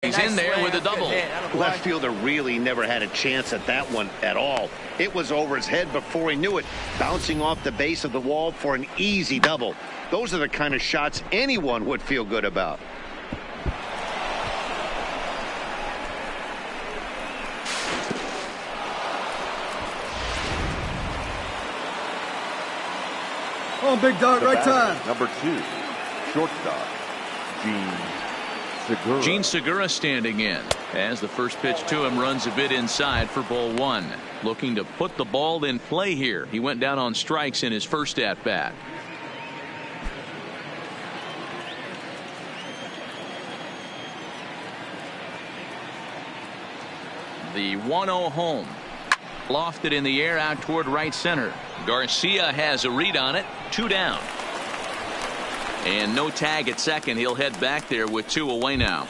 He's in there with a double. Left fielder really never had a chance at that one at all. It was over his head before he knew it, bouncing off the base of the wall for an easy double. Those are the kind of shots anyone would feel good about. Oh, big dog, right time. Number 2, shortstop, Gene Segura standing in as the first pitch to him runs a bit inside for ball 1. Looking to put the ball in play here. He went down on strikes in his first at bat. The 1-0 home. Lofted in the air out toward right center. Garcia has a read on it. 2 down. And no tag at second. He'll head back there with 2 away now.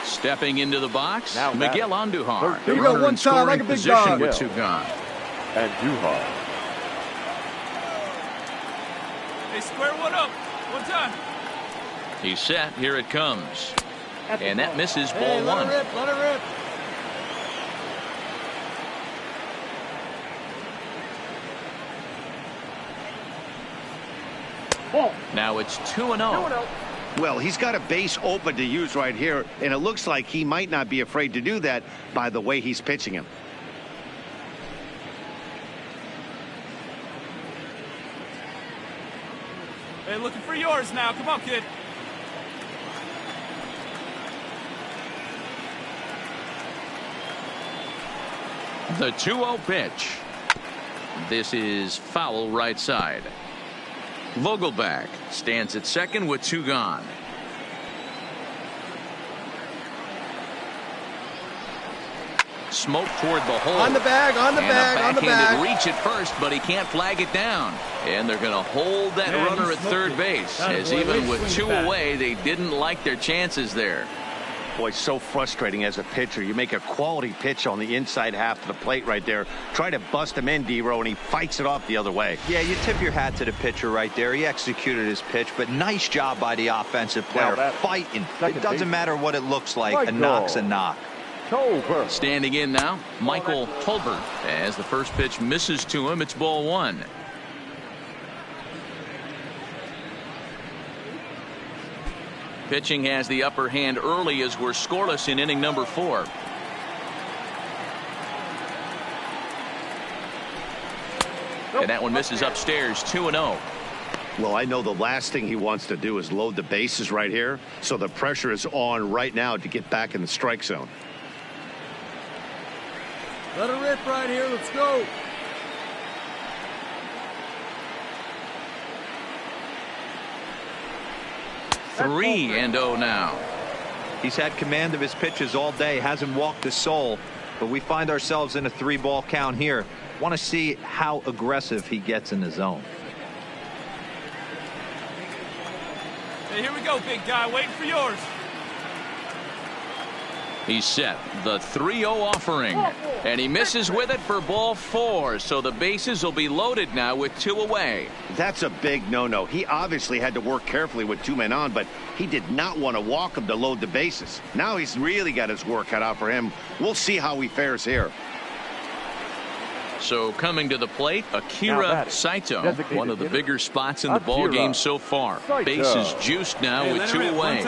Stepping into the box, now Miguel Andujar. Here we go, one time like a big dog. With 2 gone. Andujar. Hey, square one up. One time. He's set. Here it comes. And that misses ball 1. Let it rip, let it rip. Now it's 2-0. Well, he's got a base open to use right here, and it looks like he might not be afraid to do that by the way he's pitching him. Hey, looking for yours now. Come on, kid. The 2-0 pitch. This is foul right side. Vogelback stands at second with 2 gone. Smoke toward the hole. On the bag, on the bag, on the bag. Reach at first, but he can't flag it down. And they're going to hold that runner at third base. As even with 2 away, they didn't like their chances there. Boy, so frustrating as a pitcher. You make a quality pitch on the inside half of the plate right there. Try to bust him in, D-Row, and he fights it off the other way. Yeah, you tip your hat to the pitcher right there. He executed his pitch, but nice job by the offensive player. Fighting. It doesn't matter what it looks like. A knock's a knock. Standing in now, Michael Tolbert. As the first pitch misses to him, it's ball 1. Pitching has the upper hand early as we're scoreless in inning number 4. And that one misses upstairs. 2-0. Well, I know the last thing he wants to do is load the bases right here, so the pressure is on right now to get back in the strike zone. Let it rip right here. Let's go. 3-0 now. He's had command of his pitches all day. Hasn't walked a soul. But we find ourselves in a 3-ball count here. Want to see how aggressive he gets in the zone. Hey, here we go, big guy. Waiting for yours. He's set. The 3-0 offering. And he misses with it for ball 4. So the bases will be loaded now with 2 away. That's a big no-no. He obviously had to work carefully with 2 men on, but he did not want to walk him to load the bases. Now he's really got his work cut out for him. We'll see how he fares here. So coming to the plate, Akira Saito, one of the bigger spots in the ball game so far. Bases juiced now with 2 away.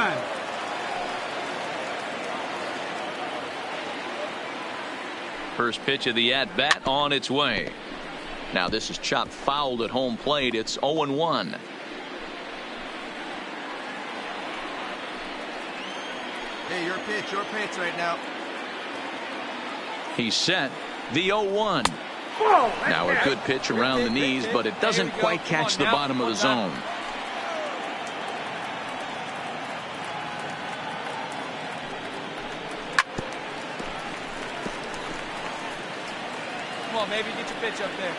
First pitch of the at-bat on its way. Now this is chopped fouled at home plate. It's 0-1. Hey, your pitch right now. He's set. The 0-1. Now a good pitch around the knees, but it doesn't quite catch the bottom of the zone. Come on, maybe get your pitch up there.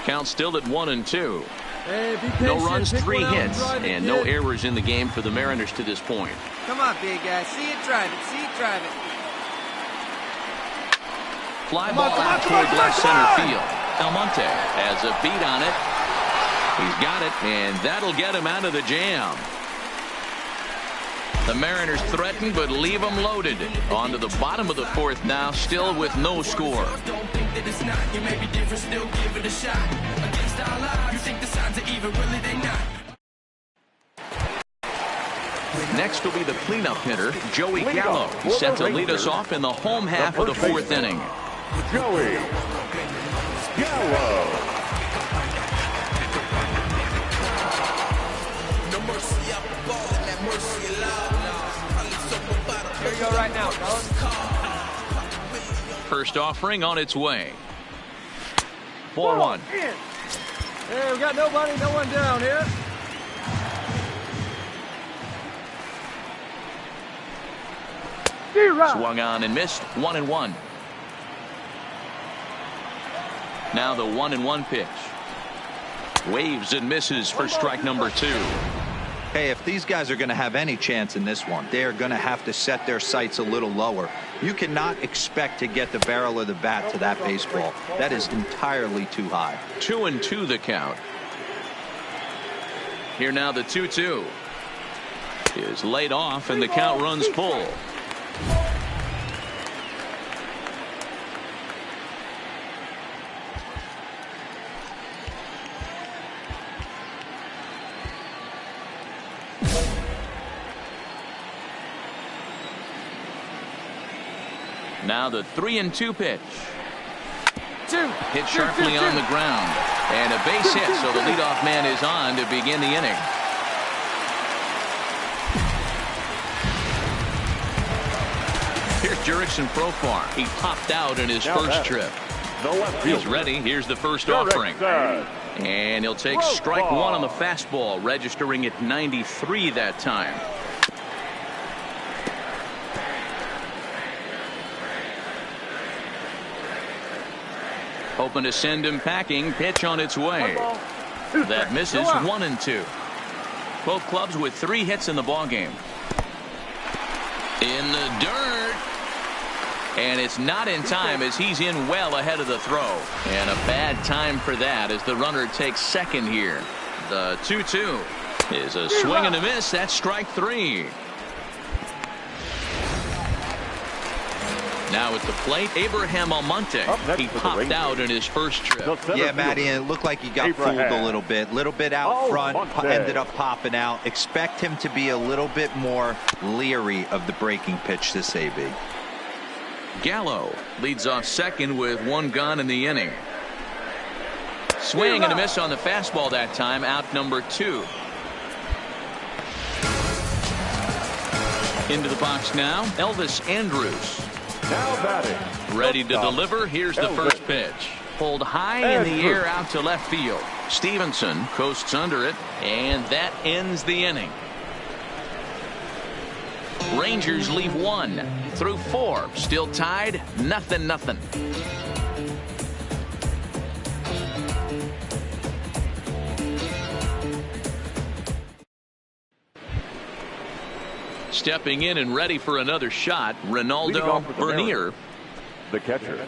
Count still at 1-2. Hey, no runs, 3 hits, and no errors in the game for the Mariners to this point. Come on, big guy. See it, drive it. See it, drive it. Fly ball out toward left center field. Almonte has a beat on it. He's got it, and that'll get him out of the jam. The Mariners threaten, but leave them loaded. On to the bottom of the fourth now, still with no score. Next will be the cleanup hitter, Joey Gallo. He's set to lead us off in the home half of the fourth inning. Joey Gallo. Here you go right now, fellas. First offering on its way. Ball one. Hey, we got nobody, no one down here. Swung on and missed. 1-1. Now the 1-1 pitch. Waves and misses for strike number 2. Hey, if these guys are going to have any chance in this one, they are going to have to set their sights a little lower. You cannot expect to get the barrel of the bat to that baseball. That is entirely too high. 2-2 the count. Here now the 2-2 is laid off, and the count runs full. Now the 3-2 pitch. Hit sharply on the ground. And a base hit, so the leadoff man is on to begin the inning. Here's Jurickson Profar. He popped out in his first trip. He's ready. Here's the first offering. And he'll take strike one on the fastball, registering at 93 that time. Hoping to send him packing. Pitch on its way. That misses. 1-2. Both clubs with 3 hits in the ballgame. In the dirt. And it's not in time, as he's in well ahead of the throw. And a bad time for that as the runner takes second here. The 2-2 is a swing and a miss. That's strike 3. Now at the plate, Abraham Almonte. He popped out in his first trip. Yeah, Matty, it looked like he got fooled a little bit out front, ended up popping out. Expect him to be a little bit more leery of the breaking pitch this AB. Gallo leads off second with 1 gone in the inning. Swing and a miss on the fastball that time. Out number 2. Into the box now, Elvis Andrus. Now batting. Ready to deliver. Here's the first pitch. Pulled high in the air out to left field. Stevenson coasts under it, and that ends the inning. Rangers leave 1 through 4. Still tied. 0-0. Stepping in and ready for another shot, Ronaldo Bernier. The catcher,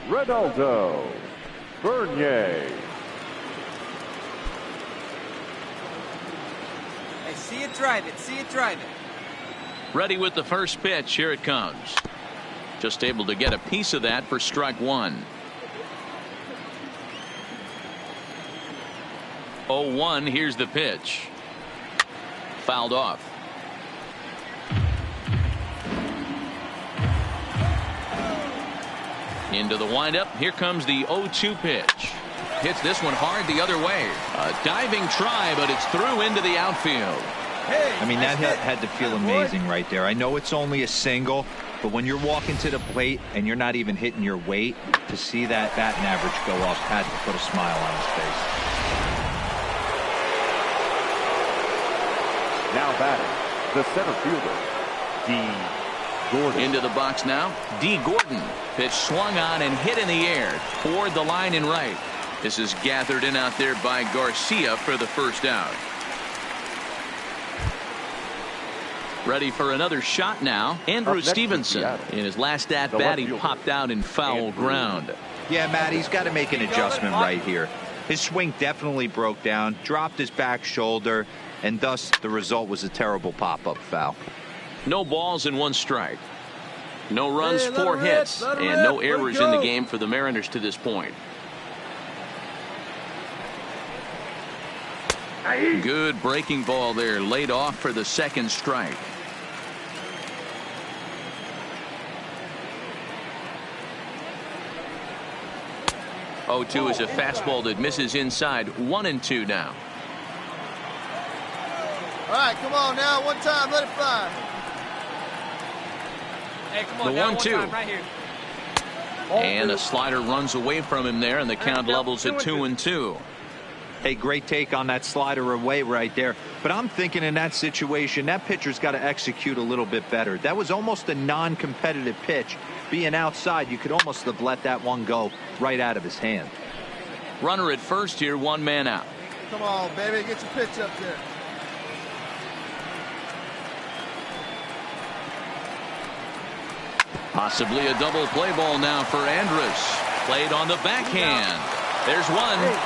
Ronaldo Bernier. Hey, see it, drive it. See it, drive it. Ready with the first pitch. Here it comes. Just able to get a piece of that for strike 1. 0-1. Here's the pitch. Fouled off. Into the windup. Here comes the 0-2 pitch. Hits this one hard the other way. A diving try, but it's through into the outfield. I mean, that had to feel amazing right there. I know it's only a single, but when you're walking to the plate and you're not even hitting your weight, to see that batting average go up had to put a smile on his face. Now batting, the center fielder, D. Gordon. Into the box now, D. Gordon. Pitch swung on and hit in the air toward the line and right. This is gathered in out there by Garcia for the first out. Ready for another shot now. Andrew Stevenson. In his last at bat, he popped out in foul ground. Yeah, Matt, he's got to make an adjustment right here. His swing definitely broke down, dropped his back shoulder, and thus the result was a terrible pop-up foul. No balls and 1 strike. No runs, Hey, 4 hits, and no let it errors in the go. game for the Mariners to this point. Good breaking ball there, laid off for the 2nd strike. Oh, 2 is a fastball that misses inside. 1-2 now. All right, come on now. One time, let it fly. Hey, come on The now, 1-2. one time right here. And a slider runs away from him there, and the count levels at 2-2. Hey, great take on that slider away right there. But I'm thinking in that situation, that pitcher's got to execute a little bit better. That was almost a non-competitive pitch. Being outside, you could almost have let that one go right out of his hand. Runner at first here, 1 man out. Come on, baby. Get your pitch up there. Possibly a double play ball now for Andrus. Played on the backhand. There's 1,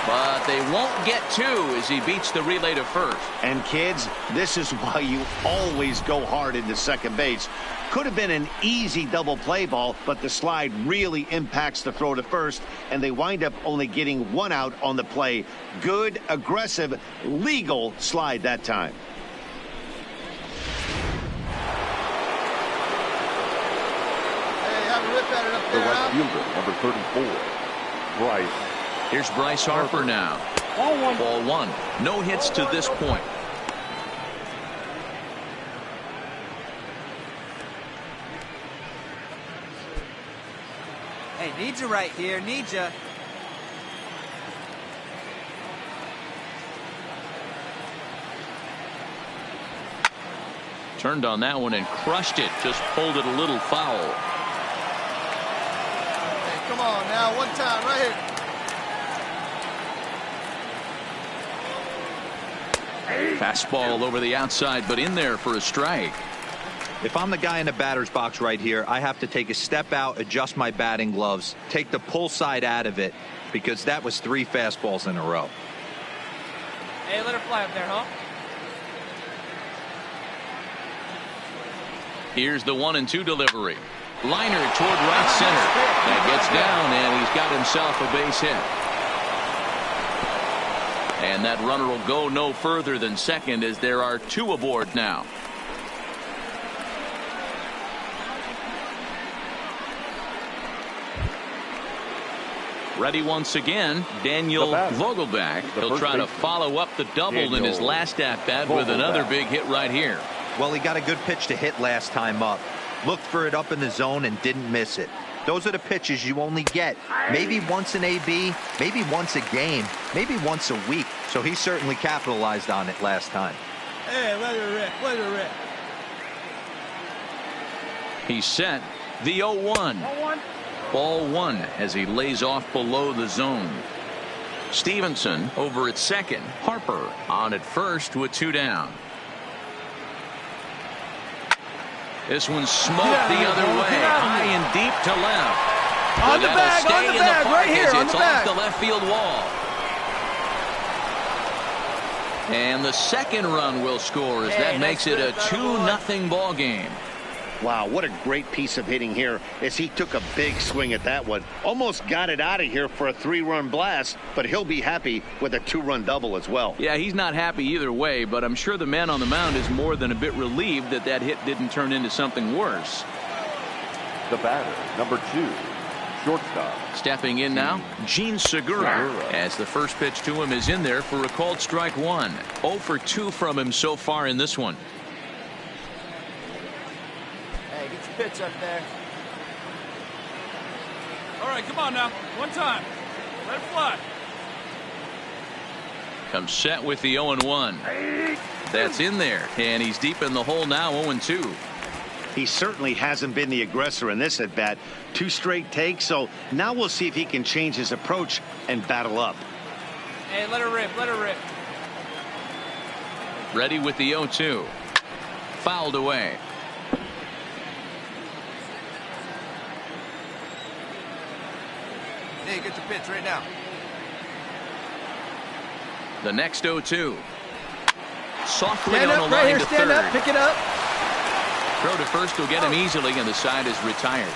but they won't get 2 as he beats the relay to first. And kids, this is why you always go hard into second base. Could have been an easy double play ball, but the slide really impacts the throw to first, and they wind up only getting 1 out on the play. Good, aggressive, legal slide that time. Hey, have a rip at it up The there. right huh? fielder, number 34, Bryce. Here's Bryce Harper now. Ball 1. No hits to this point. Hey, need you right here. Need you. Turned on that one and crushed it. Just pulled it a little foul. Hey, come on now. One time, right here. Fastball over the outside, but in there for a strike. If I'm the guy in the batter's box right here, I have to take a step out, adjust my batting gloves, take the pull side out of it, because that was 3 fastballs in a row. Hey, let her fly up there, huh? Here's the 1-2 delivery. Liner toward right center. That gets down, and he's got himself a base hit. And that runner will go no further than second as there are 2 aboard now. Ready once again, Daniel Vogelback. He'll try to follow up the double in his last at-bat with another big hit right here. Well, he got a good pitch to hit last time up. Looked for it up in the zone and didn't miss it. Those are the pitches you only get maybe once in AB, maybe once a game, maybe once a week. So he certainly capitalized on it last time. Hey, let it rip. Let it rip. He's set. The 0-1. Ball 1 as he lays off below the zone. Stevenson over at second. Harper on at first with 2 down. This one's smoked the other way, high and deep to left. On the bag, stay on the in bag, park right here, as on it's the off bag. the left field wall. And the second run will score as that makes it a 2-0 ball game. Wow, what a great piece of hitting here as he took a big swing at that one. Almost got it out of here for a 3-run blast, but he'll be happy with a 2-run double as well. Yeah, he's not happy either way, but I'm sure the man on the mound is more than a bit relieved that that hit didn't turn into something worse. The batter, number 2, shortstop. Stepping in now, Gene Segura, as the first pitch to him is in there for a called strike 1. 0 for 2 from him so far in this one. Hey, get your pitch up there. All right, come on now. One time. Let it fly. Comes set with the 0-1. That's in there, and he's deep in the hole now, 0-2. He certainly hasn't been the aggressor in this at bat. 2 straight takes, so now we'll see if he can change his approach and battle up. Hey, let her rip. Let her rip. Ready with the 0-2. Fouled away. Hey, get your pitch right now. The next 0-2. Softly Stand on up the right line here. to Stand third. up. Pick it up. Throw to first will get him easily, and the side is retired.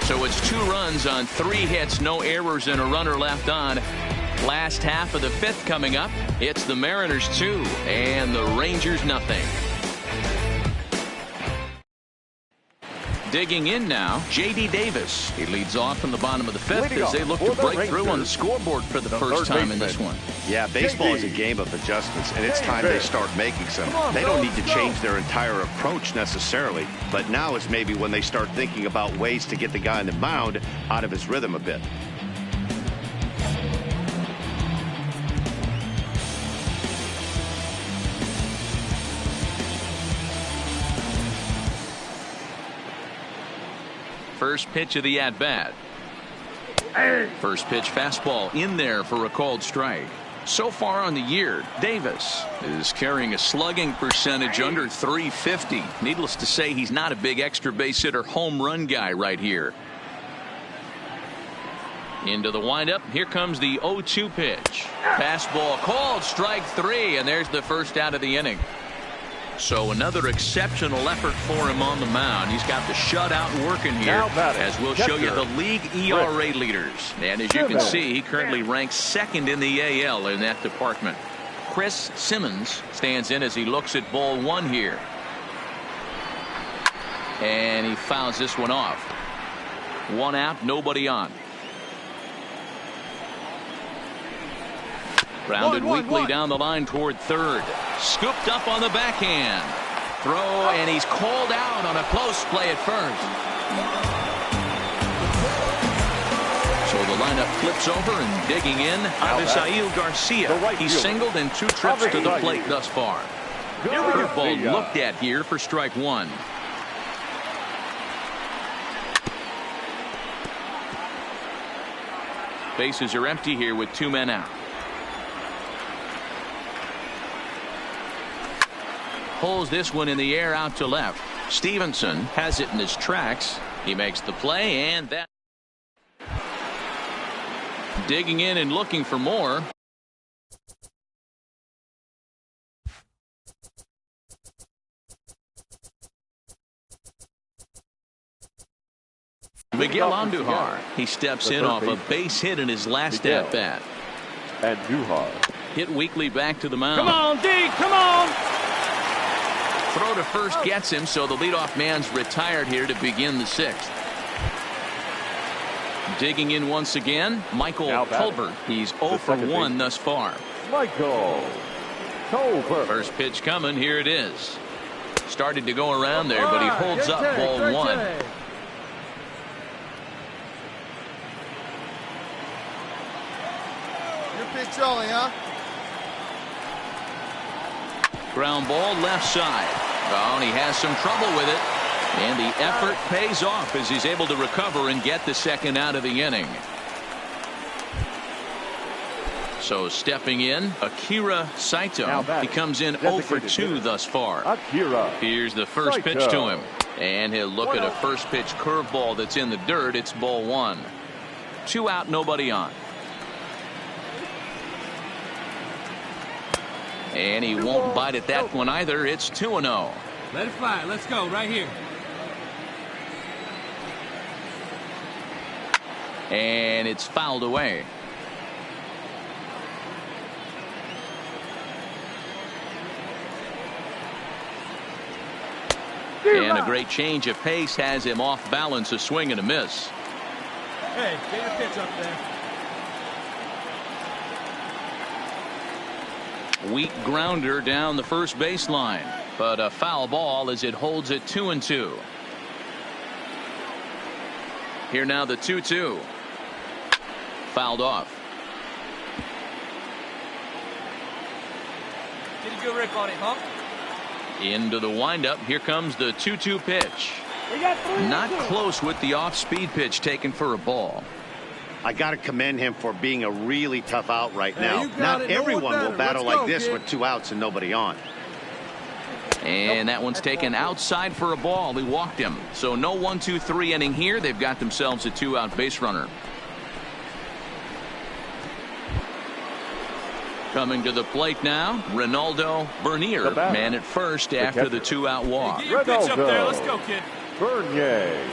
So it's 2 runs on 3 hits, no errors, and a runner left on. Last half of the 5th coming up. It's the Mariners 2 and the Rangers nothing. Digging in now, J.D. Davis. He leads off from the bottom of the 5th as they look to break through on the scoreboard for the first time in this one. Yeah, baseball is a game of adjustments, and it's time they start making some. They don't need to change their entire approach necessarily, but now is maybe when they start thinking about ways to get the guy on the mound out of his rhythm a bit. First pitch of the at-bat. First pitch fastball in there for a called strike. So far on the year, Davis is carrying a slugging percentage under .350. Needless to say, he's not a big extra base hitter home run guy right here. Into the windup. Here comes the 0-2 pitch. Fastball called, strike 3, and there's the first out of the inning. So another exceptional effort for him on the mound. He's got the shutout working here, as we'll show you the league ERA leaders. And as you can see, he currently ranks 2nd in the AL in that department. Chris Simmons stands in as he looks at ball 1 here. And he fouls this one off. 1 out, nobody on. Grounded weakly down the line toward third. Scooped up on the backhand. Throw, and he's called out on a close play at first. So the lineup flips over, and digging in, Avisail Garcia. He's singled in 2 trips to the plate thus far. Curveball looked at here for strike 1. Bases are empty here with 2 men out. Pulls this one in the air out to left. Stevenson has it in his tracks. He makes the play, and that. Digging in and looking for more. Miguel Andujar. He steps in off a base hit in his last at bat. Andujar. Hit weakly back to the mound. Come on, D, come on. Throw to first gets him, so the leadoff man's retired here to begin the 6th. Digging in once again, Michael Tolbert. He's 0 for 1 thus far. Michael Tolbert. First pitch coming. Here it is. Started to go around there, but he holds up ball 1. Your pitch only, huh? Ground ball left side. Oh, and he has some trouble with it. And the effort pays off as he's able to recover and get the 2nd out of the inning. So stepping in, Akira Saito. He comes in 0 for 2 thus far. Here's the first pitch to him. And he'll look at a first pitch curveball that's in the dirt. It's ball 1. 2 out, nobody on. And he won't bite at that one either. It's 2-0. Let it fly. Let's go right here. And it's fouled away. And a great change of pace has him off balance, a swing and a miss. Hey, get your pitch up there. Weak grounder down the first baseline, but a foul ball as it holds it 2-2. Here now the 2-2. Fouled off. Get a good rip on it, huh? Into the windup. Here comes the 2-2 pitch. Not close with the off-speed pitch taken for a ball. I got to commend him for being a really tough out right now. Not it. everyone will battle Let's go, like this kid. with 2 outs and nobody on. And that one's taken outside for a ball. He walked him. So no 1-2-3 inning here. They've got themselves a 2-out base runner. Coming to the plate now, Ronaldo Bernier, man at first after the 2-out walk. Get your pitch up there. Let's go, kid. Bernier.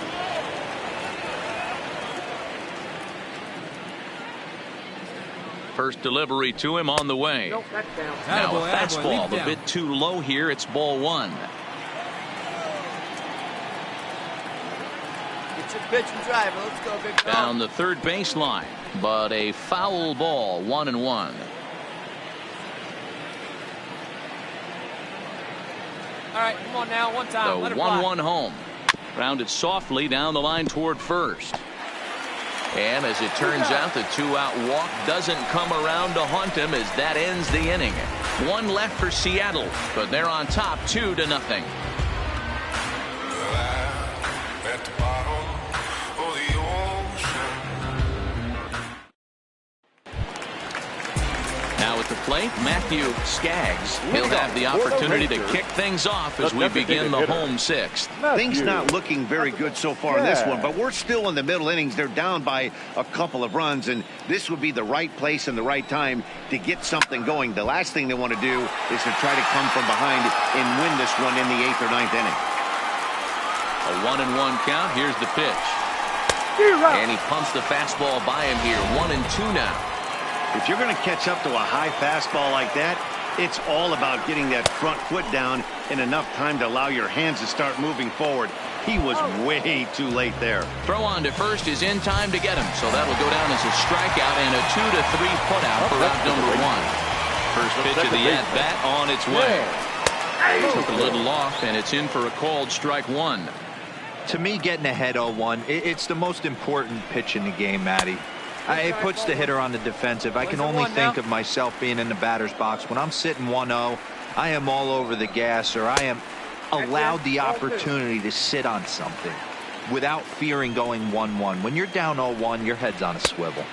First delivery to him on the way. Now a fastball a bit too low here. It's ball 1. Get your pitch and driver. Let's go, big dog. Down the third baseline, but a foul ball, 1-1. All right, come on now, one time. The 1-1 home. Rounded softly down the line toward first. And as it turns out, the 2-out walk doesn't come around to haunt him as that ends the inning. 1 left for Seattle, but they're on top 2-0. At the bottom of the ocean. Now at the plate, Matthew Skaggs. He'll have the opportunity to kick things off as we begin the home 6th. Things not looking very good so far in this one, but we're still in the middle innings. They're down by a couple of runs, and this would be the right place and the right time to get something going. The last thing they want to do is to try to come from behind and win this one in the 8th or 9th inning. A 1-1 count. Here's the pitch. And he pumps the fastball by him here. 1-2 now. If you're going to catch up to a high fastball like that, it's all about getting that front foot down in enough time to allow your hands to start moving forward. He was way too late there. Throw on to first is in time to get him, so that'll go down as a strikeout and a 2-3 putout for out number 1. First pitch of the at-bat on its way. Took a little off, and it's in for a called strike 1. To me, getting ahead 0-1, it's the most important pitch in the game, Matty. It puts the hitter on the defensive. I can only think of myself being in the batter's box. When I'm sitting 1-0, I am all over the gas, or I am allowed the opportunity to sit on something without fearing going 1-1. When you're down 0-1, your head's on a swivel.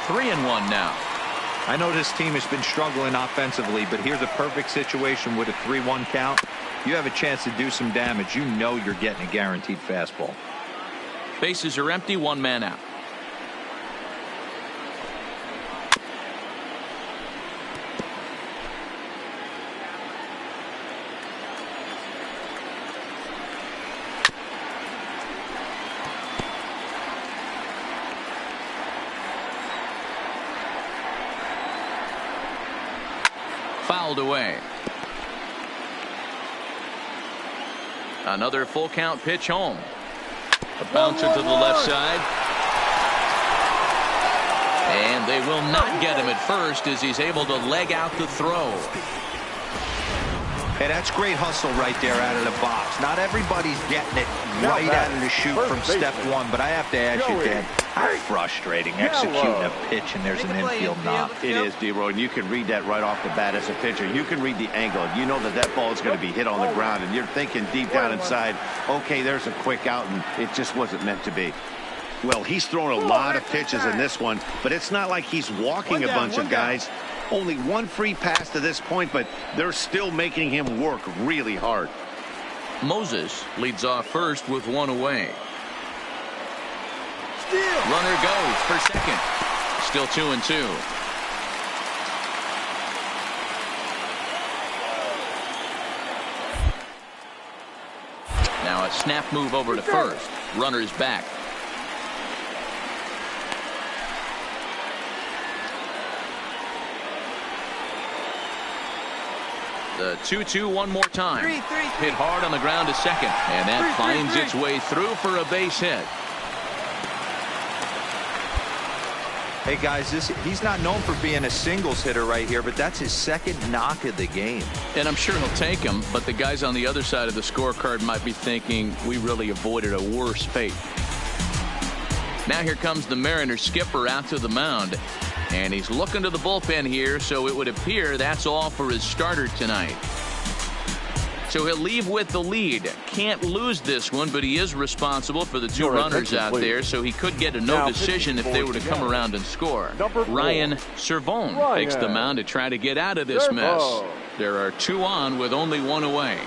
3-1 now. I know this team has been struggling offensively, but here's a perfect situation with a 3-1 count. You have a chance to do some damage. You know you're getting a guaranteed fastball. Bases are empty, 1 man out. Fouled away. Another full count pitch home. A bouncer to the left side. And they will not get him at first as he's able to leg out the throw. Hey, that's great hustle right there out of the box. Not everybody's getting it right out of the chute from step 1, but I have to ask you, Dan, how frustrating executing a pitch and there's an infield knock. It is, D-Roy, and you can read that right off the bat as a pitcher. You can read the angle. You know that that ball is going to be hit on the ground, and you're thinking deep down inside, okay, there's a quick out, and it just wasn't meant to be. Well, he's thrown a lot of pitches in this one, but it's not like he's walking a bunch of guys. Only 1 free pass to this point, but they're still making him work really hard. Moses leads off first with 1 away. Runner goes for second. Still 2-2. Now a snap move over to first. Runner's back. The 2-2 one more time. Hit hard on the ground to second, and that finds its way through for a base hit. Hey guys, he's not known for being a singles hitter right here, but that's his second knock of the game. And I'm sure he'll take him, but the guys on the other side of the scorecard might be thinking we really avoided a worse fate. Now here comes the Mariners skipper out to the mound. And he's looking to the bullpen here, so it would appear that's all for his starter tonight. So he'll leave with the lead. Can't lose this one, but he is responsible for the 2 runners out there, so he could get a no decision if they were to come around and score. Ryan Servone takes the mound to try to get out of this mess. There are 2 on with only 1 away.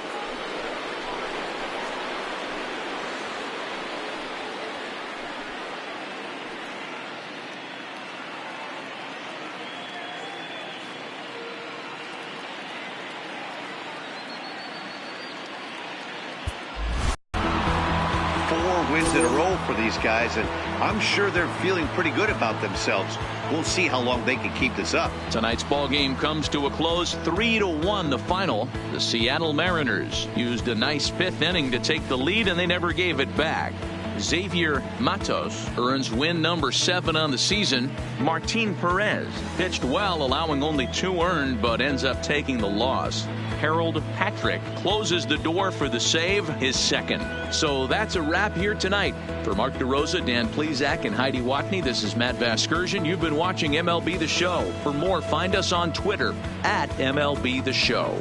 wins in a row for these guys, and I'm sure they're feeling pretty good about themselves. We'll see how long they can keep this up. Tonight's ball game comes to a close, 3-1 the final. The Seattle Mariners used a nice 5th inning to take the lead, and they never gave it back. Xavier Matos earns win number 7 on the season. Martin Perez pitched well, allowing only 2 earned, but ends up taking the loss. Harold Patrick closes the door for the save, his 2nd. So that's a wrap here tonight. For Mark DeRosa, Dan Plezak, and Heidi Watney, this is Matt Vasgersian. You've been watching MLB The Show. For more, find us on Twitter at MLB The Show.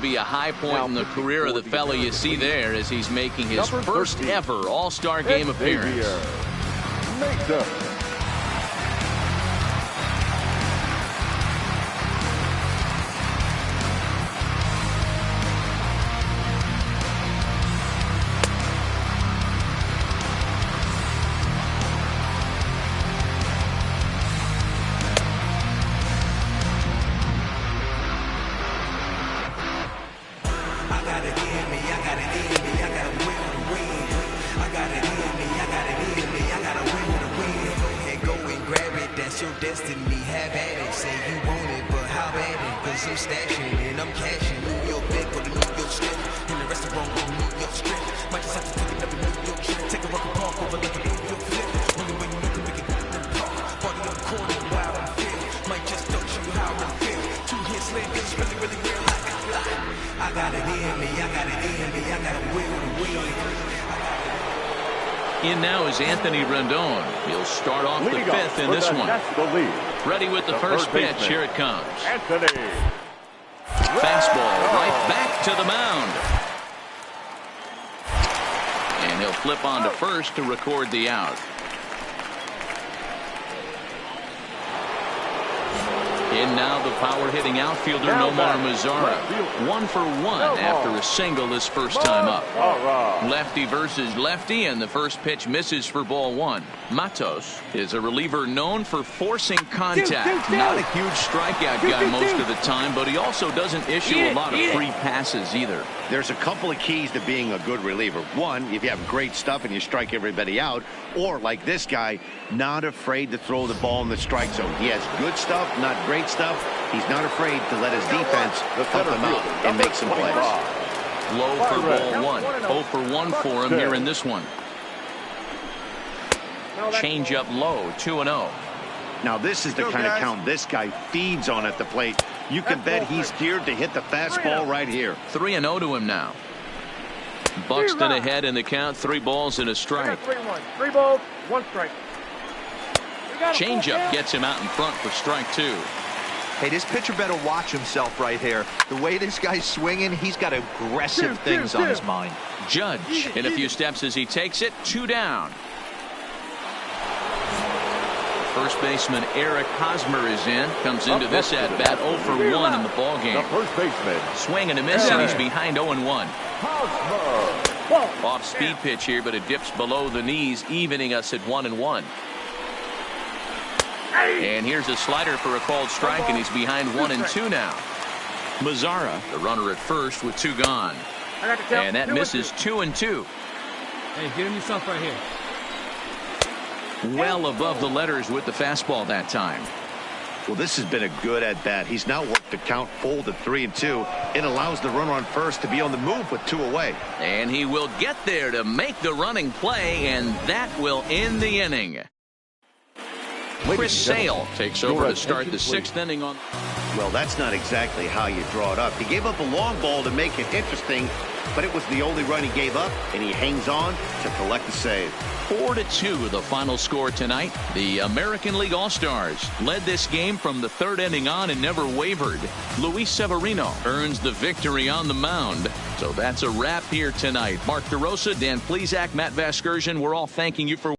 be a high point in the career of the fella you see there as he's making his first ever All-Star game appearance. Destiny, have at it. Say you want it, but how bad it? Cause I'm stashing and I'm cashing. New York big for the New York strip. In the restaurant with the New York strip. Might just have to take another New York trip. Take a rock and park over like a New York flip. Only way you can make it in the park. Party on the corner, wild and fit. Might just don't you how and fit. 2 hits land, it's really, really real. I got it in me, I got it in me, I got a will to win. In now is Anthony Rendon. He'll start off the 5th in this one. Ready with the first pitch. Here it comes. Anthony. Fastball right back to the mound. And he'll flip on to first to record the out. In now the power-hitting outfielder Nomar Mazara. 1 for 1 after a single his first time up. Lefty versus lefty, and the first pitch misses for ball 1. Matos is a reliever known for forcing contact. Not a huge strikeout guy most of the time, but he also doesn't issue a lot of free passes either. There's a couple of keys to being a good reliever. One, if you have great stuff and you strike everybody out, or like this guy, not afraid to throw the ball in the strike zone. He has good stuff, not great stuff. He's not afraid to let his defense help him out and make some plays. Low for ball 1. 0 for 1 for him here in this one. Change up low, 2-0. Now this is the kind of count this guy feeds on at the plate. You can bet he's geared to hit the fastball right here. 3-0 to him now. Buxton ahead in the count. 3 balls and a strike. 3 balls, 1 strike. Changeup gets him out in front for strike 2. Hey, this pitcher better watch himself right here. The way this guy's swinging, he's got aggressive things on his mind. Judge in a few steps as he takes it. 2 down. First baseman Eric Hosmer is in. Comes into this at bat 0 for 1 in the ballgame. The first baseman. Swing and a miss, and he's behind 0-1. Off speed pitch here, but it dips below the knees, evening us at 1-1. And here's a slider for a called strike, and he's behind 1-2 now. Mazara, the runner at first with 2 gone. And that misses 2-2. Hey, get him yourself right here. Well above the letters with the fastball that time. Well, this has been a good at-bat. He's now worked the count full to 3-2. It allows the runner on first to be on the move with 2 away. And he will get there to make the running play, and that will end the inning. Chris Sale takes over to start the 6th inning on. Well, that's not exactly how you draw it up. He gave up a long ball to make it interesting, but it was the only run he gave up, and he hangs on to collect the save. 4-2 the final score tonight. The American League All-Stars led this game from the 3rd inning on and never wavered. Luis Severino earns the victory on the mound. So that's a wrap here tonight. Mark DeRosa, Dan Plesac, Matt Vasgersian, we're all thanking you for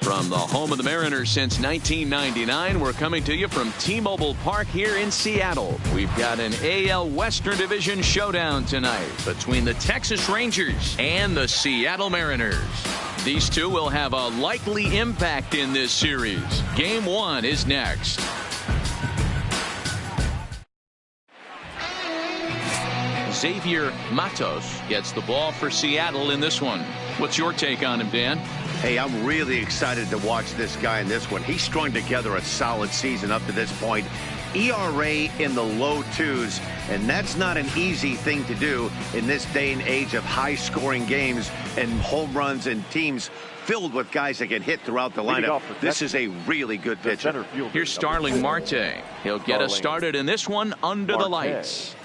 From the home of the Mariners since 1999, we're coming to you from T-Mobile Park here in Seattle. We've got an AL Western Division showdown tonight between the Texas Rangers and the Seattle Mariners. These two will have a likely impact in this series. Game 1 is next. Xavier Matos gets the ball for Seattle in this one. What's your take on him, Dan? Hey, I'm really excited to watch this guy in this one. He's strung together a solid season up to this point. ERA in the low 2s, and that's not an easy thing to do in this day and age of high-scoring games and home runs and teams filled with guys that can hit throughout the lineup. This is a really good pitcher. Here's Starling Marte. He'll get us started in this one under the lights.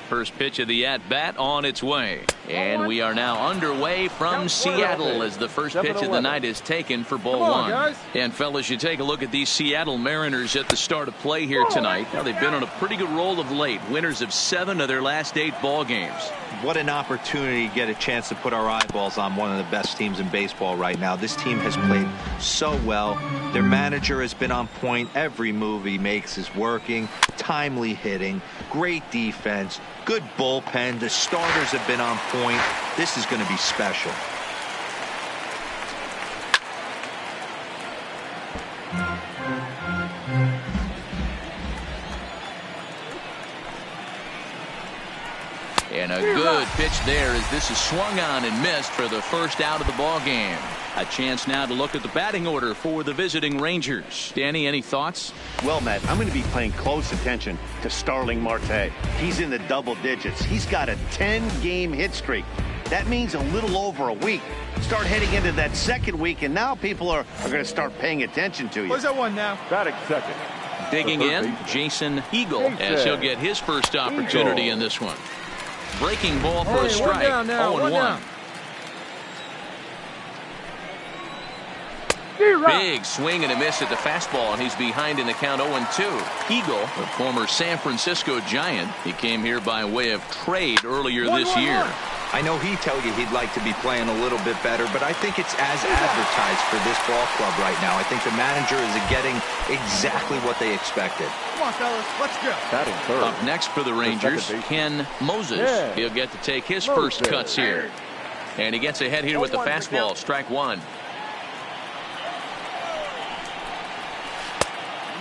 First pitch of the at-bat on its way. And we are now underway from Seattle as the first pitch of the night is taken for ball one. Guys. And fellas, you take a look at these Seattle Mariners at the start of play here tonight. Now, they've been on a pretty good roll of late. Winners of 7 of their last 8 ball games. What an opportunity to get a chance to put our eyeballs on one of the best teams in baseball right now. This team has played so well. Their manager has been on point. Every move he makes is working. Timely hitting. Great defense. Good bullpen. The starters have been on point. This is going to be special. And a good pitch there as this is swung on and missed for the first out of the ball game. A chance now to look at the batting order for the visiting Rangers. Danny, any thoughts? Well, Matt, I'm going to be paying close attention to Starling Marte. He's in the double digits. He's got a 10-game hit streak. That means a little over a week. Start heading into that second week, and now people are going to start paying attention to you. Where's that one now? Batting second. Digging in, Jason Eagle, as he'll get his first opportunity in this one. Breaking ball for a strike. 0-1. Big swing and a miss at the fastball, and he's behind in the count 0-2. Eagle, the former San Francisco Giant, he came here by way of trade earlier this year. I know he'd tell you he'd like to be playing a little bit better, but I think it's as advertised for this ball club right now. I think the manager is getting exactly what they expected. Come on, fellas, let's go. Batting third. Up next for the Rangers, Ken Moses. Yeah. He'll get to take his first cuts here. And he gets ahead here with the fastball, strike one.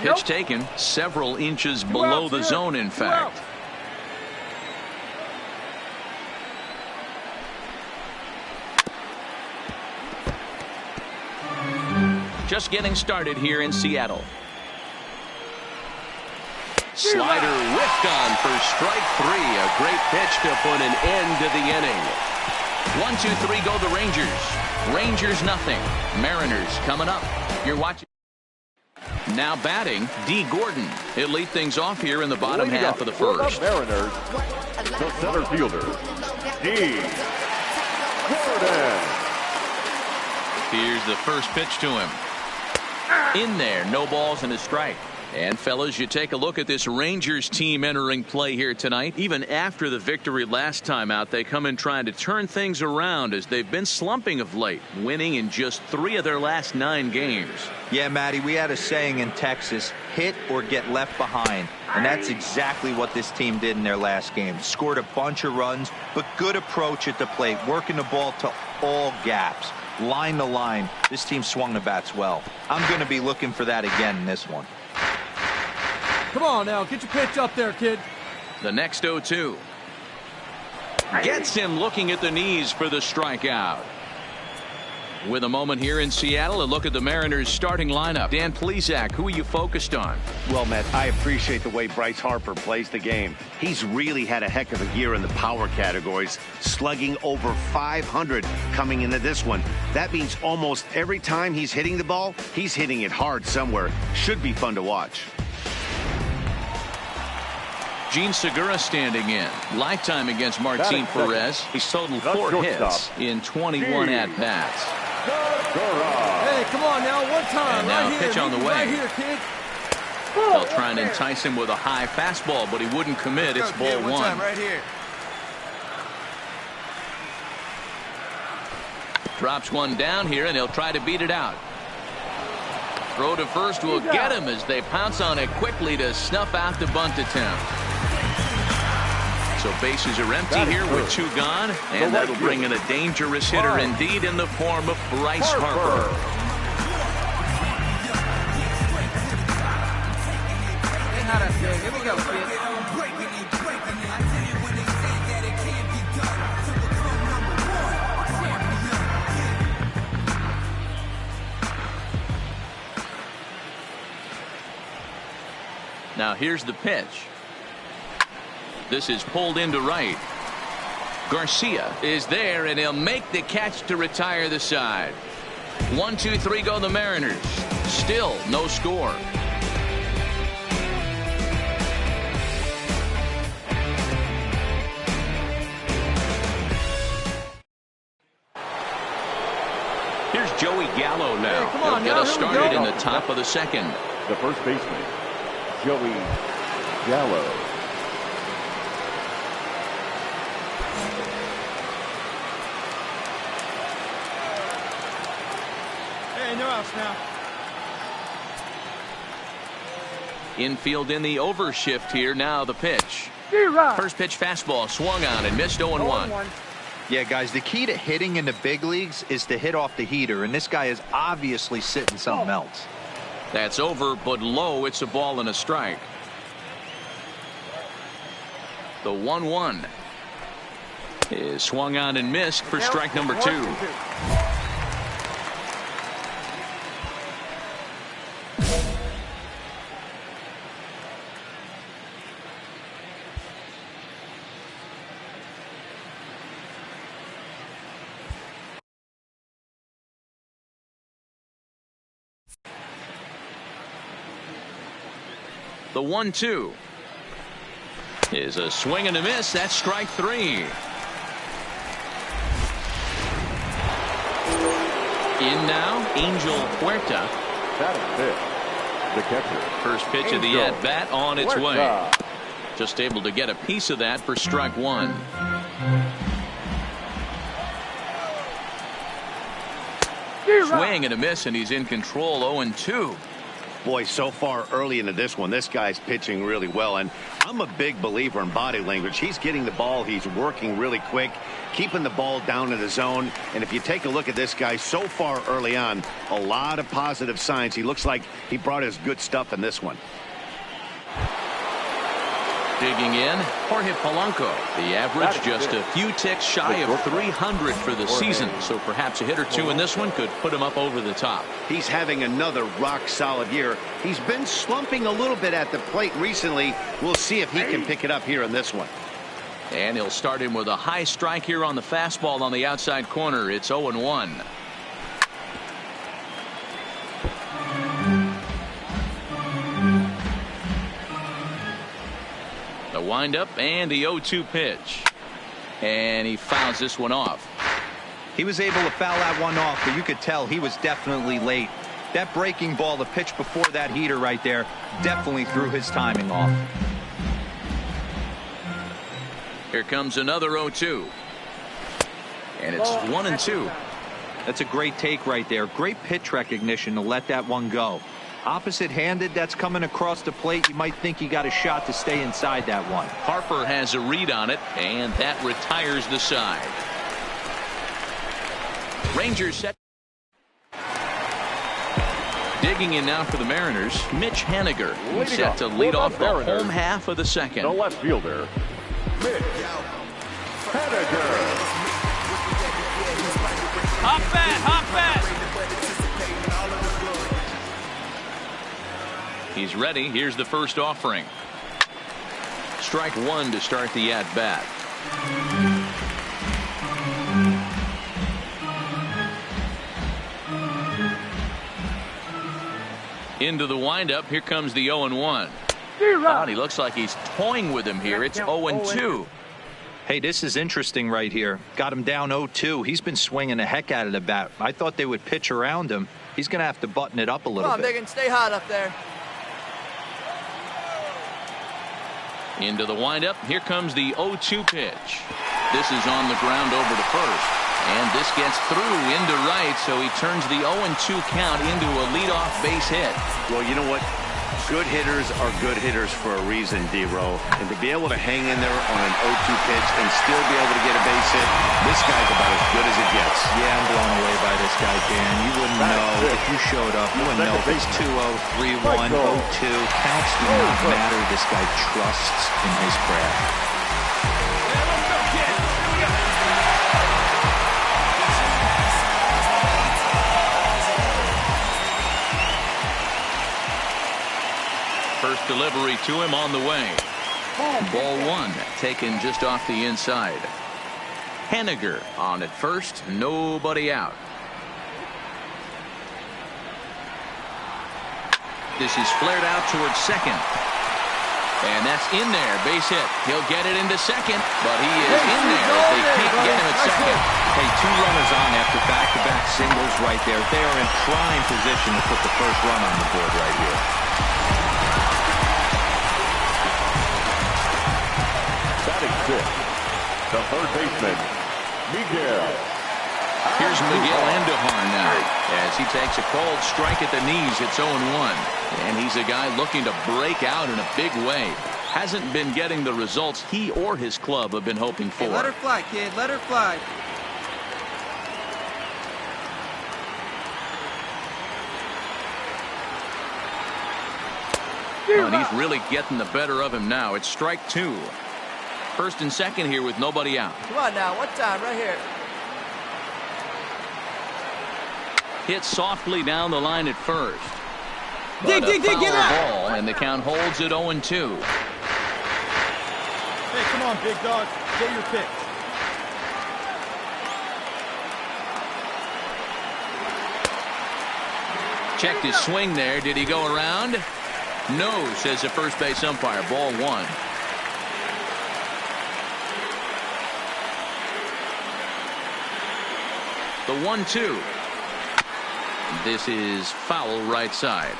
Pitch taken several inches below the zone, in fact. Just getting started here in Seattle. Slider whiffed on for strike 3. A great pitch to put an end to the inning. 1-2-3 go the Rangers. Rangers nothing. Mariners coming up. You're watching. Now batting, D. Gordon. He'll lead things off here in the bottom half of the first. Mariners, the center fielder, D. Gordon. Here's the first pitch to him. In there, no balls and a strike. And fellas, you take a look at this Rangers team entering play here tonight. Even after the victory last time out, they come in trying to turn things around as they've been slumping of late, winning in just 3 of their last 9 games. Yeah, Matty, we had a saying in Texas, hit or get left behind. And that's exactly what this team did in their last game. Scored a bunch of runs, but good approach at the plate, working the ball to all gaps. Line to line, this team swung the bats well. I'm going to be looking for that again in this one. Come on now, get your pitch up there, kid. The next 0-2. Gets him looking at the knees for the strikeout. With a moment here in Seattle, a look at the Mariners starting lineup. Dan Plesac, who are you focused on? Well, Matt, I appreciate the way Bryce Harper plays the game. He's really had a heck of a year in the power categories, slugging over 500 coming into this one. That means almost every time he's hitting the ball, he's hitting it hard somewhere. Should be fun to watch. Gene Segura standing in. Lifetime against Martin Perez. He's totaled 4 hits in 21 at-bats. Hey, come on now, one time. And now right pitch here, on the way. Right here, kid. They'll try and entice him with a high fastball, but he wouldn't commit. It's ball one. Right here. Drops one down here, and he'll try to beat it out. Throw to first will get him as they pounce on it quickly to snuff out the bunt attempt. So bases are empty here with 2 gone, and that'll bring in a dangerous hitter indeed in the form of Bryce Harper. Here we go, kid. Now here's the pitch. This is pulled into right. Garcia is there, and he'll make the catch to retire the side. 1, 2, 3 go the Mariners. Still no score. Here's Joey Gallo now. Hey, come on, He'll get us here we started go. in the top of the second. The first baseman, Joey Gallo. Hey, no outs now. Infield in the overshift here. Now the pitch. First pitch fastball swung on and missed 0-1. Yeah, guys, the key to hitting in the big leagues is to hit off the heater, and this guy is obviously sitting something else. That's over, but low. It's a ball and a strike. The 1-1 is swung on and missed for strike number 2. The 1-2 is a swing and a miss. That's strike 3. In now, Angel Huerta. The catcher. First pitch of the at-bat on its way. Just able to get a piece of that for strike 1. Swing and a miss, and he's in control. 0-2. Boy, so far early into this one, this guy's pitching really well, and I'm a big believer in body language. He's getting the ball, he's working really quick, keeping the ball down in the zone, and if you take a look at this guy so far early on, a lot of positive signs. He looks like he brought his good stuff in this one. Digging in, Jorge Polanco. The average just a few ticks shy of 300 for the season, so perhaps a hit or two in this one could put him up over the top. He's having another rock-solid year. He's been slumping a little bit at the plate recently. We'll see if he can pick it up here in this one. And he'll start him with a high strike here on the fastball on the outside corner. It's 0-1. The windup and the 0-2 pitch. And he fouls this one off. He was able to foul that one off, but you could tell he was definitely late. That breaking ball, the pitch before that heater right there, definitely threw his timing off. Here comes another 0-2. And it's 1-2. That's a great take right there. Great pitch recognition to let that one go. Opposite-handed, that's coming across the plate. You might think he got a shot to stay inside that one. Harper has a read on it, and that retires the side. Rangers set. Digging in now for the Mariners, Mitch Haniger. He's set to lead off the home half of the second. The left fielder, Mitch Haniger. Hop bat, hop bat. He's ready. Here's the first offering. Strike 1 to start the at-bat. Into the windup. Here comes the 0-1. He looks like he's toying with him here. It's 0-2. Hey, this is interesting right here. Got him down 0-2. He's been swinging the heck out of the bat. I thought they would pitch around him. He's going to have to button it up a little Come on, bit. Biggin, stay hot up there. Into the windup. Here comes the 0-2 pitch. This is on the ground over to first. And this gets through into right, so he turns the 0-2 count into a leadoff base hit. Well, you know what? Good hitters are good hitters for a reason, D-Row. And to be able to hang in there on an 0-2 pitch and still be able to get a base hit, this guy's about as good as it gets. Yeah, I'm blown away by this guy, Dan. You wouldn't know if you showed up. You wouldn't know if it's 2-0, 3-1, 0-2. Counts do not matter. This guy trusts in his craft. First delivery to him on the way. Ball one, taken just off the inside. Henniger on at first, nobody out. This is flared out towards second. And that's in there, base hit. He'll get it into second, but he is in there. They can't get him at second. Hey, 2 runners on after back-to-back singles right there. They are in prime position to put the first run on the board right here. The third baseman, Miguel. Here's Miguel Andujar now as he takes a cold strike at the knees. It's 0-1. And he's a guy looking to break out in a big way. Hasn't been getting the results he or his club have been hoping for. Hey, let her fly, kid. Let her fly. And he's really getting the better of him now. It's strike 2. First and second here with nobody out. Come on now, one time right here. Hit softly down the line at first. Dig, But a dig, dig, get foul out! ball, and the count holds at 0-2. Hey, come on, big dog. Get your pitch. Checked his swing there. Did he go around? No, says the first base umpire. Ball one. The 1-2. This is foul right side.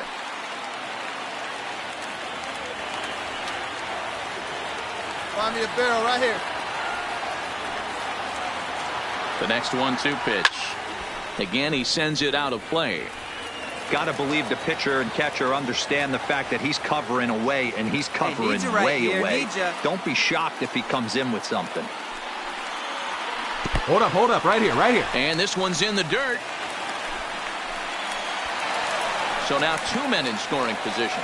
Find me a barrel right here. The next 1-2 pitch. Again, he sends it out of play. Got to believe the pitcher and catcher understand the fact that he's covering away, and he's covering way away. Don't be shocked if he comes in with something. Hold up, right here, right here. And this one's in the dirt. So now 2 men in scoring position.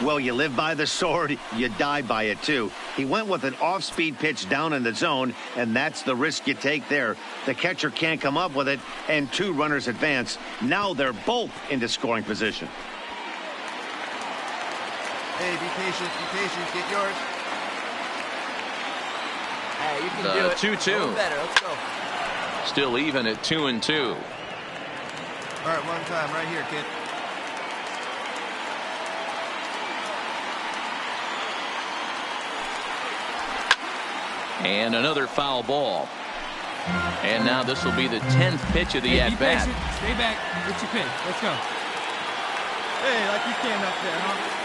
Well, you live by the sword, you die by it too. He went with an off-speed pitch down in the zone, and that's the risk you take there. The catcher can't come up with it, and 2 runners advance. Now they're both into scoring position. Hey, be patient, get yours. Hey, you can do it. 2-2. Better, let's go. Still even at 2-2. All right, one time right here, kid. And another foul ball. And now this will be the 10th pitch of the at-bat. Stay back. Get your pitch. Let's go. Hey, like you can up there, huh?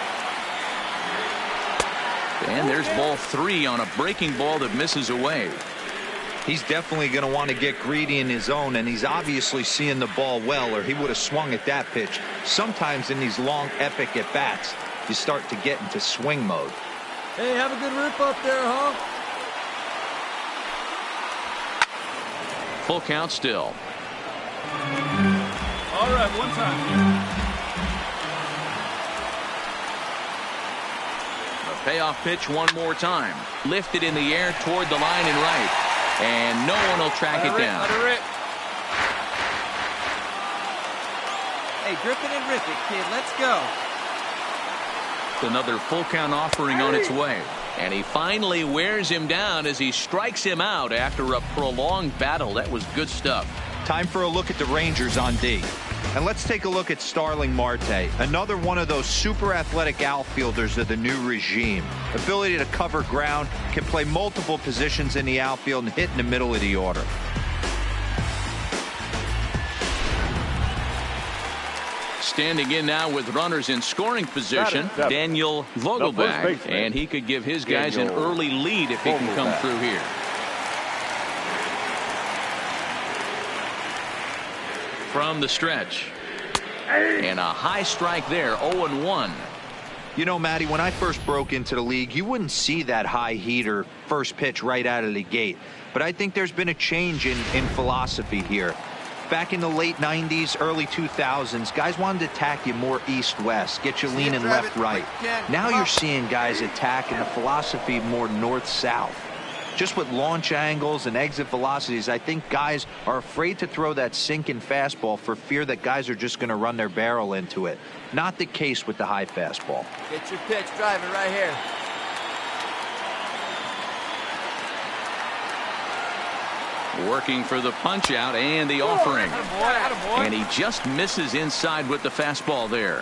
And there's ball 3 on a breaking ball that misses away. He's definitely going to want to get greedy in his zone, and he's obviously seeing the ball well, or he would have swung at that pitch. Sometimes in these long, epic at-bats, you start to get into swing mode. Hey, have a good rip up there, huh? Full count still. All right, one time. Payoff pitch one more time. Lifted in the air toward the line and right. And no one will track it down. Let her rip. Hey, grip it and rip it, kid. Let's go. Another full count offering on its way. And he finally wears him down as he strikes him out after a prolonged battle. That was good stuff. Time for a look at the Rangers on D. And let's take a look at Starling Marte, another one of those super athletic outfielders of the new regime. Ability to cover ground, can play multiple positions in the outfield and hit in the middle of the order. Standing in now with runners in scoring position, Seven. Daniel Vogelbach. And he could give his guys an early lead if he can come through here. From the stretch. And a high strike there, 0-1. You know, Matty, when I first broke into the league, you wouldn't see that high heater first pitch right out of the gate. But I think there's been a change in philosophy here. Back in the late 90s, early 2000s, guys wanted to attack you more east-west, get you leaning left-right. Now you're seeing guys attacking the philosophy more north-south. Just with launch angles and exit velocities, I think guys are afraid to throw that sinking fastball for fear that guys are just going to run their barrel into it. Not the case with the high fastball. Get your pitch, drive it right here. Working for the punch out and the offering. And he just misses inside with the fastball there.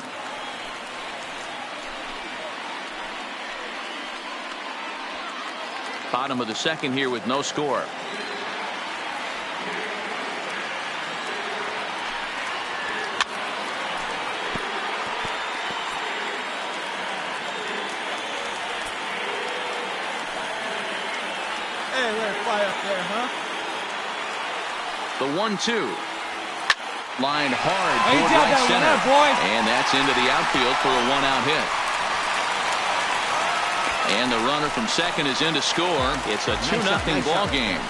Bottom of the second here with no score. Hey, let it fly up there, huh? The 1-2. Lined hard toward right center. And that's into the outfield for a one-out hit. And the runner from second is in to score. It's a 2-0 ball game.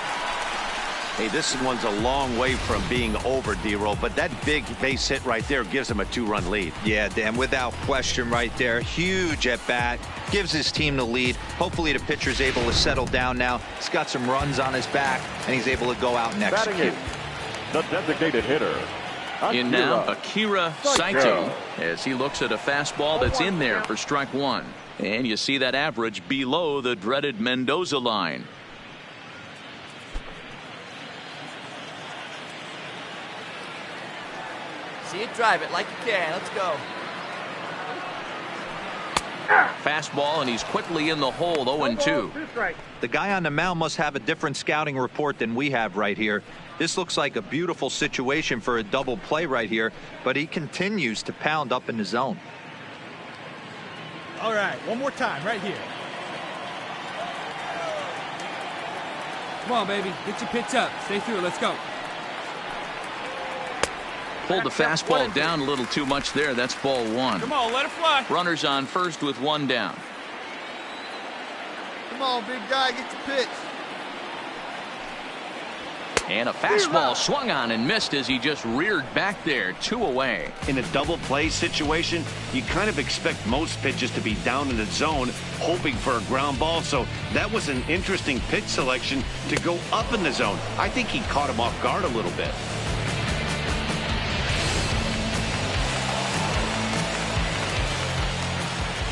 Hey, this one's a long way from being over, D-Roll, but that big base hit right there gives him a 2-run lead. Yeah, Dan, without question right there. Huge at bat. Gives his team the lead. Hopefully the pitcher's able to settle down now. He's got some runs on his back, and he's able to go out and execute. The designated hitter. In now, Akira Saito, as he looks at a fastball that's in there for strike one. And you see that average below the dreaded Mendoza line. See it, drive it like you can. Let's go. Fastball, and he's quickly in the hole, 0-2. The guy on the mound must have a different scouting report than we have right here. This looks like a beautiful situation for a double play right here, but he continues to pound up in the zone. All right, one more time right here. Come on, baby. Get your pitch up. Stay through. Let's go. Pulled the fastball down a little too much there. That's ball one. Come on, let it fly. Runners on first with one down. Come on, big guy, get your pitch. And a fastball swung on and missed as he just reared back there, 2 away. In a double play situation, you kind of expect most pitches to be down in the zone, hoping for a ground ball. So that was an interesting pitch selection to go up in the zone. I think he caught him off guard a little bit.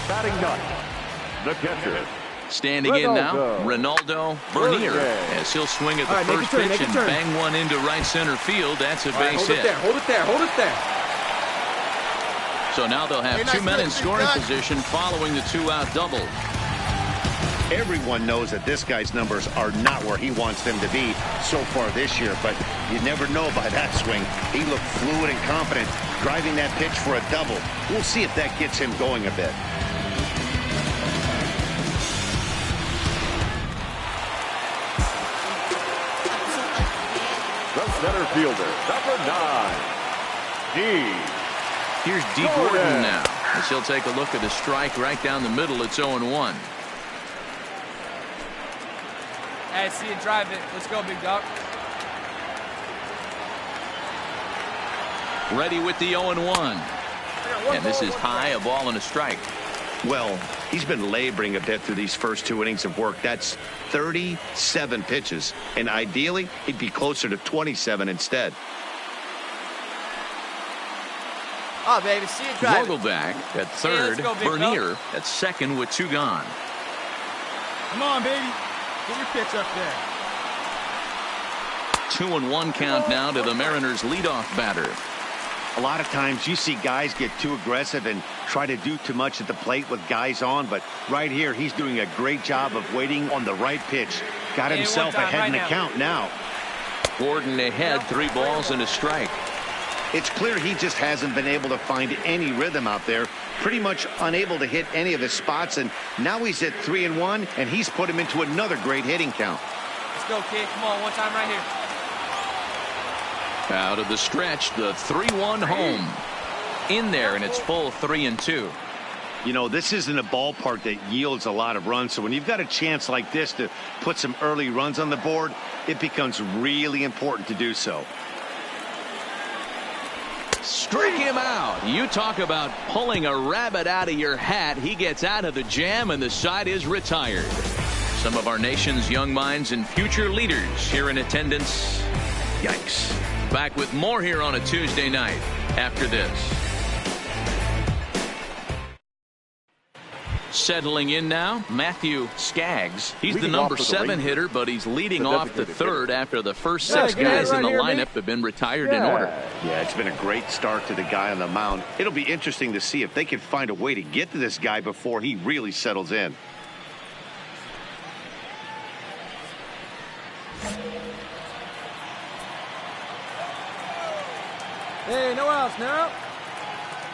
Batting ninth, the catcher. Standing in now, Ronaldo Bernier, as he'll swing at the first pitch and bang one into right center field. That's a base hit. Hold it there. So now they'll have two men in scoring position following the 2-out double. Everyone knows that this guy's numbers are not where he wants them to be so far this year, but you never know by that swing. He looked fluid and confident, driving that pitch for a double. We'll see if that gets him going a bit. The center fielder, number 9, D. Here's D. Gordon now, as he'll take a look at the strike right down the middle. It's 0-1. Hey, see it, drive it. Let's go, big dog. Ready with the 0-1. And this is high, a ball and a strike. Well, he's been laboring a bit through these first 2 innings of work. That's 37 pitches, and ideally he'd be closer to 27 instead. Oh, baby, see it, drive it. Vogelbach at third, Bernier at second with 2 gone. Come on, baby. Get your pitch up there. 2-1 count now to the Mariners' leadoff batter. A lot of times you see guys get too aggressive and try to do too much at the plate with guys on, but right here he's doing a great job of waiting on the right pitch. Got himself ahead in the count now. Gordon ahead, 3 balls and a strike. It's clear he just hasn't been able to find any rhythm out there. Pretty much unable to hit any of his spots, and now he's at 3-1, and he's put him into another great hitting count. Let's go, kid. Come on, one time right here. Out of the stretch, the 3-1 home. In there, and it's full 3-2. You know, this isn't a ballpark that yields a lot of runs, so when you've got a chance like this to put some early runs on the board, it becomes really important to do so. Strike him out. You talk about pulling a rabbit out of your hat. He gets out of the jam, and the side is retired. Some of our nation's young minds and future leaders here in attendance. Yikes. Back with more here on a Tuesday night after this. Settling in now, Matthew Skaggs. He's the number 7 hitter, but he's leading off the third after the first 6 guys in the lineup have been retired in order. Yeah, it's been a great start to the guy on the mound. It'll be interesting to see if they can find a way to get to this guy before he really settles in. Hey, no outs now.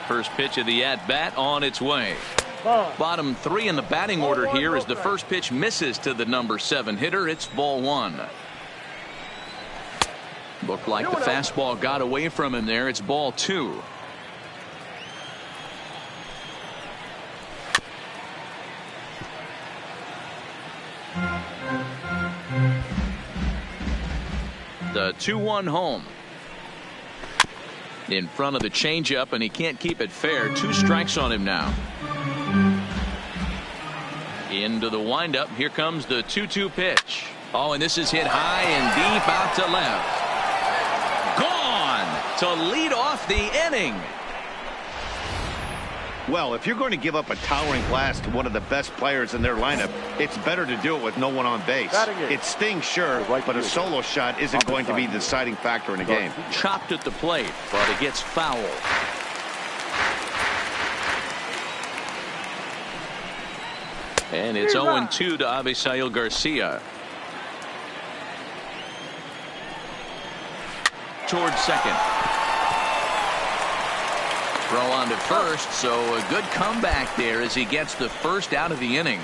First pitch of the at-bat on its way. Bottom 3 in the batting order here as the first pitch misses to the number 7 hitter. It's ball 1. Looked like the fastball got away from him there. It's ball 2. The 2-1 home. In front of the changeup, and he can't keep it fair. 2 strikes on him now. Into the windup. Here comes the 2-2 pitch. Oh, and this is hit high and deep out to left. Gone to lead off the inning. Well, if you're going to give up a towering blast to one of the best players in their lineup, it's better to do it with no one on base. It stings, sure, but a solo shot isn't going to be the deciding factor in a game. Chopped at the plate, but it gets foul. And it's 0-2 to Avisail Garcia. Towards second. Throw on to first, so a good comeback there as he gets the first out of the inning.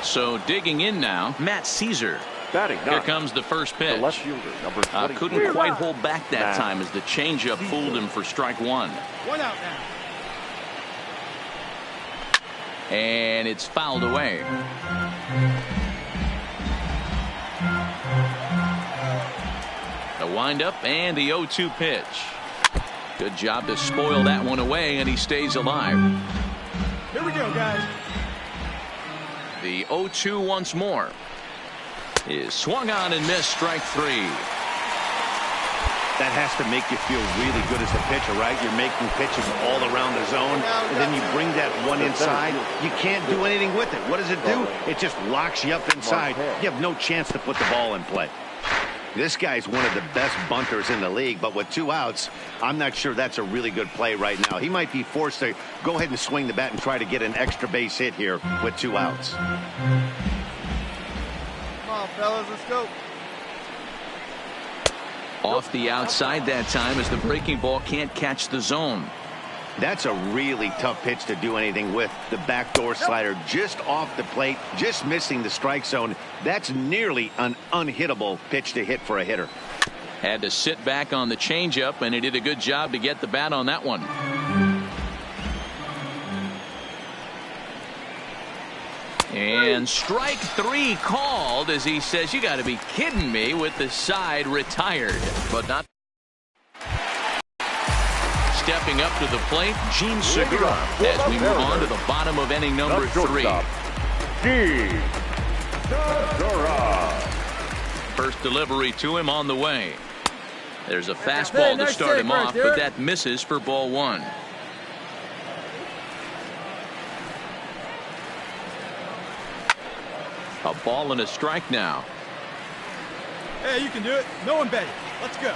So digging in now, Matt Caesar. Here comes the first pitch. The left fielder, number 23. Couldn't quite hold back that time as the changeup fooled him for strike 1. 1 out now. And it's fouled away. The windup and the 0-2 pitch. Good job to spoil that one away, and he stays alive. Here we go, guys. The 0-2 once more. Is swung on and missed, strike 3. That has to make you feel really good as a pitcher, right? You're making pitches all around the zone, and then you bring that one inside. You can't do anything with it. What does it do? It just locks you up inside. You have no chance to put the ball in play. This guy's one of the best bunters in the league, but with 2 outs, I'm not sure that's a really good play right now. He might be forced to go ahead and swing the bat and try to get an extra base hit here with 2 outs. Come on, fellas, let's go. Off the outside that time as the breaking ball can't catch the zone. That's a really tough pitch to do anything with. The backdoor slider just off the plate, just missing the strike zone. That's nearly an unhittable pitch to hit for a hitter. Had to sit back on the changeup, and he did a good job to get the bat on that one. And strike 3 called as he says, you got to be kidding me, with the side retired. But not. Stepping up to the plate, Gene Segura, as we move on to the bottom of inning number 3. Gene Segura. First delivery to him on the way. There's a fastball to start him off, but that misses for ball 1. A ball and a strike now. Hey, you can do it. No one bet it. Let's go.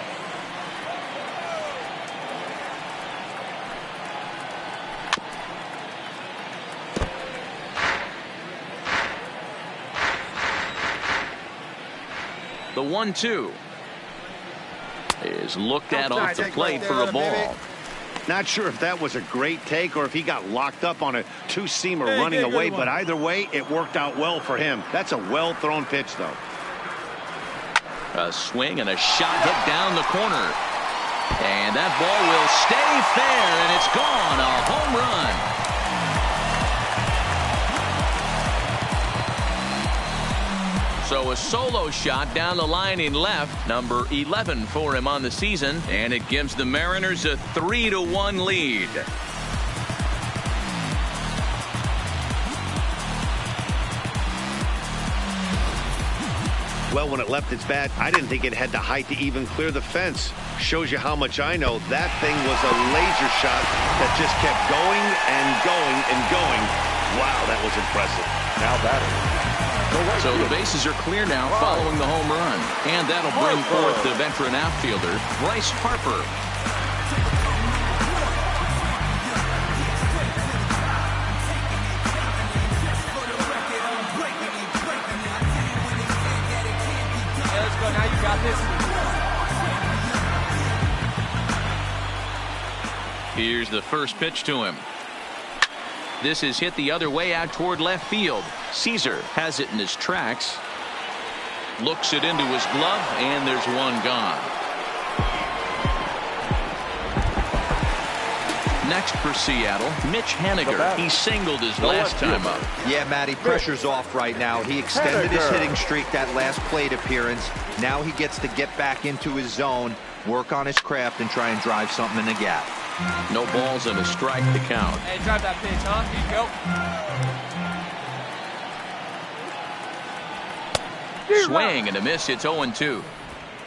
The 1-2 is looked at off the plate for a ball. Not sure if that was a great take or if he got locked up on a two-seamer running away, but either way, it worked out well for him. That's a well-thrown pitch, though. A swing and a shot hit down the corner. And that ball will stay fair, and it's gone. A home run. So a solo shot down the line in left, number 11 for him on the season, and it gives the Mariners a 3-1 lead. Well, when it left its bat, I didn't think it had the height to even clear the fence. Shows you how much I know. That thing was a laser shot that just kept going and going and going. Wow, that was impressive. Now batting. So the bases are clear now following the home run. And that'll bring forth the veteran outfielder, Bryce Harper. Let's go. Now you got this. Here's the first pitch to him. This is hit the other way out toward left field. Caesar has it in his tracks. Looks it into his glove, and there's one gone. Next for Seattle, Mitch Haniger. He singled his last time up. Yeah, Matty, pressure's off right now. He extended his hitting streak that last plate appearance. Now he gets to get back into his zone, work on his craft, and try and drive something in the gap. No balls and a strike to count. Hey, drive that pitch, huh? Here you go. Swing and a miss. It's 0-2.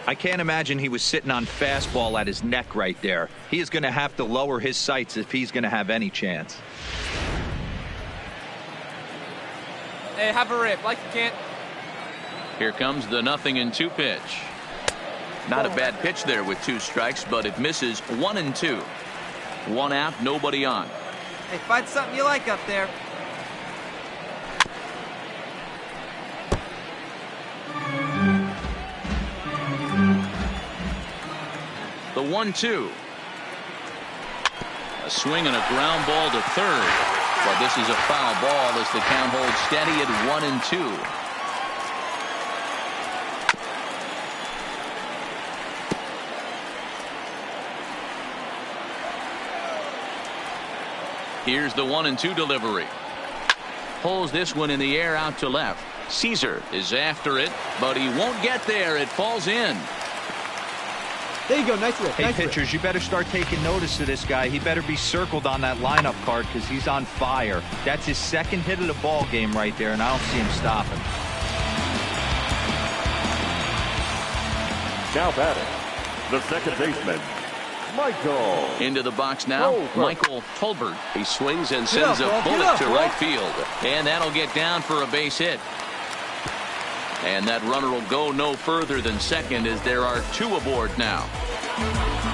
I can't imagine he was sitting on fastball at his neck right there. He is going to have to lower his sights if he's going to have any chance. Hey, have a rip like you can't. Here comes the 0-2 pitch. Not a bad pitch there with 2 strikes, but it misses 1-2. 1 out, nobody on. Hey, find something you like up there. The 1-2. A swing and a ground ball to third. But this is a foul ball as the count holds steady at 1-2. Here's the 1-2 delivery. Pulls this one in the air out to left. Caesar is after it, but he won't get there. It falls in. There you go. Nice rip. Hey, nice pitchers, rip. you better start taking notice of this guy. He better be circled on that lineup card because he's on fire. That's his second hit of the ball game right there, and I don't see him stopping. Now batting, the second baseman, Michael. Into the box now, Michael Tolbert. He swings and sends a bullet to right field. And that'll get down for a base hit. And that runner will go no further than second as there are 2 aboard now.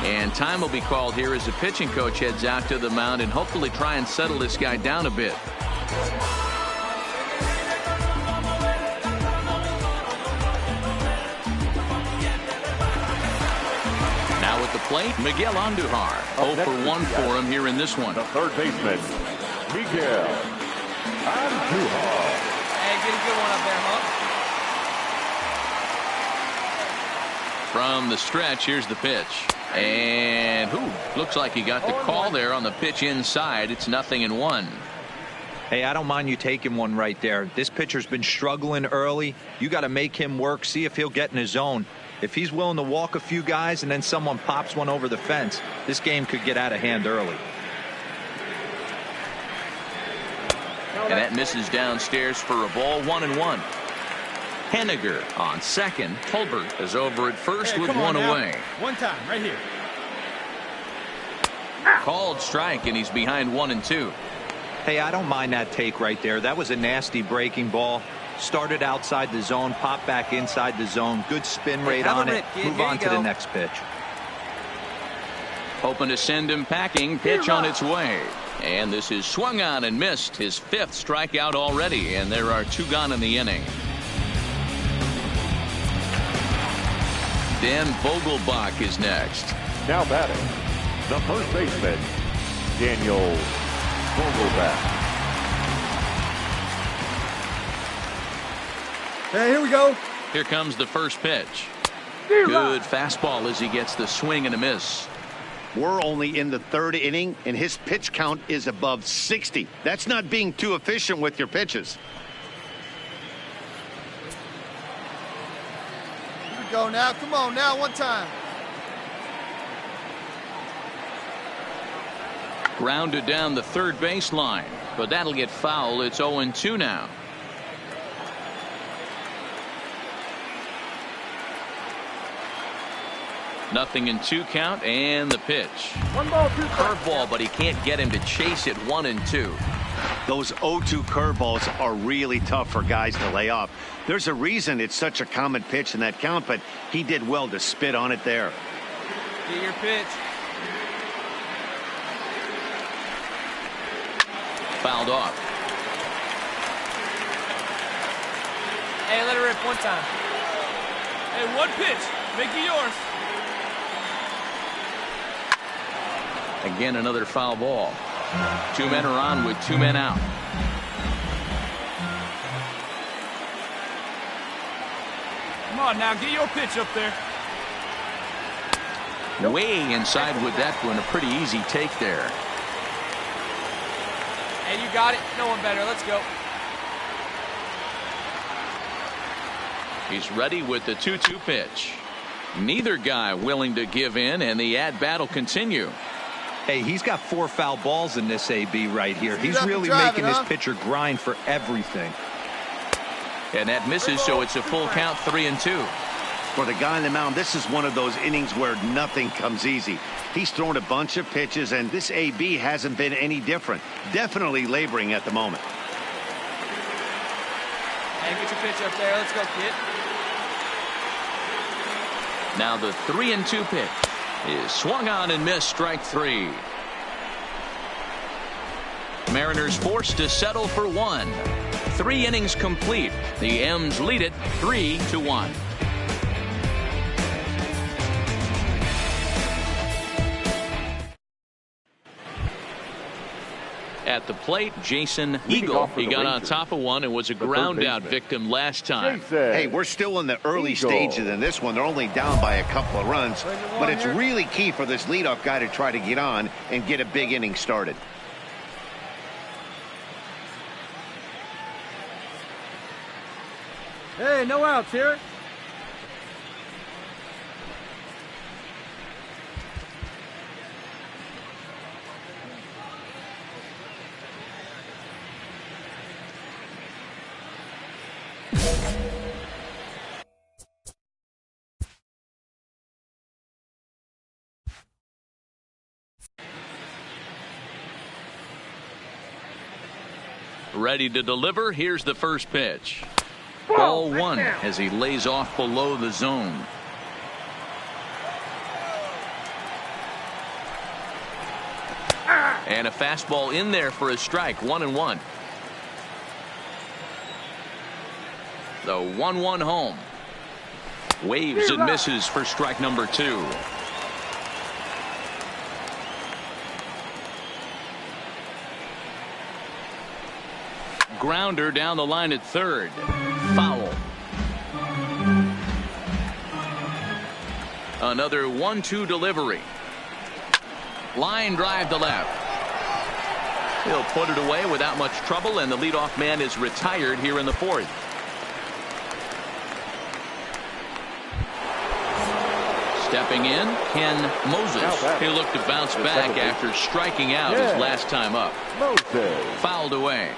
And time will be called here as the pitching coach heads out to the mound and hopefully try and settle this guy down a bit. Now at the plate, Miguel Andujar. 0 for 1 for him here in this one. The third baseman, Miguel Andujar. Hey, get a good one up there, huh? From the stretch, here's the pitch. And looks like he got the call there on the pitch inside. It's 0-1. Hey, I don't mind you taking one right there. This pitcher's been struggling early. You got to make him work, see if he'll get in his zone. If he's willing to walk a few guys and then someone pops one over the fence, this game could get out of hand early. And that misses downstairs for a ball. 1-1. Haniger on second. Tolbert is over at first with one away. One time, right here. Called strike, and he's behind 1-2. Hey, I don't mind that take right there. That was a nasty breaking ball. Started outside the zone, popped back inside the zone. Good spin rate on it. Move on to the next pitch. Hoping to send him packing. Pitch on its way. And this is swung on and missed. His 5th strikeout already, and there are 2 gone in the inning. Dan Vogelbach is next. Now batting, the first baseman, Daniel Vogelbach. Hey, here we go. Here comes the first pitch. Good fastball as he gets the swing and a miss. We're only in the third inning, and his pitch count is above 60. That's not being too efficient with your pitches. Here we go now. Come on now, one time. Grounded down the third baseline, but that'll get foul. It's 0-2 now. Nothing in 2 count, and the pitch. 1 ball, 2 curveball, but he can't get him to chase it. 1-2. Those 0-2 curveballs are really tough for guys to lay off. There's a reason it's such a common pitch in that count, but he did well to spit on it there. Get your pitch. Fouled off. Hey, let it rip one time. Hey, one pitch. Make it yours. Again, another foul ball. 2 men are on with 2 men out. Come on now, get your pitch up there. Way inside with that one. A pretty easy take there. Hey, you got it. No one better. Let's go. He's ready with the 2-2 pitch. Neither guy willing to give in, and the at-bat will continue. Hey, he's got 4 foul balls in this AB right here. He's really making his pitcher grind for everything. And that misses, so it's a full count, 3-2. For the guy on the mound, this is one of those innings where nothing comes easy. He's thrown a bunch of pitches, and this AB hasn't been any different. Definitely laboring at the moment. Hey, get your pitch up there. Let's go, kid. Now the 3-2 pitch is swung on and missed, strike 3. Mariners forced to settle for 1. 3 innings complete. The M's lead it 3-1. At the plate, Jason Eagle. He got on top of one and was a ground out victim last time. Hey, we're still in the early stages in this one. They're only down by a couple of runs, but it's really key for this leadoff guy to try to get on and get a big inning started. Hey, no outs here. Ready to deliver. Here's the first pitch. Ball 1 as he lays off below the zone. And a fastball in there for a strike. 1-1. The 1-1 home. Waves and misses for strike number 2. Grounder down the line at third. Foul. Another 1-2 delivery. Line drive to left. He'll put it away without much trouble, and the leadoff man is retired here in the 4th. Stepping in, Ken Moses. He'll look to bounce back after striking out his last time up. Fouled away.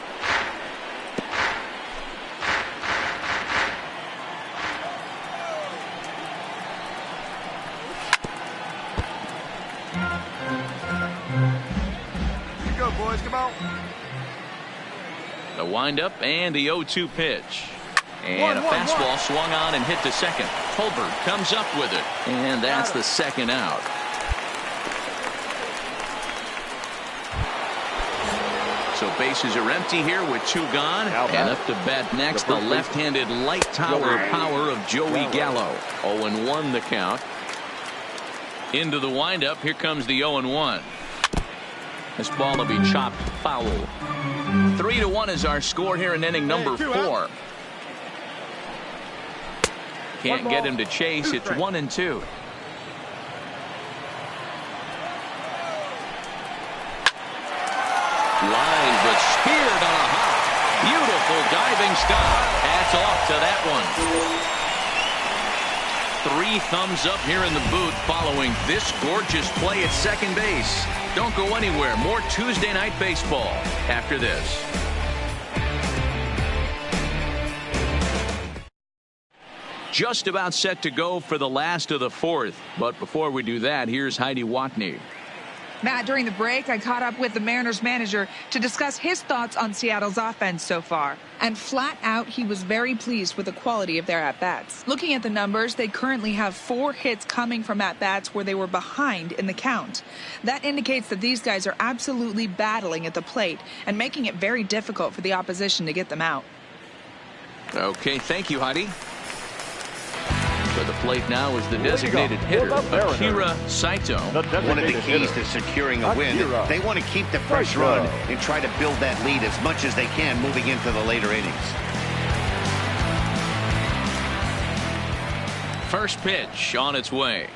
Boys, come on. The windup and the 0-2 pitch. And a fastball swung on and hit to second. Tolbert comes up with it. And that's the second out. So bases are empty here with 2 gone. And up to bat next, the left-handed light tower power of Joey Gallo. 0-1 the count. Into the windup. Here comes the 0-1. This ball will be chopped foul. 3-1 is our score here in inning number 4. Can't get him to chase. It's 1-2. Line, but speared on a hop. Beautiful diving stop. Hats off to that one. 3 thumbs up here in the booth following this gorgeous play at second base. Don't go anywhere. More Tuesday Night Baseball after this. Just about set to go for the last of the 4th. But before we do that, here's Heidi Watney. Matt, during the break, I caught up with the Mariners manager to discuss his thoughts on Seattle's offense so far. And flat out, he was very pleased with the quality of their at-bats. Looking at the numbers, they currently have 4 hits coming from at-bats where they were behind in the count. That indicates that these guys are absolutely battling at the plate and making it very difficult for the opposition to get them out. Okay, thank you, Heidi. For the plate now is the designated hitter, Akira Saito. One of the keys to securing a win, they want to keep the pressure on and try to build that lead as much as they can moving into the later innings. First pitch on its way.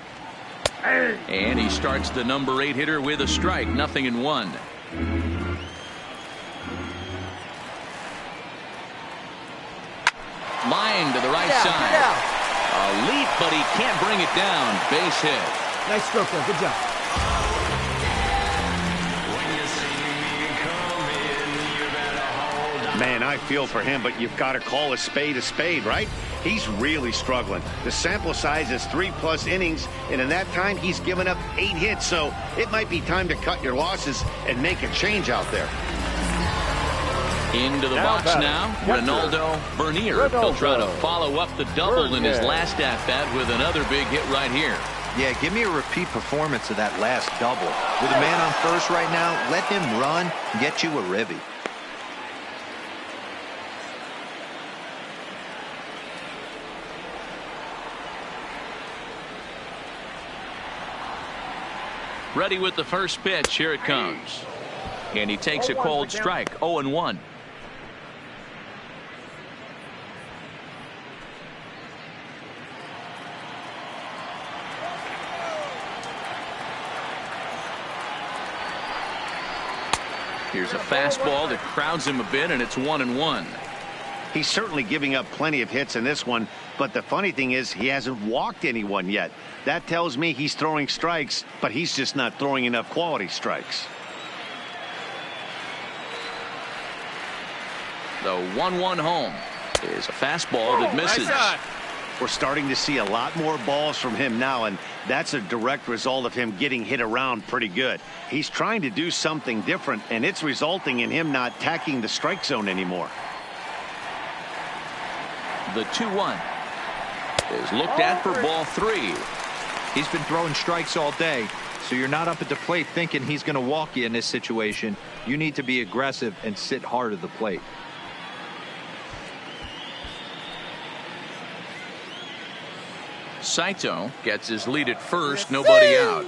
And he starts the number 8 hitter with a strike, 0-1. Line to the right side. A leap, but he can't bring it down. Base hit. Nice stroke there. Good job. Man, I feel for him, but you've got to call a spade, right? He's really struggling. The sample size is 3+ innings, and in that time, he's given up 8 hits. So it might be time to cut your losses and make a change out there. Into the box now, Ronaldo Bernier. He'll try to follow up the double in his last at-bat with another big hit right here. Yeah, give me a repeat performance of that last double. With a man on first right now, let him run, get you a ribby. Ready with the first pitch. Here it comes. And he takes a cold strike. 0-1. Here's a fastball that crowds him a bit, and it's 1-1. He's certainly giving up plenty of hits in this one, but the funny thing is he hasn't walked anyone yet. That tells me he's throwing strikes, but he's just not throwing enough quality strikes. The 1-1 home is a fastball that misses. We're starting to see a lot more balls from him now, and that's a direct result of him getting hit around pretty good. He's trying to do something different, and it's resulting in him not tacking the strike zone anymore. The 2-1 is looked at for ball 3. He's been throwing strikes all day, so you're not up at the plate thinking he's going to walk you in this situation. You need to be aggressive and sit hard at the plate. Saito gets his lead at first, nobody out.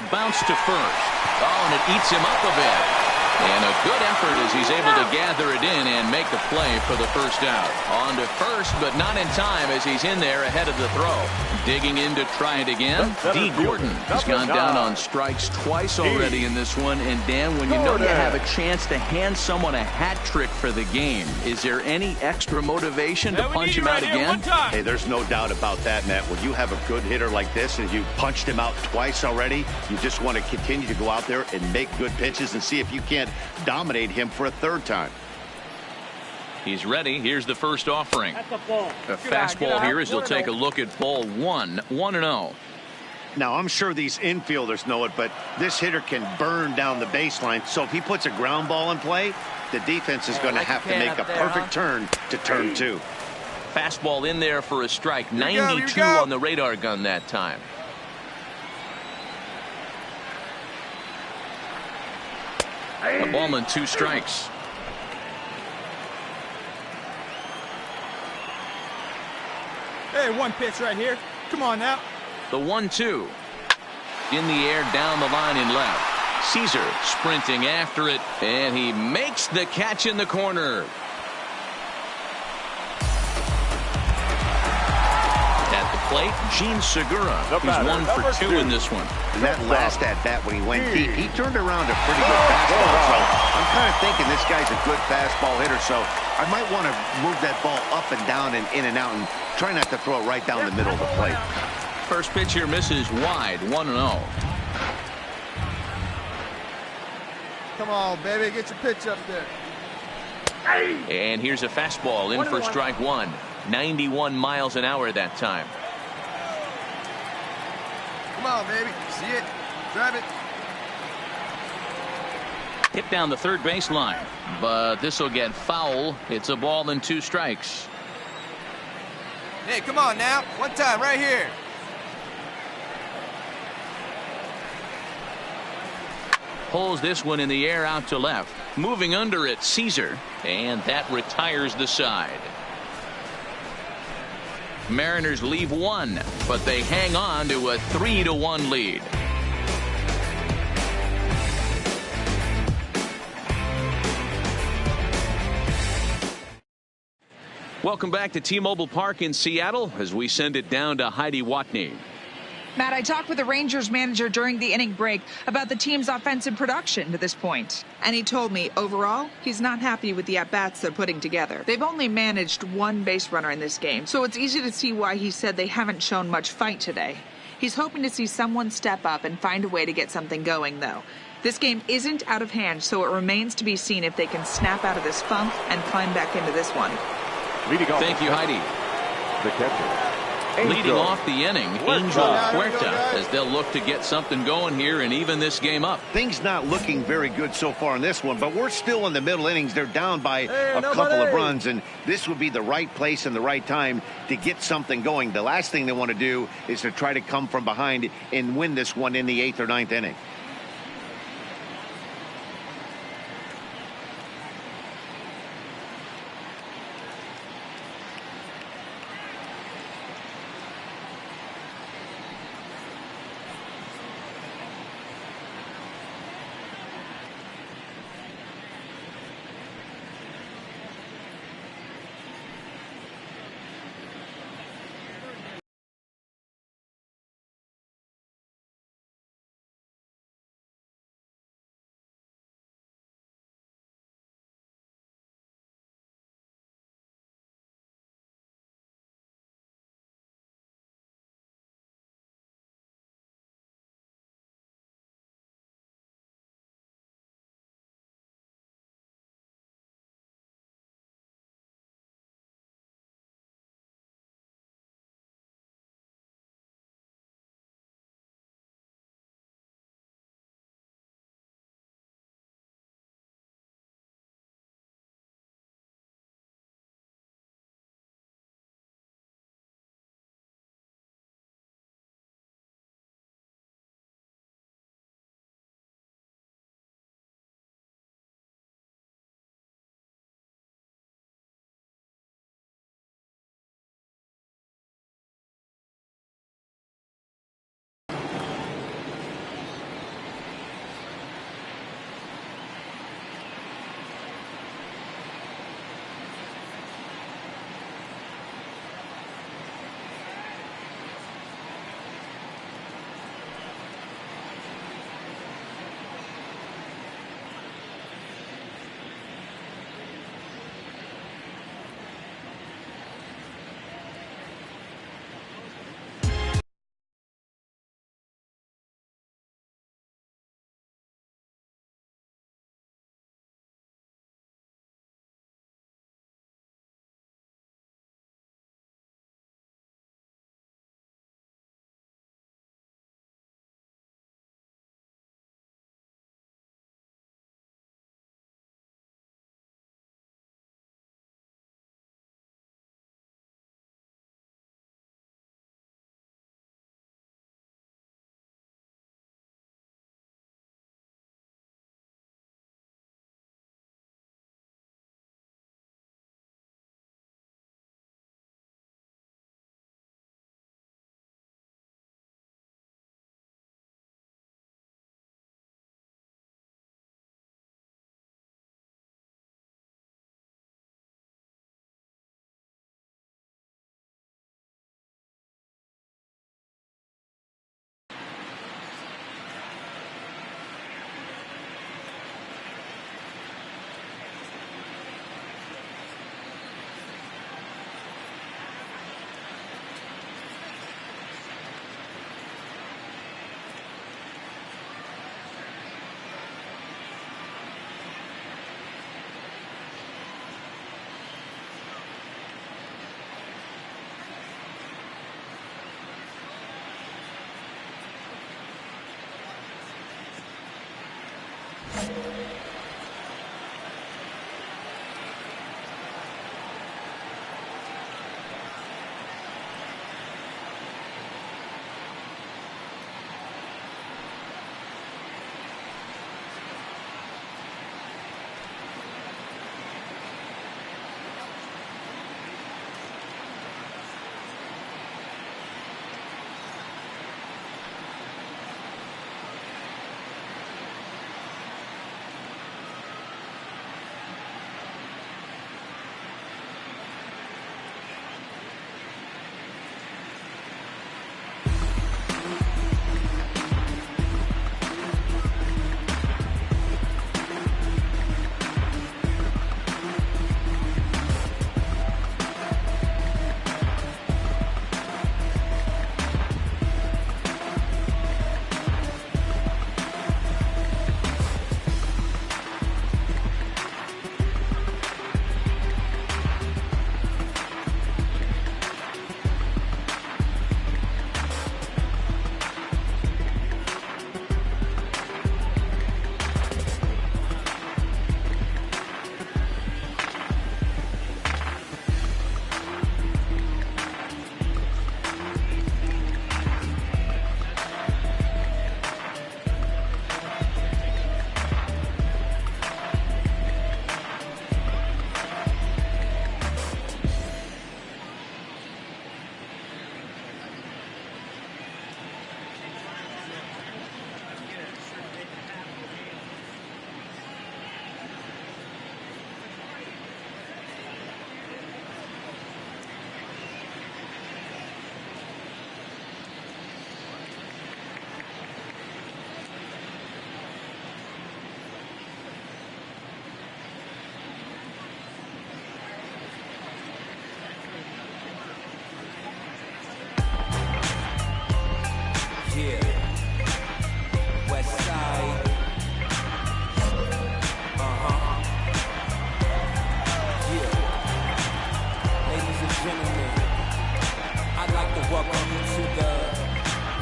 Bounce to first. Oh, and it eats him up a bit. And a good effort as he's able to gather it in and make the play for the first out. On to first, but not in time as he's in there ahead of the throw. Digging in to try it again. D. Gordon has gone down on strikes twice already in this one. And Dan, when you know you have a chance to hand someone a hat trick for the game, is there any extra motivation to punch him out again? Hey, there's no doubt about that, Matt. When you have a good hitter like this and you punched him out twice already, you just want to continue to go out there and make good pitches and see if you can't dominate him for a third time. He's ready. Here's the first offering. A fastball here as he'll take a look at ball 1. 1-0. Now, I'm sure these infielders know it, but this hitter can burn down the baseline. So if he puts a ground ball in play, the defense is going to have to make a perfect turn to turn 2. Fastball in there for a strike. 92 on the radar gun that time. A ball and 2 strikes. Hey, one pitch right here. Come on now. The 1-2. In the air down the line in left. Caesar sprinting after it, and he makes the catch in the corner. At the plate, Gene Segura. He's 1 for 2 in this one. And that last at bat when he went deep, he turned around a pretty good fastball. So I'm kind of thinking this guy's a good fastball hitter. So I might want to move that ball up and down and in and out and try not to throw it right down the middle of the plate. First pitch here misses wide, 1-0. Come on, baby. Get your pitch up there. And here's a fastball in for strike 1. 91 miles an hour that time. Come on, baby. See it. Drive it. Hit down the third baseline, but this will get foul. It's a ball and 2 strikes. Hey, come on now. One time right here. Pulls this one in the air out to left. Moving under it, Caesar. And that retires the side. Mariners leave 1, but they hang on to a 3-1 lead. Welcome back to T-Mobile Park in Seattle as we send it down to Heidi Watney. Matt, I talked with the Rangers manager during the inning break about the team's offensive production to this point. And he told me, overall, he's not happy with the at-bats they're putting together. They've only managed 1 base runner in this game, so it's easy to see why he said they haven't shown much fight today. He's hoping to see someone step up and find a way to get something going, though. This game isn't out of hand, so it remains to be seen if they can snap out of this funk and climb back into this one. Thank you, Heidi. The catcher. Leading off the inning, Angel Huerta, as they'll look to get something going here and even this game up. Things not looking very good so far in this one, but we're still in the middle innings. They're down by a couple of runs, and this would be the right place and the right time to get something going. The last thing they want to do is to try to come from behind and win this one in the 8th or 9th inning.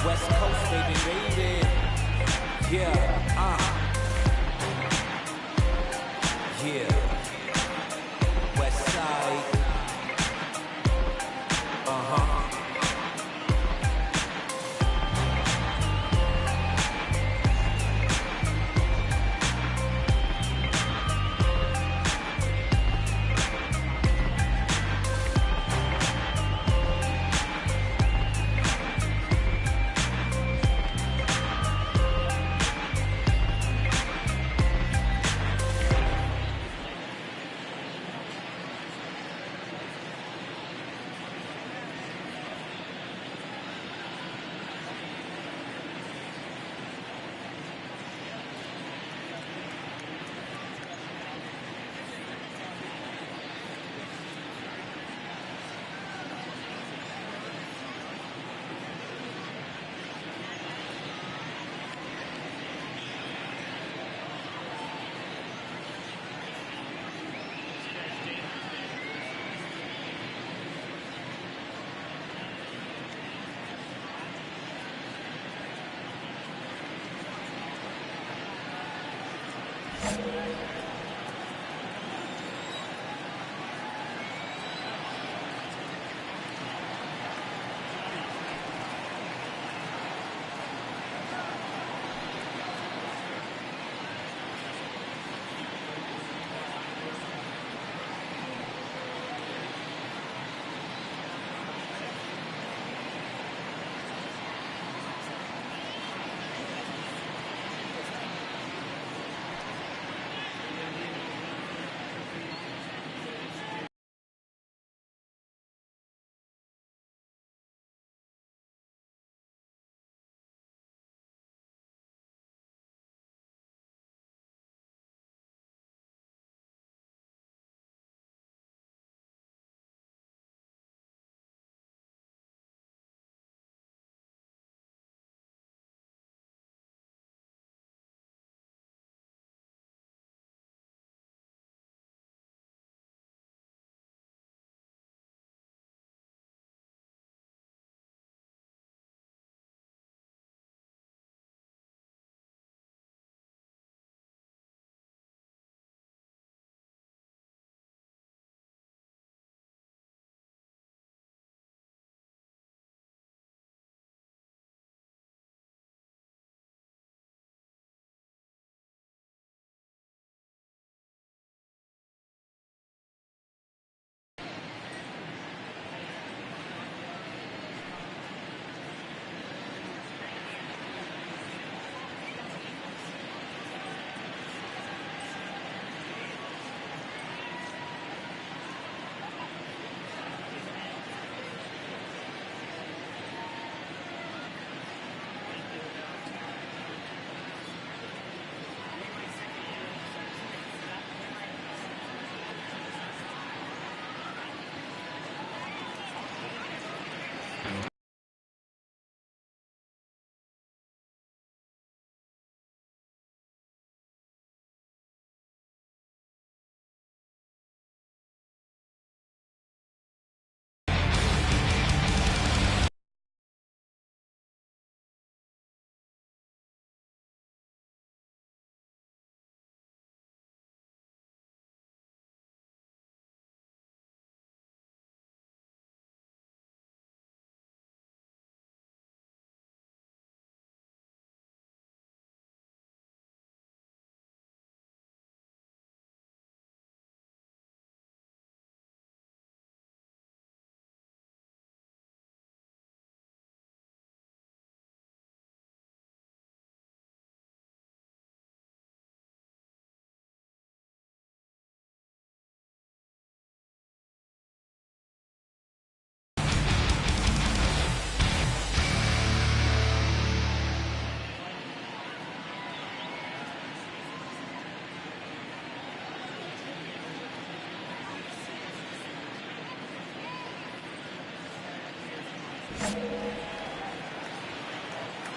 West Coast, baby, baby. Yeah, yeah. West Side.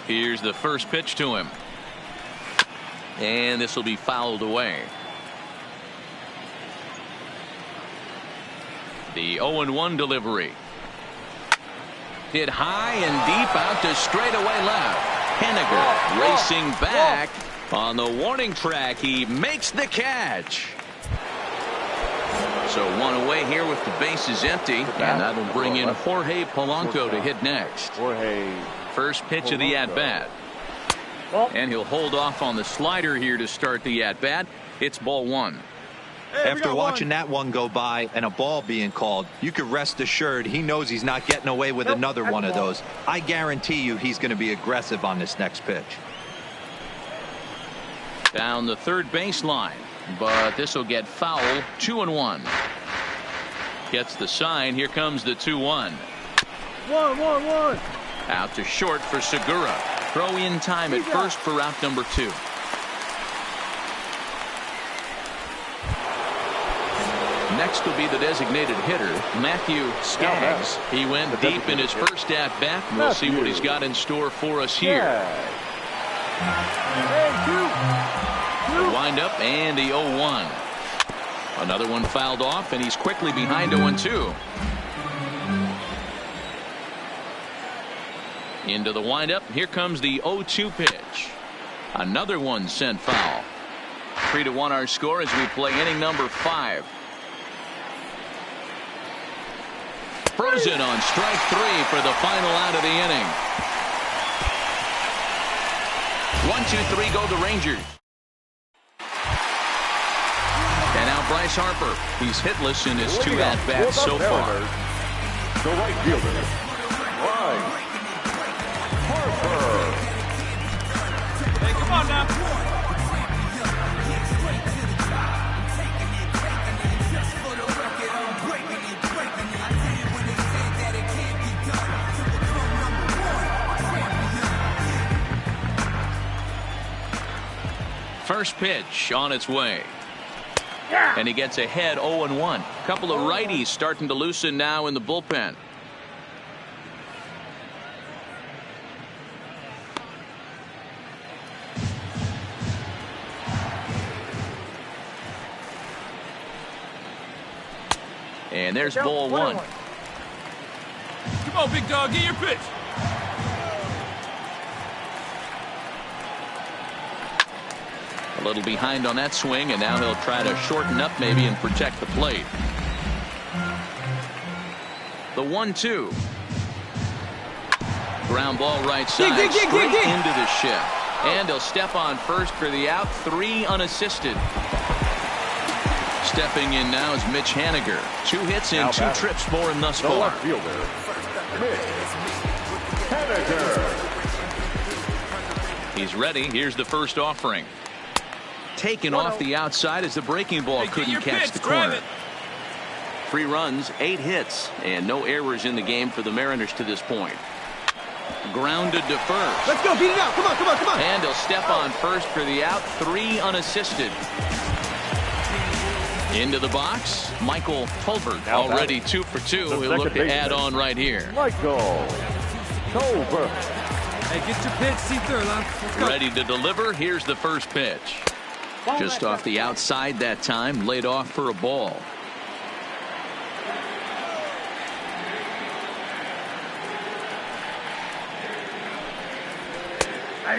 Here's the first pitch to him. And this will be fouled away. The 0-1 delivery. Hit high and deep out to straightaway left. Henniger racing back on the warning track. He makes the catch. So one away here with the bases empty, and that'll bring in Jorge Polanco to hit next. First pitch of the at-bat. And he'll hold off on the slider here to start the at-bat. It's ball one. After watching that one go by and a ball being called, you can rest assured he knows he's not getting away with another one of those. I guarantee you he's going to be aggressive on this next pitch. Down the third baseline, but this will get foul. 2-1. Gets the sign. Here comes the 2-1. 1-1-1. Out to short for Segura. Throw in time at first for out number 2. Next will be the designated hitter, Matthew Skaggs. He went deep in his first at-bat. We'll see what he's got in store for us here. The windup and the 0-1. Another one fouled off, and he's quickly behind 0-2. Into the windup. Here comes the 0-2 pitch. Another one sent foul. 3-1 our score as we play inning number 5. Frozen on strike 3 for the final out of the inning. 1-2-3 go the Rangers. And now Bryce Harper. He's hitless in his 2 at-bats so far. The right fielder, Bryce Harper. Hey, come on now. First pitch on its way. And he gets ahead 0-1. Couple of righties starting to loosen now in the bullpen. And there's ball 1. Come on, big dog, get your pitch. A little behind on that swing, and now he'll try to shorten up maybe and protect the plate. The 1-2. Ground ball right side, straight into the shift. And he'll step on first for the out. 3 unassisted. Stepping in now is Mitch Haniger. 2 hits and 2 trips for him thus far. Left fielder, Mitch Haniger. He's ready. Here's the first offering. Taken off the outside as the breaking ball couldn't catch the corner. 3 runs, 8 hits, and no errors in the game for the Mariners to this point. Grounded to first. Let's go, beat it out. Come on, come on, come on. And he'll step on first for the out. 3 unassisted. Into the box, Michael Tolbert, already 2 for 2. He'll look to add on right here. Michael Tolbert. Hey, get your pitch, see through, Lon. Let's go. Ready to deliver. Here's the first pitch. Just off the outside that time, laid off for a ball.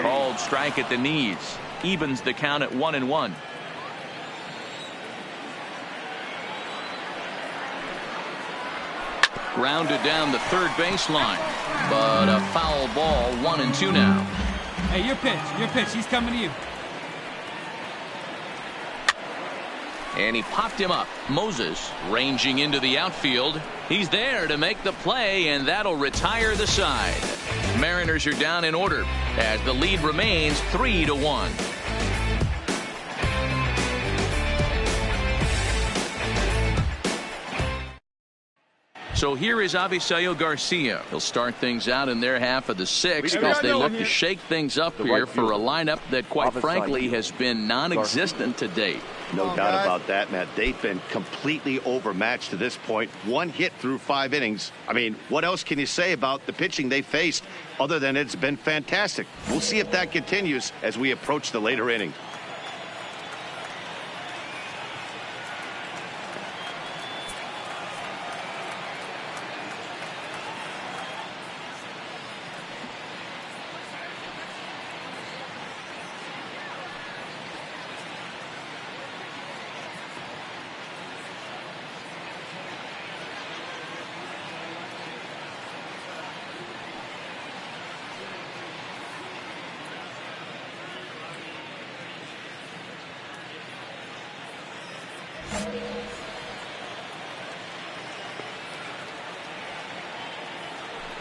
Called strike at the knees. Evens the count at 1-1. Grounded down the third baseline, but a foul ball. 1-2 now. Hey, your pitch, your pitch. He's coming to you. And he popped him up. Moses ranging into the outfield. He's there to make the play, and that'll retire the side. Mariners are down in order as the lead remains 3-1. So here is Avisaíl Garcia. He'll start things out in their half of the 6th as they look to shake things up here for a lineup that, quite frankly, has been non-existent to date. No doubt about that, Matt. They've been completely overmatched to this point. 1 hit through 5 innings. I mean, what else can you say about the pitching they faced other than it's been fantastic? We'll see if that continues as we approach the later innings.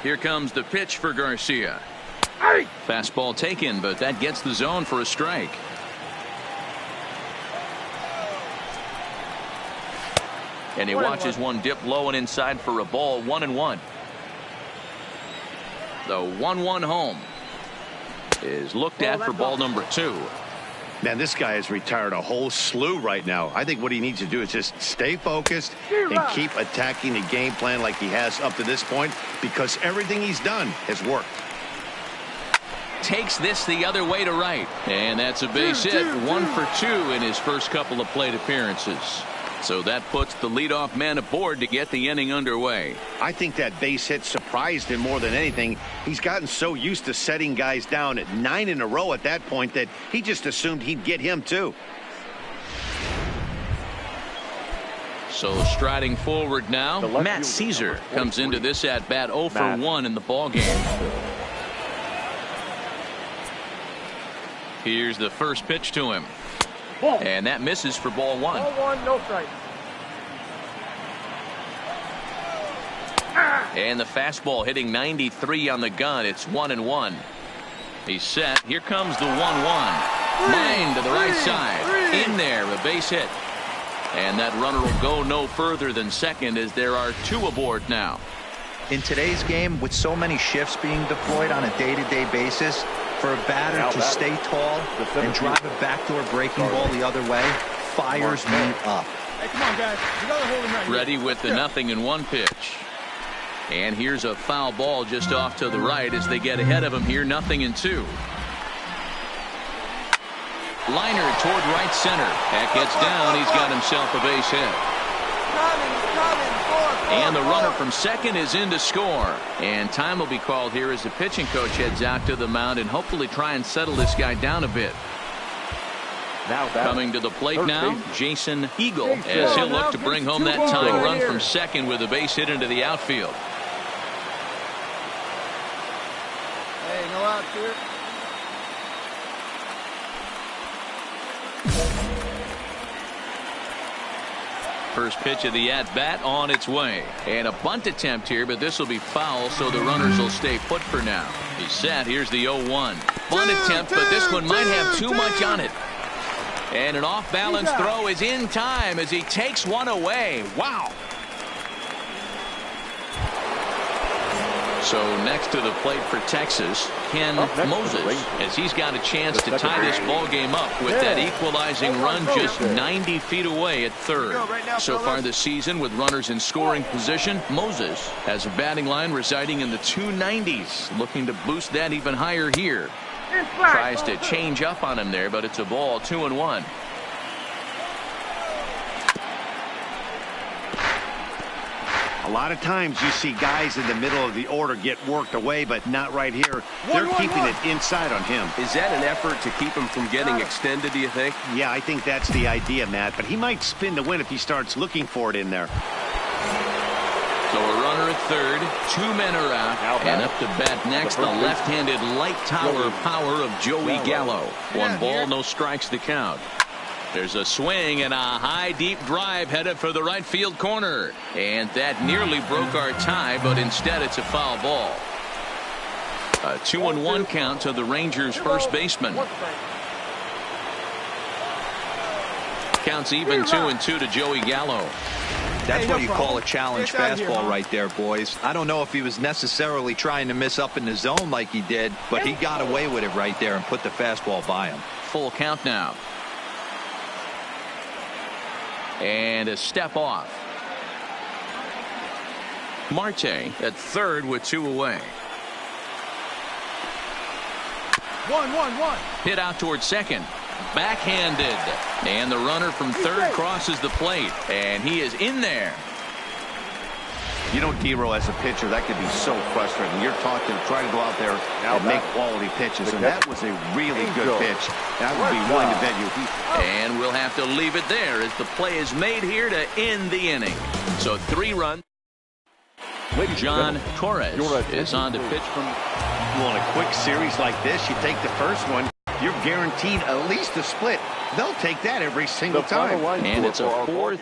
Here comes the pitch for Garcia. Fastball taken, but that gets the zone for a strike. And he watches one dip low and inside for a ball. 1-1. The 1-1 home is looked at for ball number 2. Man, this guy has retired a whole slew right now. I think what he needs to do is just stay focused and keep attacking the game plan like he has up to this point, because everything he's done has worked. Takes this the other way to right. And that's a base hit. 1 for 2 in his first couple of plate appearances. So that puts the leadoff man aboard to get the inning underway. I think that base hit surprised him more than anything. He's gotten so used to setting guys down at 9 in a row at that point that he just assumed he'd get him too. So striding forward now, Matt Caesar comes into this at bat 0 for 1 in the ball game. Here's the first pitch to him. And that misses for ball 1. Ball 1, no strike. And the fastball hitting 93 on the gun. It's 1-1. He's set. Here comes the 1-1. Line to the right side. In there, a base hit. And that runner will go no further than second as there are 2 aboard now. In today's game, with so many shifts being deployed on a day-to-day basis, for a batter to stay tall and drive a backdoor breaking ball the other way fires me up. Hey, come on, guys. You gotta hold him right Ready here. with the 0-1 pitch. And here's a foul ball just off to the right as they get ahead of him here. 0-2. Liner toward right center. That gets down. He's got himself a base hit. And the runner from second is in to score. And time will be called here as the pitching coach heads out to the mound and hopefully try and settle this guy down a bit. Coming to the plate now, Jason Eagle, as he'll look to bring home that tying run from second with a base hit into the outfield. Hey, no outs here. First pitch of the at-bat on its way. And a bunt attempt here, but this will be foul, so the runners will stay put for now. He's set. Here's the 0-1. Bunt attempt, but this one might have too much on it. And an off-balance throw is in time as he takes one away. Wow. So next to the plate for Texas, Ken Moses, as he's got a chance to tie this ball game up with that equalizing run just 90 feet away at third. So far this season, with runners in scoring position, Moses has a batting line residing in the 290s, looking to boost that even higher here. Tries to change up on him there, but it's a ball. 2-1. A lot of times you see guys in the middle of the order get worked away, but not right here. They're keeping it inside on him. Is that an effort to keep him from getting extended, do you think? Yeah, I think that's the idea, Matt. But he might spin to win if he starts looking for it in there. So a runner at third, 2 men are out, and up to bat next, the left-handed light tower power of Joey Gallo. 1 ball, no strikes to count. There's a swing and a high deep drive headed for the right field corner, and that nearly broke our tie, but instead it's a foul ball. A 2-1 count to the Rangers first baseman. Counts even 2-2 to Joey Gallo. That's what you call a challenge fastball right there, boys. I don't know if he was necessarily trying to miss up in the zone like he did, but he got away with it right there and put the fastball by him. Full count now. And a step off. Marte at third with 2 away. 1-1-1. Hit out towards second. Backhanded. And the runner from third crosses the plate. And he is in there. You know, Dero, as a pitcher, that could be so frustrating. You're taught to try to go out there and make quality pitches, and that was a really good pitch. I would be willing to bet you. And we'll have to leave it there as the play is made here to end the inning. So 3 runs. John Torres is on to pitch from. On a quick series like this, you take the first one, you're guaranteed at least a split. They'll take that every single time. And it's a 4-3.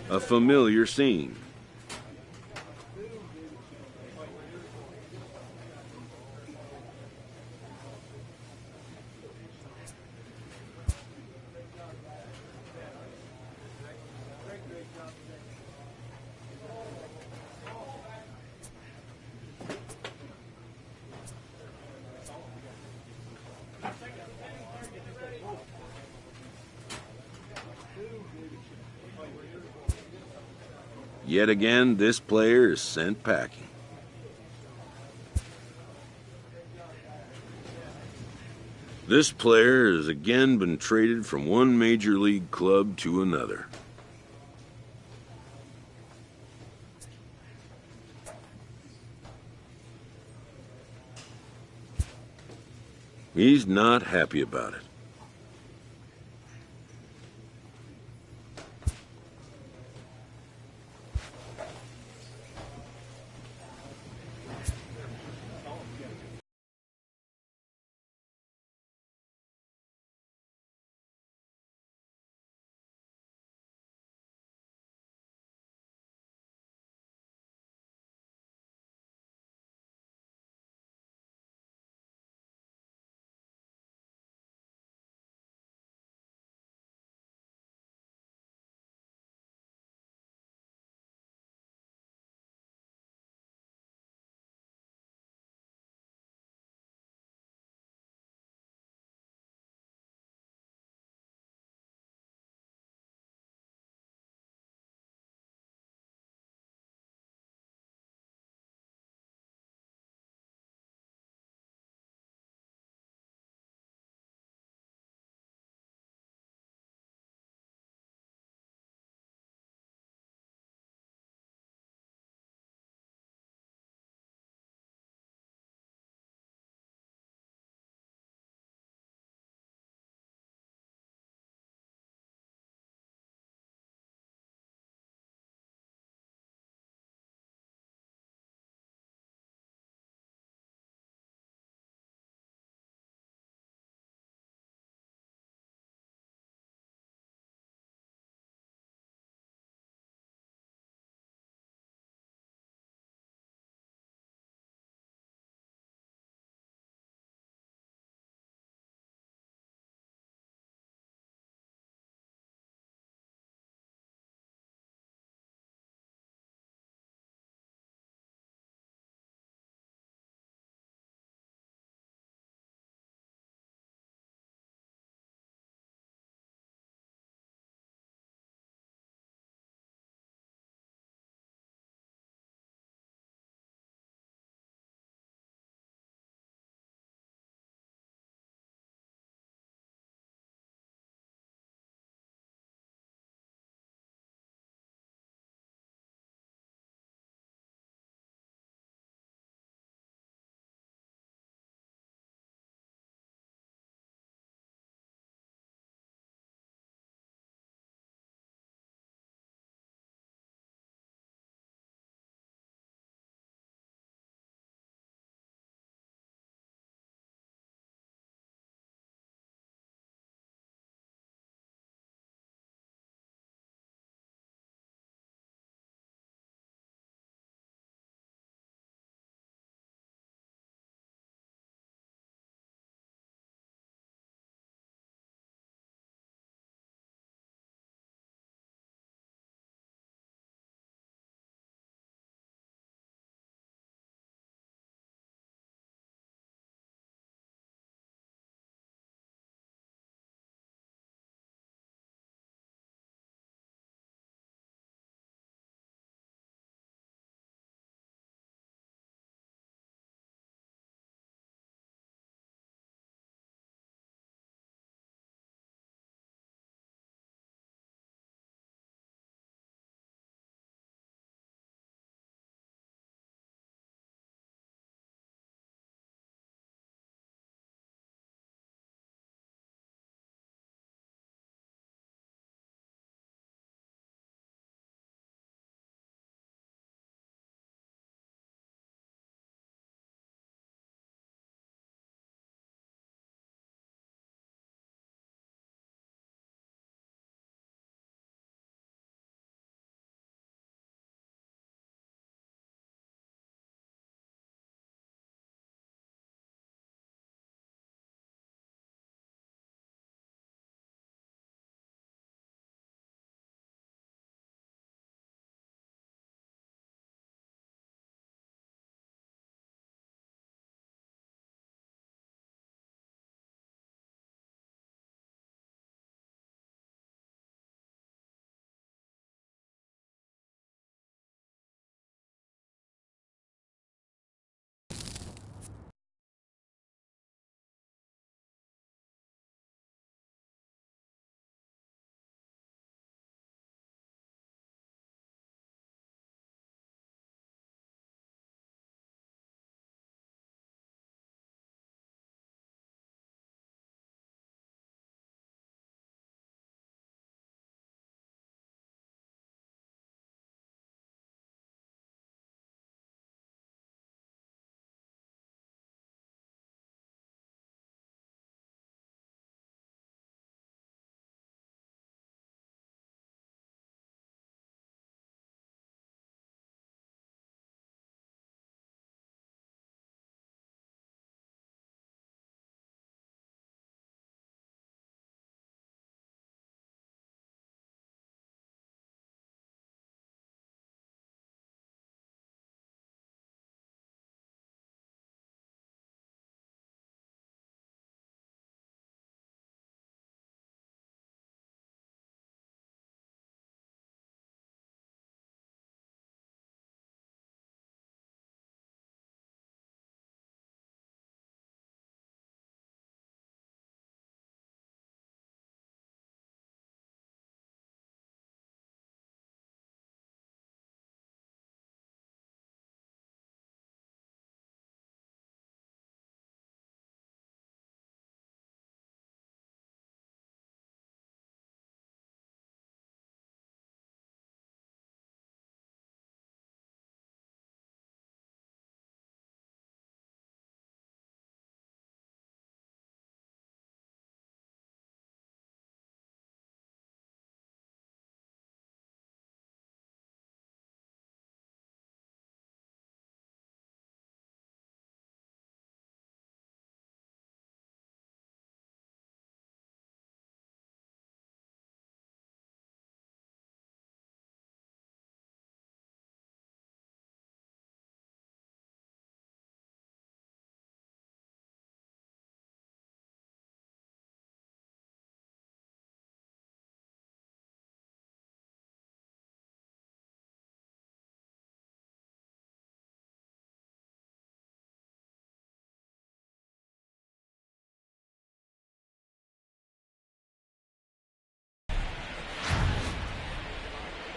A familiar scene. Yet again, this player is sent packing. This player has again been traded from one major league club to another. He's not happy about it.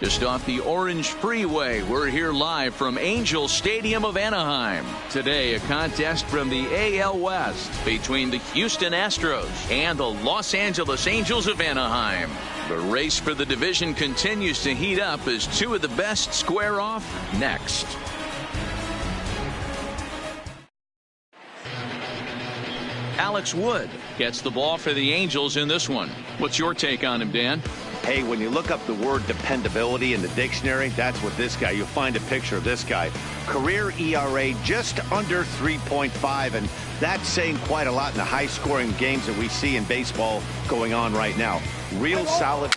Just off the Orange Freeway, we're here live from Angel Stadium of Anaheim. Today, a contest from the AL West between the Houston Astros and the Los Angeles Angels of Anaheim. The race for the division continues to heat up as two of the best square off next. Alex Wood gets the ball for the Angels in this one. What's your take on him, Dan? Hey, when you look up the word dependability in the dictionary, that's what this guy, you'll find a picture of this guy. Career ERA just under 3.5, and that's saying quite a lot in the high-scoring games that we see in baseball going on right now. Real solid.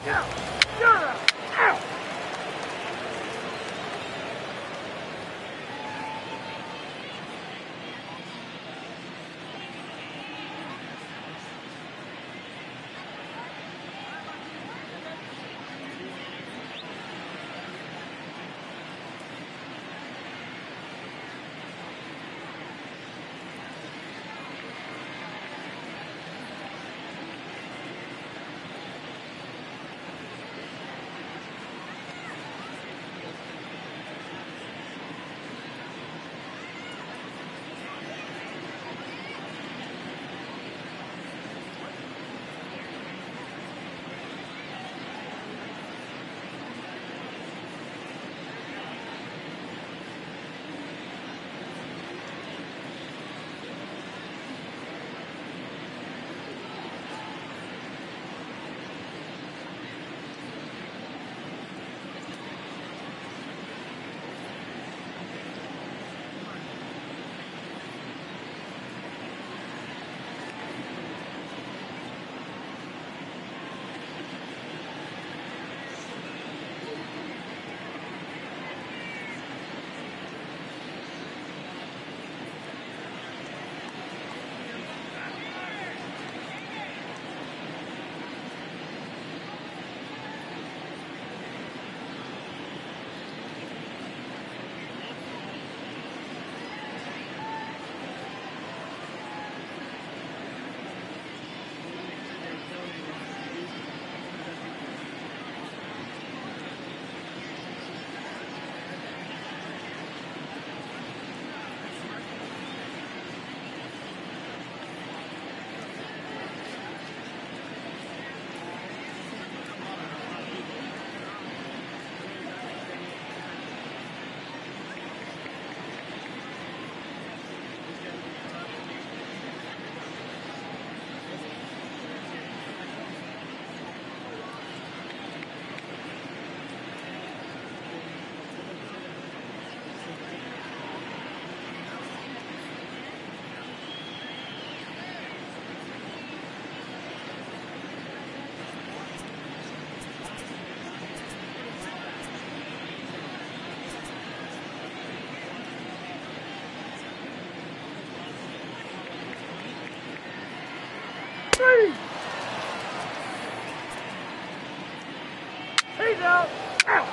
He's out. Out.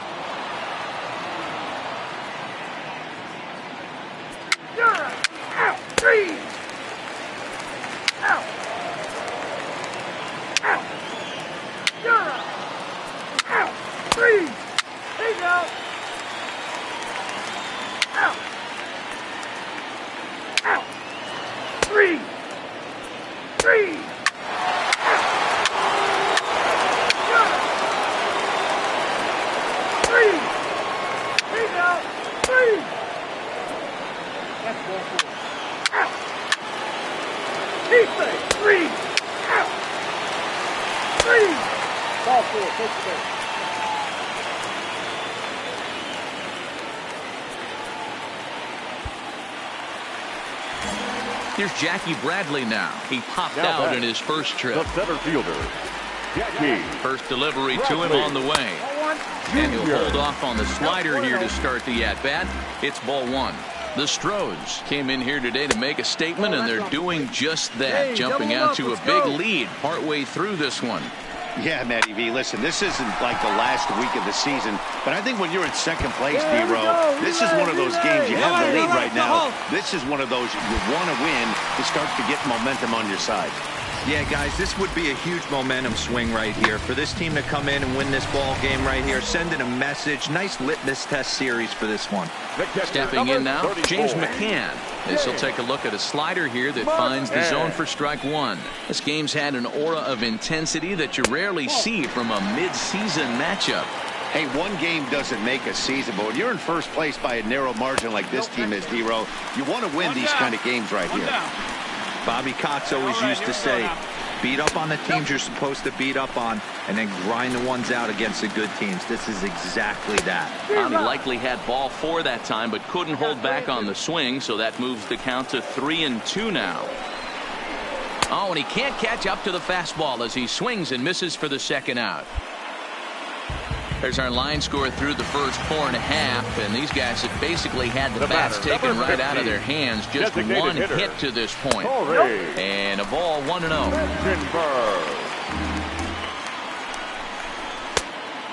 You're out. Three. Out. Out. You're out. Out. Three. He's out. Out. Out. Three. Three. That's ball four. Out. He says three. Out. Three. Ball four. Take the base. Here's Jackie Bradley now. He popped out in his first trip. The center fielder, Jackie. First delivery to him on the way. And he'll hold off on the slider here to start the at-bat. It's ball one. The Stros came in here today to make a statement, and they're doing just that, jumping out to a big lead partway through this one. Yeah, Matty V, listen, this isn't like the last week of the season, but I think when you're in second place, D-Row, this is one of those games you have the lead right now. This is one of those you want to win to start to get momentum on your side. Yeah, guys, this would be a huge momentum swing right here. For this team to come in and win this ball game right here, sending a message. Nice litmus test series for this one. Stepping in now, James McCann. As he'll take a look at a slider here that finds the zone for strike one. This game's had an aura of intensity that you rarely see from a mid-season matchup. Hey, one game doesn't make a season, but when you're in first place by a narrow margin like this team is, D-Row, you want to win these kind of games right here. Bobby Cox always used to say, beat up on the teams you're supposed to beat up on, and then grind the ones out against the good teams. This is exactly that. He likely had ball 4 that time, but couldn't hold back on the swing, so that moves the count to 3-2 now. Oh, and he can't catch up to the fastball as he swings and misses for the second out. There's our line score through the first 4.5, and these guys have basically had the bats taken right out of their hands. Just one hit to this point. And a ball 1-0.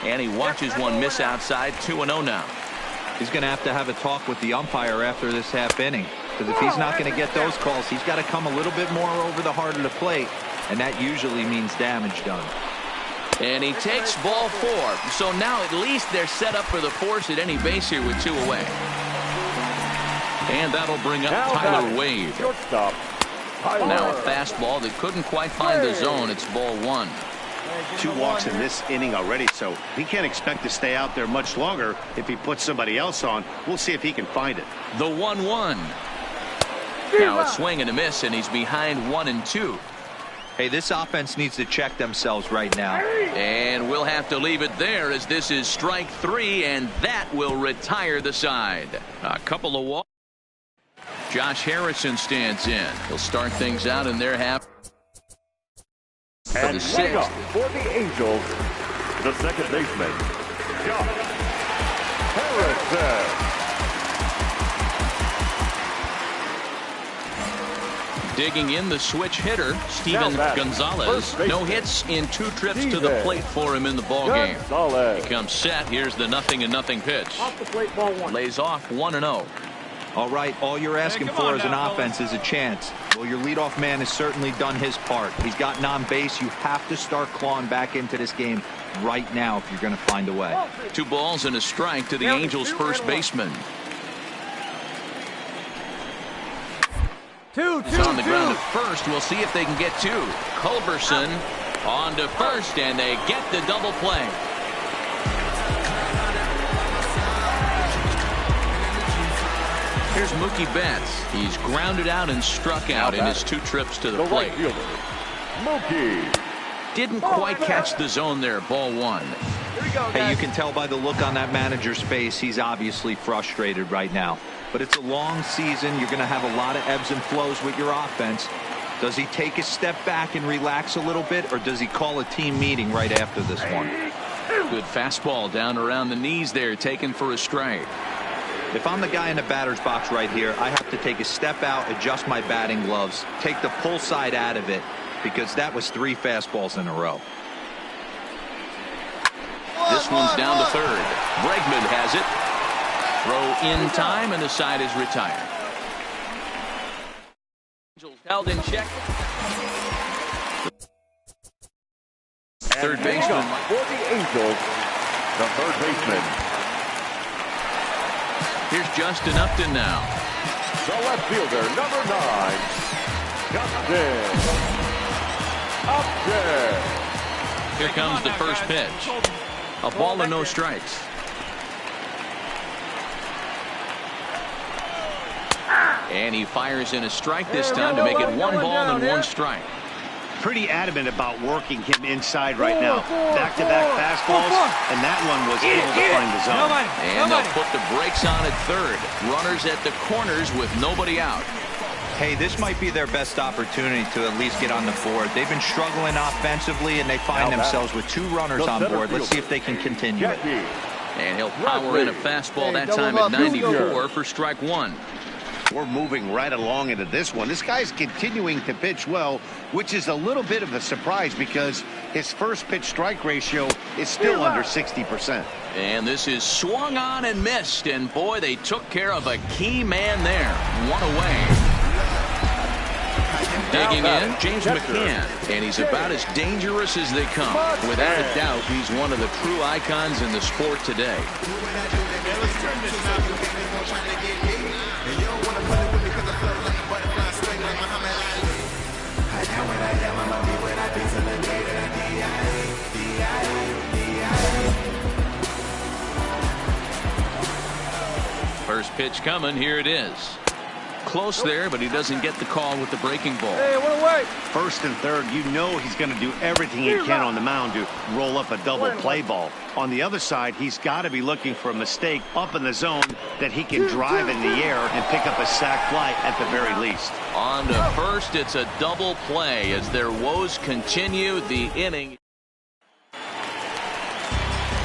And he watches one miss outside. 2-0 now. He's going to have a talk with the umpire after this half inning, because if he's not going to get those calls, he's got to come a little bit more over the heart of the plate, and that usually means damage done. And he takes ball 4. So now at least they're set up for the force at any base here with 2 away. And that'll bring up Tyler Wade. Now a fastball that couldn't quite find the zone. It's ball 1. 2 walks in this inning already, so he can't expect to stay out there much longer if he puts somebody else on. We'll see if he can find it. The 1-1. Now a swing and a miss, and he's behind 1-2. Hey, this offense needs to check themselves right now. And we'll have to leave it there as this is strike 3, and that will retire the side. A couple of walks. Josh Harrison stands in. He'll start things out in their half. And the 6th. For the Angels, the second baseman, Josh Harrison. Digging in the switch hitter, Steven Gonzalez. No hits in 2 trips to the plate for him in the ballgame. He comes set. Here's the 0-0 pitch. Off the plate, ball 1. Lays off 1-0. All right, all you're asking for as an offense is a chance. Well, your leadoff man has certainly done his part. He's gotten on base. You have to start clawing back into this game right now if you're going to find a way. 2 balls and a strike to the Angels' first baseman. He's on the ground at first. We'll see if they can get 2. Culberson on to first, and they get the double play. Here's Mookie Betts. He's grounded out and struck out in his 2 trips to the plate. Mookie. Didn't quite catch the zone there. Ball 1. Hey, you can tell by the look on that manager's face, he's obviously frustrated right now. But it's a long season. You're going to have a lot of ebbs and flows with your offense. Does he take a step back and relax a little bit, or does he call a team meeting right after this one? Good fastball down around the knees there, taken for a strike. If I'm the guy in the batter's box right here, I have to take a step out, adjust my batting gloves, take the pull side out of it, because that was 3 fastballs in a row. This one's down to third. Bregman has it. Throw in time, and the side is retired. Angels held in check. Third baseman. For the Angels, the third baseman. Here's Justin Upton now. The left fielder, number 9, Justin Upton. Here comes the first pitch. A ball and no strikes. And he fires in a strike this time to make it 1 ball and 1 strike. Pretty adamant about working him inside right now. Back-to-back fastballs, and that one was able to find the zone. And they'll put the brakes on at third. Runners at the corners with nobody out. Hey, this might be their best opportunity to at least get on the board. They've been struggling offensively, and they find themselves with 2 runners on board. Let's see if they can continue it. And he'll power in a fastball that time at 94 for strike 1. We're moving right along into this one. This guy's continuing to pitch well, which is a little bit of a surprise because his first pitch strike ratio is still under 60%. And this is swung on and missed, and boy, they took care of a key man there. 1 away. Digging in, James McCann, and he's about as dangerous as they come. Without a doubt, he's one of the true icons in the sport today. First pitch coming. Here it is. Close there, but he doesn't get the call with the breaking ball. Hey, what away? First and third, you know he's going to do everything he can on the mound to roll up a double play ball. On the other side, he's got to be looking for a mistake up in the zone that he can drive in the air and pick up a sac fly at the very least. On to first, it's a double play as their woes continue the inning.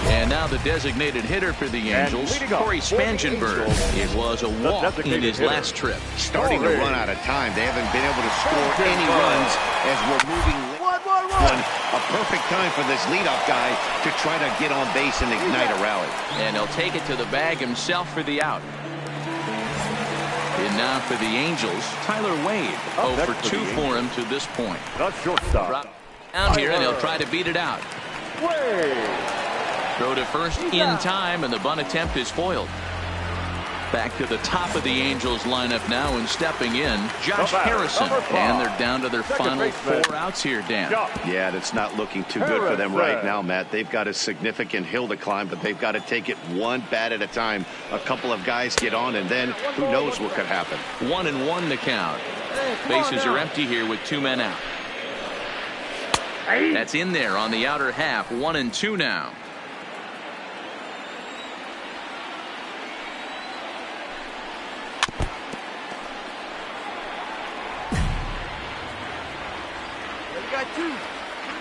And now the designated hitter for the Angels, Corey Spangenberg. It was a walk in his last trip. Starting to run out of time. They haven't been able to score any runs as we're moving. A perfect time for this leadoff guy to try to get on base and ignite a rally. And he'll take it to the bag himself for the out. And now for the Angels, Tyler Wade. 0 for 2 for him to this point. Not shortstop. Down here, and he'll try to beat it out. Throw to first in time, and the bunt attempt is foiled. Back to the top of the Angels lineup now, and stepping in, Josh Harrison. And they're down to their final 4 outs here, Dan. Yeah, that's not looking too good for them right now, Matt. They've got a significant hill to climb, but they've got to take it one bat at a time. A couple of guys get on, and then who knows what could happen. 1-1 to count. Bases are empty here with 2 men out. That's in there on the outer half. 1-2 now. Two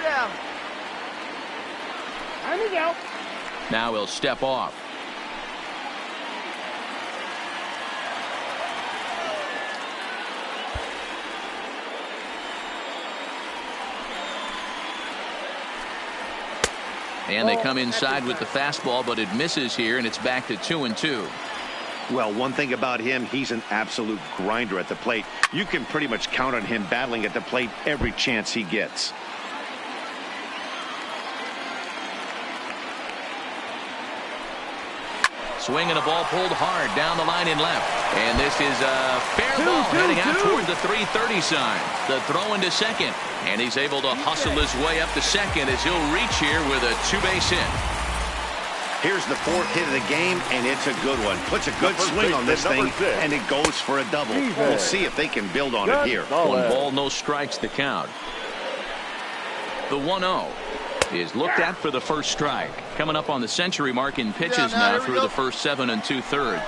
down. Now he'll step off. And they come inside with the fastball, but it misses here, and it's back to 2-2. Well, one thing about him, he's an absolute grinder at the plate. You can pretty much count on him battling at the plate every chance he gets. Swinging a ball pulled hard down the line in left. And this is a fair ball heading out toward the 330 sign. The throw into second. And he's able to hustle his way up to second as he'll reach here with a 2-base hit. Here's the 4th hit of the game, and it's a good one. Puts a good swing on this thing, and it goes for a double. We'll see if they can build on it here. 1 ball, no strikes to count. The 1-0 is looked at for the first strike. Coming up on the century mark in pitches now through the first 7 2/3.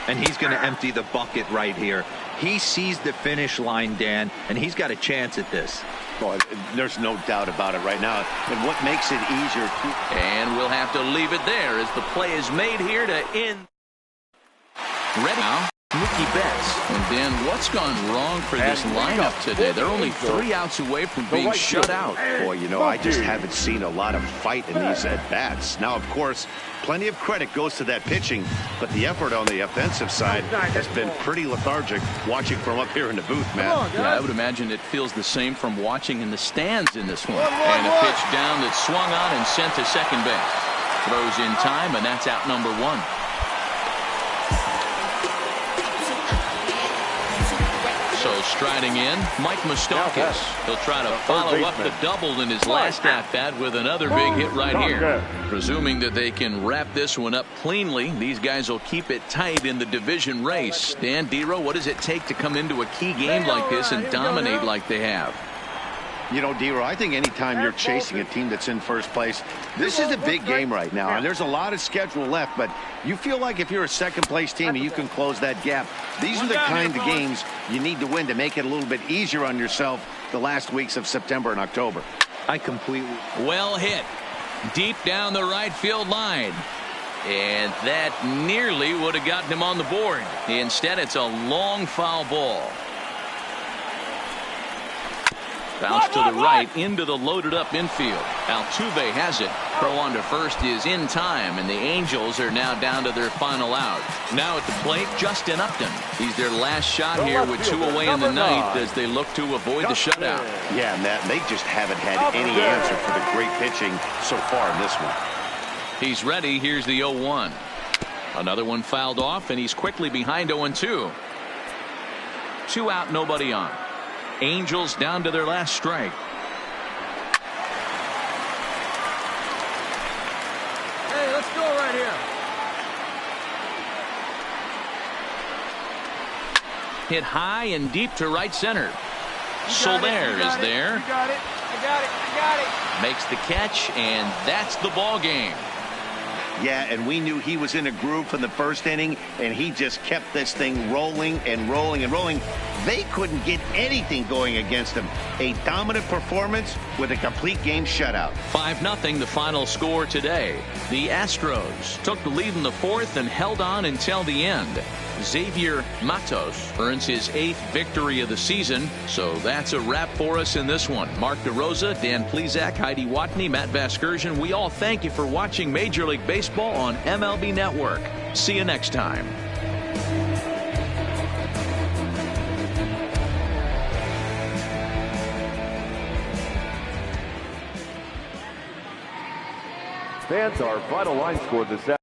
And he's going to empty the bucket right here. He sees the finish line, Dan, and he's got a chance at this. Well, there's no doubt about it right now. And what makes it easier and we'll have to leave it there as the play is made here to end. Ready now, Mookie Betts. And then what's gone wrong for this lineup today? They're only 3 outs away from being shut out. Boy, you know, I just haven't seen a lot of fight in these at-bats. Now, of course, plenty of credit goes to that pitching, but the effort on the offensive side has been pretty lethargic watching from up here in the booth, Matt. Yeah, I would imagine it feels the same from watching in the stands in this one. And a pitch down that's swung on and sent to second base. Throws in time, and that's out number 1. So striding in, Mike Moustakas. He'll try to follow up the double in his last at-bat with another big hit right here. Presuming that they can wrap this one up cleanly, these guys will keep it tight in the division race. Dan, Dero, what does it take to come into a key game like this and dominate like they have? You know, Dero, I think anytime you're chasing a team that's in first place, this is a big game right now. And there's a lot of schedule left, but you feel like if you're a second-place team and you can close that gap, these are the kind of games you need to win to make it a little bit easier on yourself the last weeks of September and October. I completely... Well hit. Deep down the right field line. And that nearly would have gotten him on the board. Instead, it's a long foul ball. Bounce to the right into the loaded up infield. Altuve has it. Throw on to first is in time, and the Angels are now down to their final out. Now at the plate, Justin Upton. He's their last shot here with 2 away in the ninth as they look to avoid the shutout. Yeah, Matt, they just haven't had any answer for the great pitching so far in this one. He's ready. Here's the 0-1. Another one fouled off, and he's quickly behind 0-2. 2 out, nobody on. Angels down to their last strike. Hey, let's go right here. Hit high and deep to right center. Soler is there. You got it. I got it. I got it. Makes the catch, and that's the ball game. Yeah, and we knew he was in a groove from the first inning, and he just kept this thing rolling and rolling and rolling. They couldn't get anything going against him. A dominant performance with a complete game shutout. 5-0 the final score today. The Astros took the lead in the fourth and held on until the end. Xavier Matos earns his 8th victory of the season. So that's a wrap for us in this one. Mark DeRosa, Dan Plezak, Heidi Watney, Matt Vasgersian. We all thank you for watching Major League Baseball on MLB Network. See you next time. Fans, our final line score this afternoon.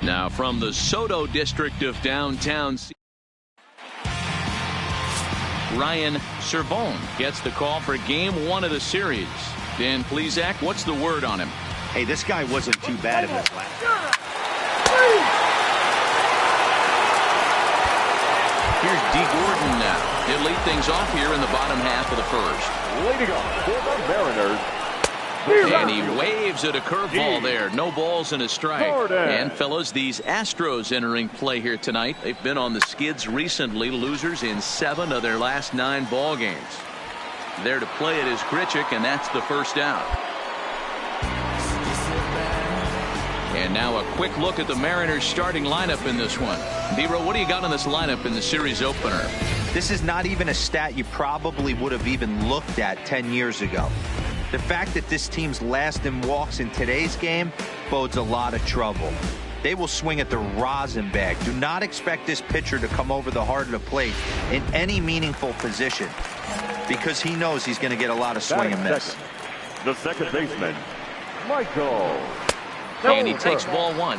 Now from the Soto district of downtown, Ryan Servone gets the call for game 1 of the series. Dan Plesac, what's the word on him? Hey, this guy wasn't too bad in this last. Here's D. Gordon now. He'll lead things off here in the bottom half of the first. Leading off for the Mariners. And he waves at a curveball there. No balls and a strike. And fellas, these Astros entering play here tonight. They've been on the skids recently, losers in 7 of their last 9 ball games. There to play it is Grichuk, and that's the first out. And now a quick look at the Mariners starting lineup in this one. Dero, what do you got on this lineup in the series opener? This is not even a stat you probably would have even looked at 10 years ago. The fact that this team's last in walks in today's game bodes a lot of trouble. They will swing at the rosin bag. Do not expect this pitcher to come over the heart of the plate in any meaningful position because he knows he's going to get a lot of swing and miss. The second baseman, Michael. And he takes ball 1.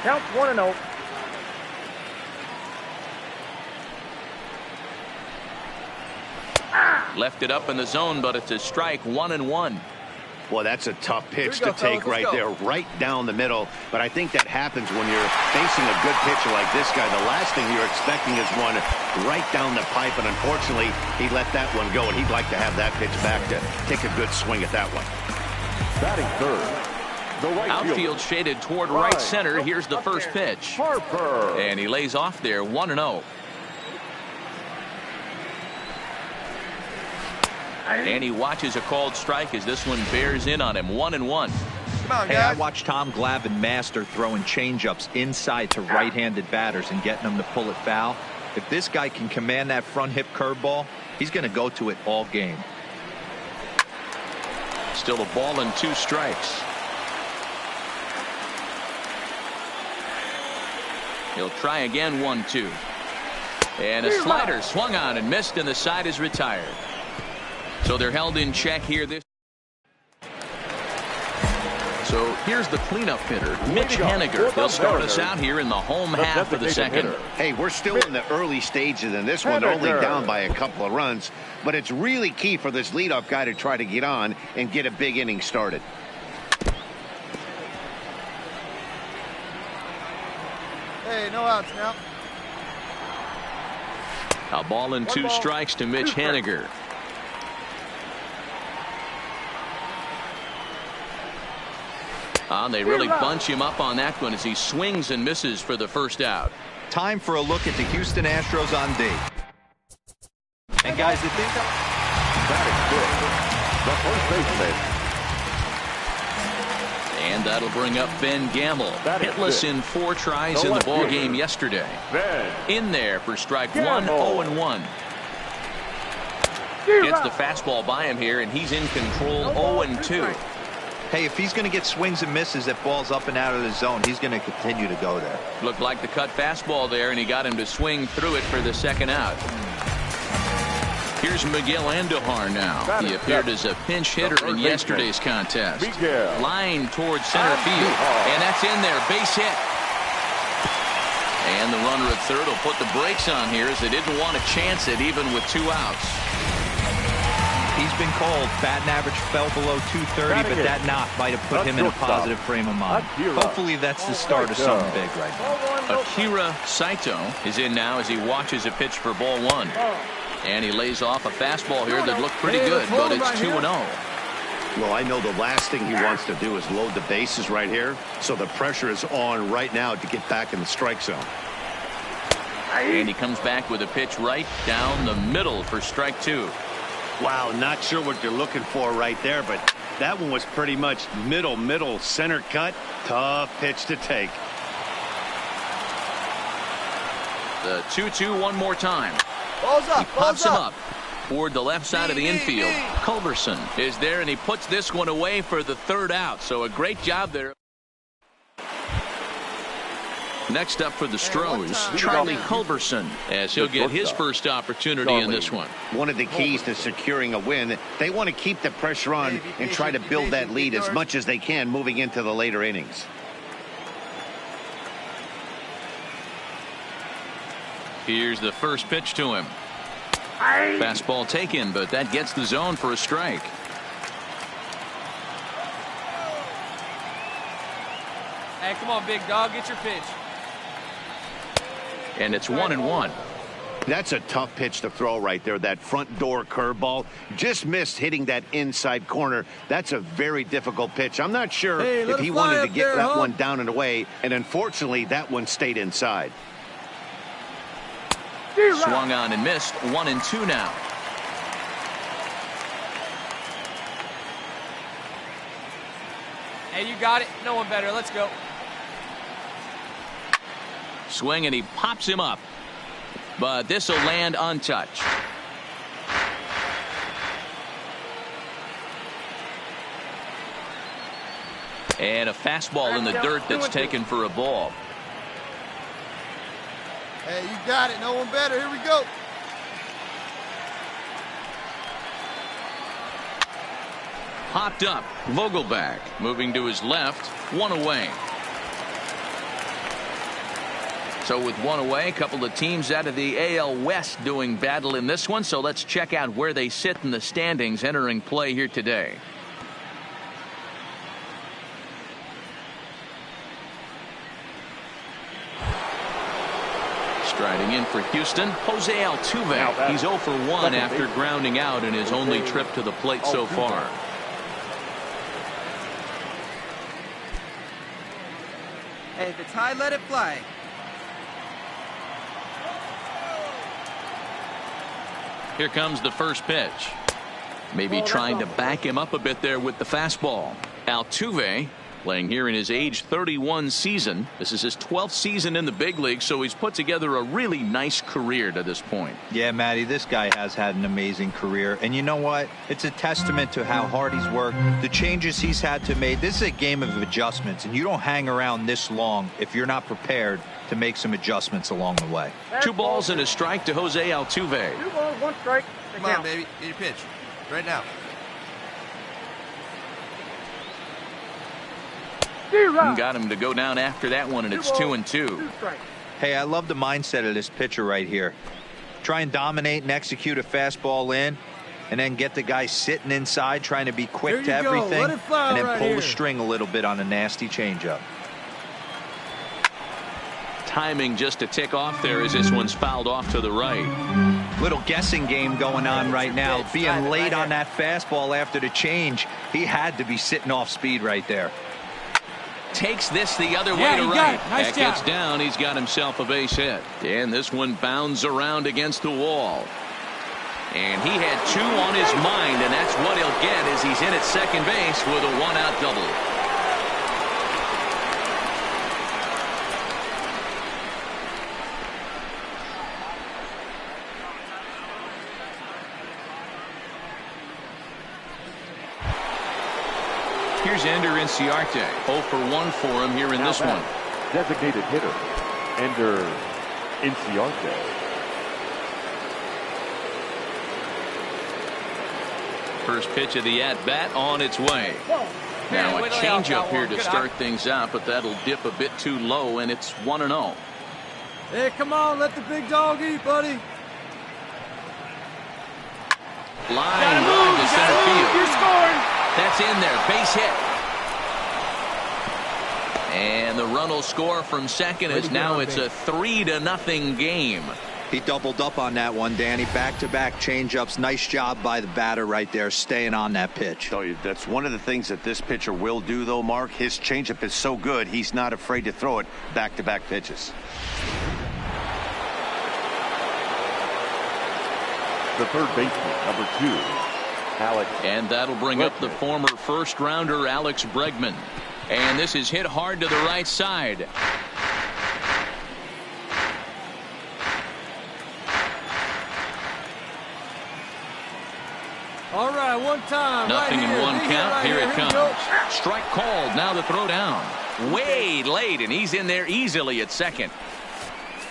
Count 1-0. Left it up in the zone, but it's a strike. 1-1. Well, that's a tough pitch to take right there, right down the middle. But I think that happens when you're facing a good pitcher like this guy. The last thing you're expecting is one right down the pipe, and unfortunately, he let that one go, and he'd like to have that pitch back to take a good swing at that one. Batting third. Outfield shaded toward right center. Here's the first pitch. Harper. And he lays off there. 1-0. And he watches a called strike as this one bears in on him. 1-1. Hey, I watched Tom Glavine master throwing changeups inside to right-handed batters and getting them to pull it foul. If this guy can command that front hip curveball, he's going to go to it all game. Still a ball and 2 strikes. He'll try again. 1-2. And a slider swung on and missed, and the side is retired. So they're held in check here. So here's the cleanup hitter, Mitch Haniger. He'll start us out here in the home half of the second. Hey, we're still in the early stages in this one, only down by a couple of runs. But it's really key for this leadoff guy to try to get on and get a big inning started. Hey, no outs now. A ball and 2 strikes to Mitch Haniger. They really bunch him up on that one as he swings and misses for the first out. Time for a look at the Houston Astros on D. And guys, the thing the first baseman. And that'll bring up Ben Gamble. Hitless in 4 tries in the ball game yesterday. In there for strike 1, 0-1. Gets the fastball by him here, and he's in control. 0-2. Hey, if he's going to get swings and misses at balls up and out of the zone, he's going to continue to go there. Looked like the cut fastball there, and he got him to swing through it for the second out. Here's Miguel Andujar now. He appeared as a pinch hitter in yesterday's contest. Line towards center field, and that's in there. Base hit. And the runner at third will put the brakes on here as they didn't want to chance it even with 2 outs. He's been called. Batting average fell below 230, but that knock might have put him in a positive frame of mind. Hopefully that's the start of something big right now. Akira Saito is in now as he watches a pitch for ball 1. And he lays off a fastball here that looked pretty good, but it's 2-0. Well, I know the last thing he wants to do is load the bases right here, so the pressure is on right now to get back in the strike zone. And he comes back with a pitch right down the middle for strike 2. Wow, not sure what you're looking for right there, but that one was pretty much middle center cut. Tough pitch to take. The 2-2 one more time. Balls up, he pops him up toward the left side of the infield. Culberson is there, and he puts this one away for the 3rd out. So a great job there. Next up for the Stros, Charlie Culberson, as he'll get his first opportunity in this one. One of the keys to securing a win, they want to keep the pressure on and try to build that lead as much as they can moving into the later innings. Here's the first pitch to him. Fastball taken, but that gets the zone for a strike. Hey, come on, big dog, get your pitch. And it's 1-1. That's a tough pitch to throw right there. That front door curveball just missed hitting that inside corner. That's a very difficult pitch. I'm not sure if he wanted to get that one down and away, and unfortunately that one stayed inside. Swung on and missed. 1-2 now. Hey, you got it. No one better. Let's go. Swing, and he pops him up. But this will land untouched. And a fastball in the dirt that's taken for a ball. Hey, you got it. No one better. Here we go. Popped up. Vogelback moving to his left. 1 away. So with 1 away, a couple of teams out of the AL West doing battle in this one. So let's check out where they sit in the standings entering play here today. Striding in for Houston, Jose Altuve. He's 0 for 1 after grounding out in his only trip to the plate so far. Hey, if it's high, let it fly. Here comes the first pitch. Maybe trying to back him up a bit there with the fastball. Altuve playing here in his age 31 season. This is his 12th season in the big league, so he's put together a really nice career to this point. Yeah, Matty, this guy has had an amazing career. And you know what? It's a testament to how hard he's worked, the changes he's had to make. This is a game of adjustments, and you don't hang around this long if you're not prepared to make some adjustments along the way. 2 balls and a strike to Jose Altuve. 2 balls, 1 strike. Come on, baby. Get your pitch. Right now. Got him to go down after that one, and it's 2-2. Hey, I love the mindset of this pitcher right here. Try and dominate and execute a fastball in, and then get the guy sitting inside trying to be quick to everything, and then pull the string a little bit on a nasty changeup. Timing just a tick off there as this one's fouled off to the right. Little guessing game going on right now. Being late on that fastball after the change, he had to be sitting off speed right there. Takes this the other way to right. Nice that gets down. He's got himself a base hit. And this one bounds around against the wall. And he had 2 on his mind, and that's what he'll get as he's in at second base with a 1-out double. Here's Ender Inciarte. 0 for 1 for him here in this one. Designated hitter, Ender Inciarte. First pitch of the at-bat on its way. Now a changeup here to start things out, but that'll dip a bit too low, and it's 1-0. Hey, come on, let the big dog eat, buddy. Line drive to center field. You're scoring. That's in there. Base hit. And the run will score from second as now it's a 3-0 game. He doubled up on that one, Danny. Back-to-back changeups. Nice job by the batter right there, staying on that pitch. Tell you, that's one of the things that this pitcher will do, though, Mark. His changeup is so good, he's not afraid to throw it back-to-back pitches. The third baseman, number 2, Alex. And that'll bring up the former first-rounder Alex Bregman. And this is hit hard to the right side. All right, one time. Nothing right in one Big count. right Here it we comes. go. Strike called. Now the throw down. Way late, and he's in there easily at second.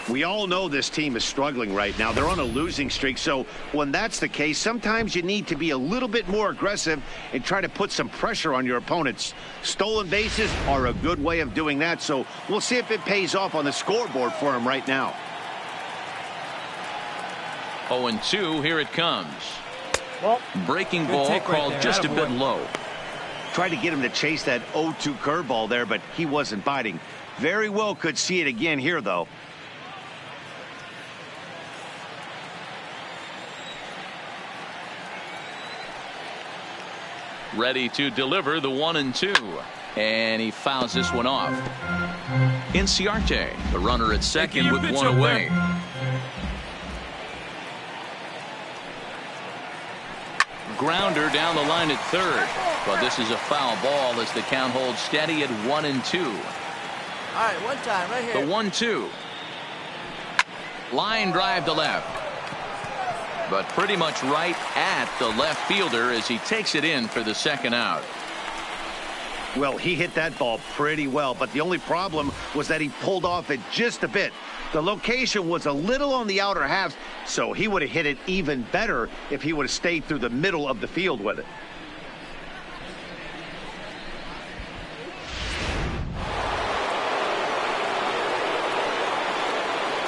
We all know this team is struggling right now. They're on a losing streak, so when that's the case, sometimes you need to be a little bit more aggressive and try to put some pressure on your opponents. Stolen bases are a good way of doing that, so we'll see if it pays off on the scoreboard for him right now. 0-2. Here it comes. Breaking ball take right called there. just a Attaboy. bit low. Tried to get him to chase that 0-2 curveball there, but he wasn't biting. Very well could see it again here, though. Ready to deliver the 1-2. And he fouls this one off. Inciarte, the runner at second with one away. Grounder down the line at third. But this is a foul ball as the count holds steady at 1-2. All right, one time right here. The 1-2. Line drive to left. But pretty much right at the left fielder as he takes it in for the second out. Well, he hit that ball pretty well, but the only problem was that he pulled off it just a bit. The location was a little on the outer half, so he would have hit it even better if he would have stayed through the middle of the field with it.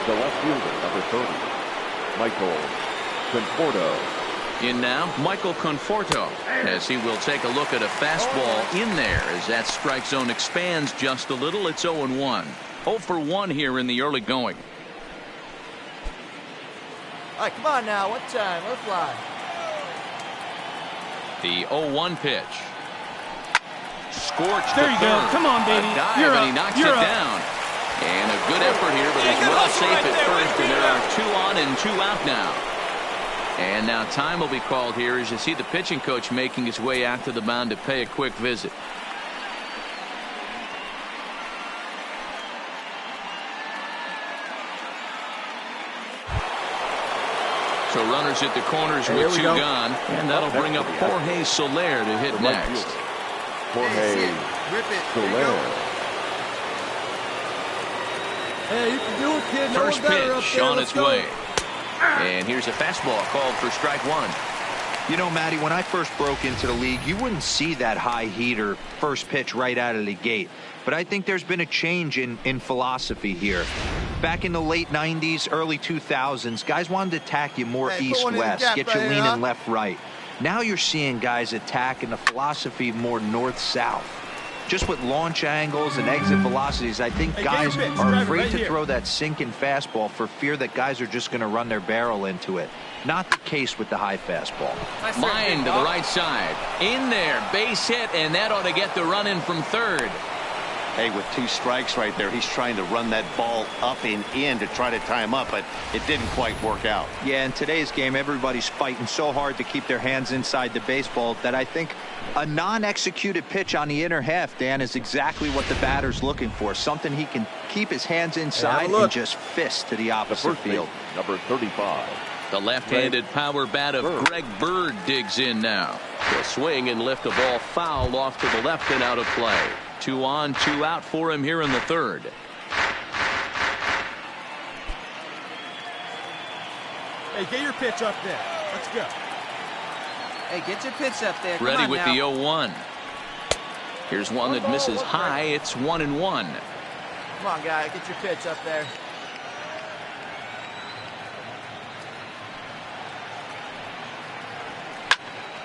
The left fielder, number 30, Michael Conforto. In now, Michael Conforto, as he will take a look at a fastball in there as that strike zone expands just a little. It's 0-1. 0 for 1 here in the early going. All right, come on now. One time. Let it fly. The 0-1 pitch. Scorched. There you go. Come on, baby. A dive, You're and up. he knocks You're it up. down. And a good effort here, but he's well safe at first, and there are 2 on and 2 out now. And now time will be called here as you see the pitching coach making his way out to the mound to pay a quick visit. So runners at the corners with 2 gone, and that'll bring up Jorge Soler to hit next. Jorge Soler. Hey, you can do it, kid. No First one better up pitch there. on Let's its go. way. And here's a fastball called for strike 1. You know, Matty, when I first broke into the league, you wouldn't see that high heater first pitch right out of the gate. But I think there's been a change in philosophy here. Back in the late 90s, early 2000s, guys wanted to attack you more east-west, get you leaning left-right. Now you're seeing guys attack in the philosophy more north-south. Just with launch angles and exit velocities, I think guys are afraid to throw that sinking fastball for fear that guys are just going to run their barrel into it. Not the case with the high fastball. Line to the right side. In there, base hit, and that ought to get the run in from third. Hey, with 2 strikes right there, he's trying to run that ball up and in to try to tie him up, but it didn't quite work out. Yeah, in today's game, everybody's fighting so hard to keep their hands inside the baseball that I think a non-executed pitch on the inner half, Dan, is exactly what the batter's looking for. Something he can keep his hands inside and just fist to the opposite field. Number 35. The left-handed power bat of Greg Bird digs in now. He'll swing and lift a ball foul off to the left and out of play. 2 on, 2 out for him here in the third. Hey, get your pitch up there. Let's go. Hey, get your pitch up there. Come Ready on with now. the 0-1. Here's one that misses high. It's 1-1. Come on, guy. Get your pitch up there.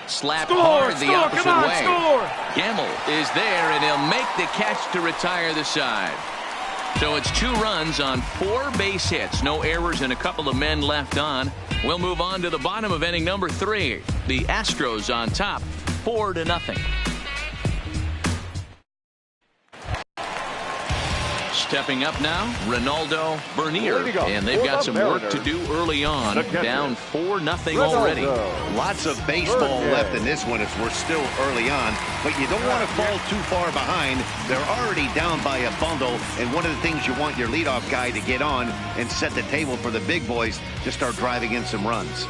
Slapped Score, hard the score, opposite come on, way. score. Gamble is there, and he'll make the catch to retire the side. So it's 2 runs on 4 base hits. No errors and a couple of men left on. We'll move on to the bottom of inning number 3. The Astros on top, 4-0. Stepping up now, Ronaldo Bernier, and they've got some work to do early on. Down 4-0 already. Lots of baseball left in this one as we're still early on, but you don't want to fall too far behind. They're already down by a bundle, and one of the things you want your leadoff guy to get on and set the table for the big boys to start driving in some runs.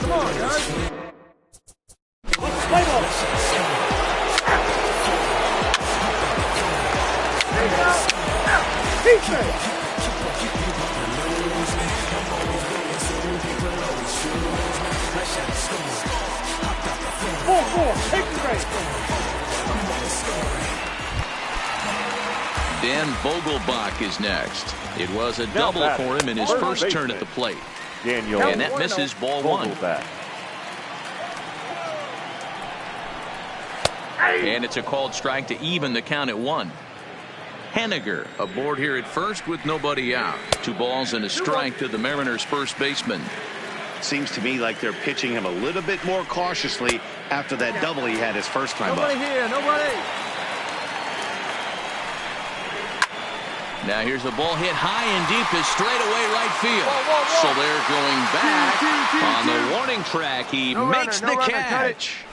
Come on, guys. Let's fight on. Take the race. Dan Vogelbach is next. It was a double for him in his first turn at the plate. And that misses ball one. And it's a called strike to even the count at 1. Henniger aboard here at first with nobody out. 2 balls and a strike to the Mariners' first baseman. Seems to me like they're pitching him a little bit more cautiously after that double he had his first time Nobody up. here, nobody. Now here's a ball hit high and deep to straightaway right field. So they're going back on the warning track. He makes the catch.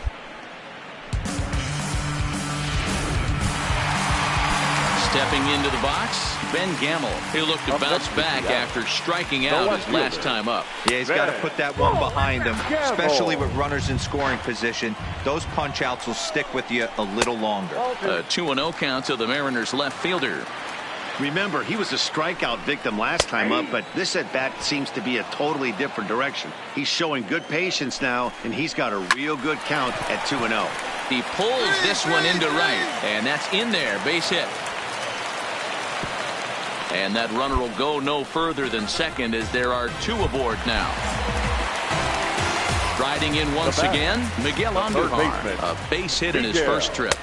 Stepping into the box, Ben Gamble. He'll look to bounce back after striking out his last time up. Yeah, he's got to put that one behind him, especially with runners in scoring position. Those punch-outs will stick with you a little longer. A 2-0 count to the Mariners left fielder. Remember, he was a strikeout victim last time up, but this at-bat seems to be a totally different direction. He's showing good patience now, and he's got a real good count at 2-0. He pulls this one into right, and that's in there, base hit. And that runner will go no further than second as there are 2 aboard now. Riding in once again, Miguel Andujar, a base hit in his first trip.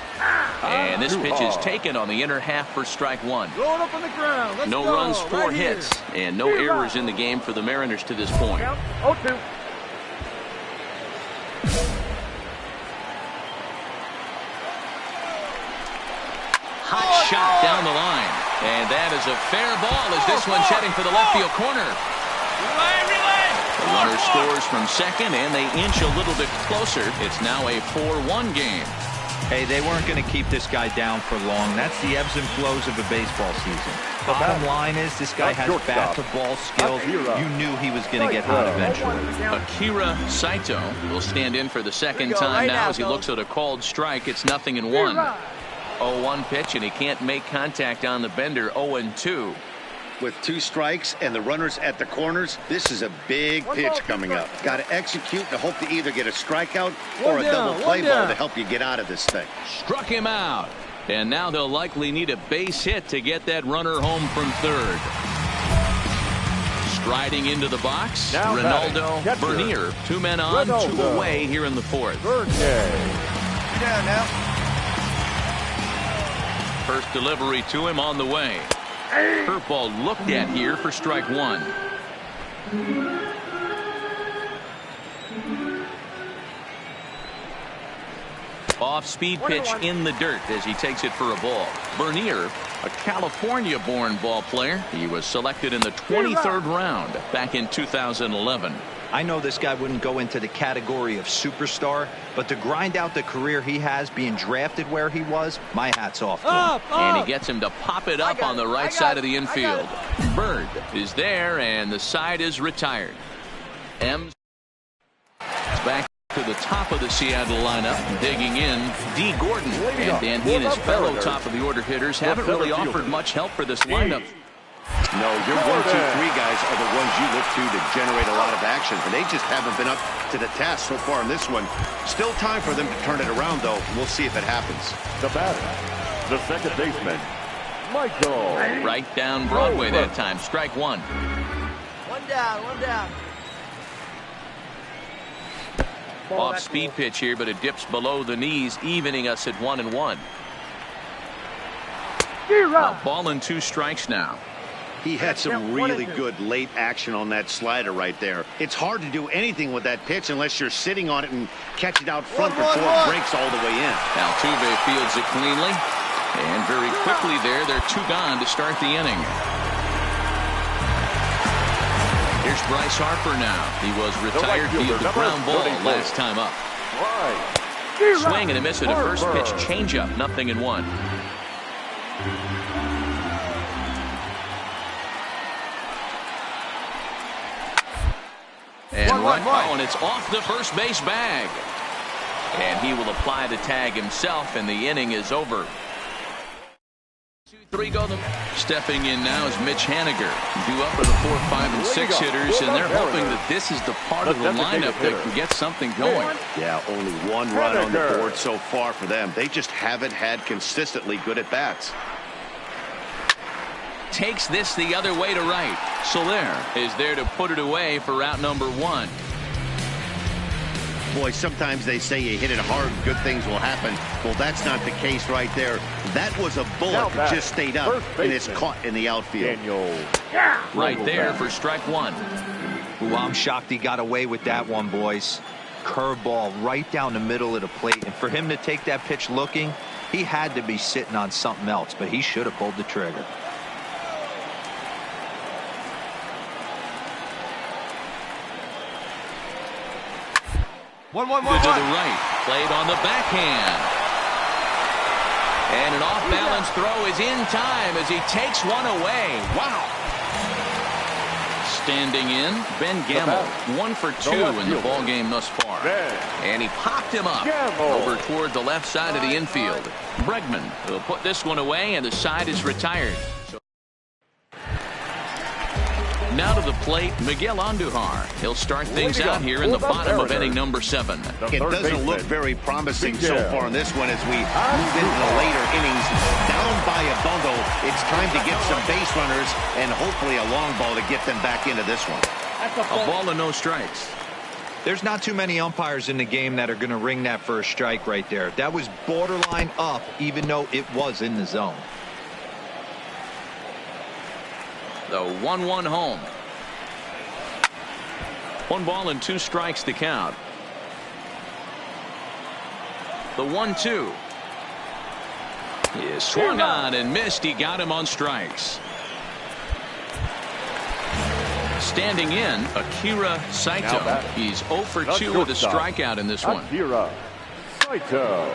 And this pitch is taken on the inner half for strike 1. Going up on the ground. Let's no go. runs, 4 right hits, and no errors in the game for the Mariners to this point. 0-2. Hot shot down the line. And that is a fair ball as this one's heading for the left field corner. The runner scores from second, and they inch a little bit closer. It's now a 4-1 game. Hey, they weren't going to keep this guy down for long. That's the ebbs and flows of a baseball season. Bottom line is this guy has bat-to-ball skills. You knew he was going to get hot eventually. Akira Saito will stand in for the second time now as he looks at a called strike. It's 0-1. 0-1 pitch, and he can't make contact on the bender. 0-2. With 2 strikes and the runners at the corners, this is a big pitch coming up. Got to execute and hope to either get a strikeout or a double play ball to help you get out of this thing. Struck him out. And now they'll likely need a base hit to get that runner home from third. Striding into the box, Ronaldo Bernier. 2 men on, 2 away here in the 4th. You're down now. First delivery to him on the way. Curveball looked at here for strike 1. Off-speed pitch in the dirt as he takes it for a ball. Bernier, a California-born ball player. He was selected in the 23rd round back in 2011. I know this guy wouldn't go into the category of superstar, but to grind out the career he has being drafted where he was, my hat's off to him. And he gets him to pop it up on the right side of the infield. Bird is there, and the side is retired. M's back to the top of the Seattle lineup, digging in D. Gordon. And Dan, he and his fellow top of the order hitters haven't really offered much help for this lineup. No, your 1, 2, 3 guys are the ones you look to generate a lot of action, and they just haven't been up to the task so far in this one. Still time for them to turn it around, though. We'll see if it happens. The batter, the second baseman, Michael. Right down Broadway that time. Strike 1. One down. Off-speed pitch here, but it dips below the knees, evening us at 1-1. A ball and 2 strikes now. He had some really good late action on that slider right there. It's hard to do anything with that pitch unless you're sitting on it and catch it out front before it breaks all the way in. Altuve fields it cleanly. And very quickly they're 2 gone to start the inning. Here's Bryce Harper now. He was retired via the ground ball last time up. Swing and a miss at a first pitch changeup. 0-1. And and it's off the first base bag. And he will apply the tag himself, and the inning is over. 2-3 go. Stepping in now is Mitch Haniger. Due up for the 4, 5, and 6 hitters, and they're hoping that this is the part of the lineup that can get something going. Yeah, only one run on the board so far for them. They just haven't had consistently good at-bats. Takes this the other way to right. Soler is there to put it away for route number 1. Boy, sometimes they say you hit it hard, good things will happen. Well, that's not the case right there. That was a bullet that just stayed up, and it's caught in the outfield. Right there for strike 1. Ooh, I'm shocked he got away with that one, boys. Curveball right down the middle of the plate, and for him to take that pitch looking, he had to be sitting on something else, but he should have pulled the trigger. To the right, played on the backhand. And an off-balance throw is in time as he takes one away. Wow. Standing in, Ben Gamble, 1 for 2 in the ball game thus far. And he popped him up over toward the left side of the infield. Bregman will put this one away, and the side is retired. Now to the plate, Miguel Andujar. He'll start things out here in the bottom of inning number 7. It doesn't look very promising so far in this one as we move into the later innings. Down by a bundle, it's time to get some base runners and hopefully a long ball to get them back into this one. A ball and no strikes. There's not too many umpires in the game that are going to ring that first strike right there. That was borderline up, even though it was in the zone. The 1-1 home. 1 ball and 2 strikes to count. The 1-2 is swung on and missed. He got him on strikes. Standing in, Akira Saito. He's 0 for 2 with a strikeout in this one. Akira Saito.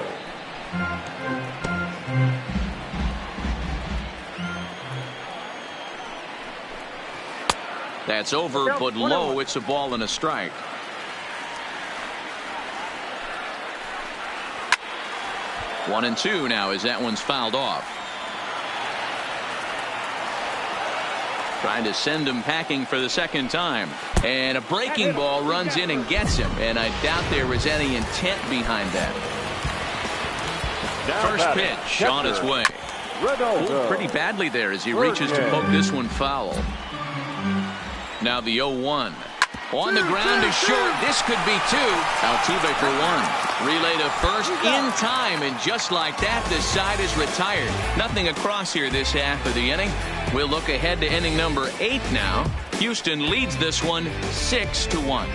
That's over, but low. It's a ball and a strike. One and 2 now as that one's fouled off. Trying to send him packing for the second time. And a breaking ball runs in and gets him. And I doubt there was any intent behind that. First pitch on its way. Pulled pretty badly there as he reaches to poke this one foul. Now the 0-1. On the ground is short. This could be 2. Altuve for 1. Relay to first in time, and just like that, the side is retired. Nothing across here this half of the inning. We'll look ahead to inning number 8 now. Houston leads this one 6-1.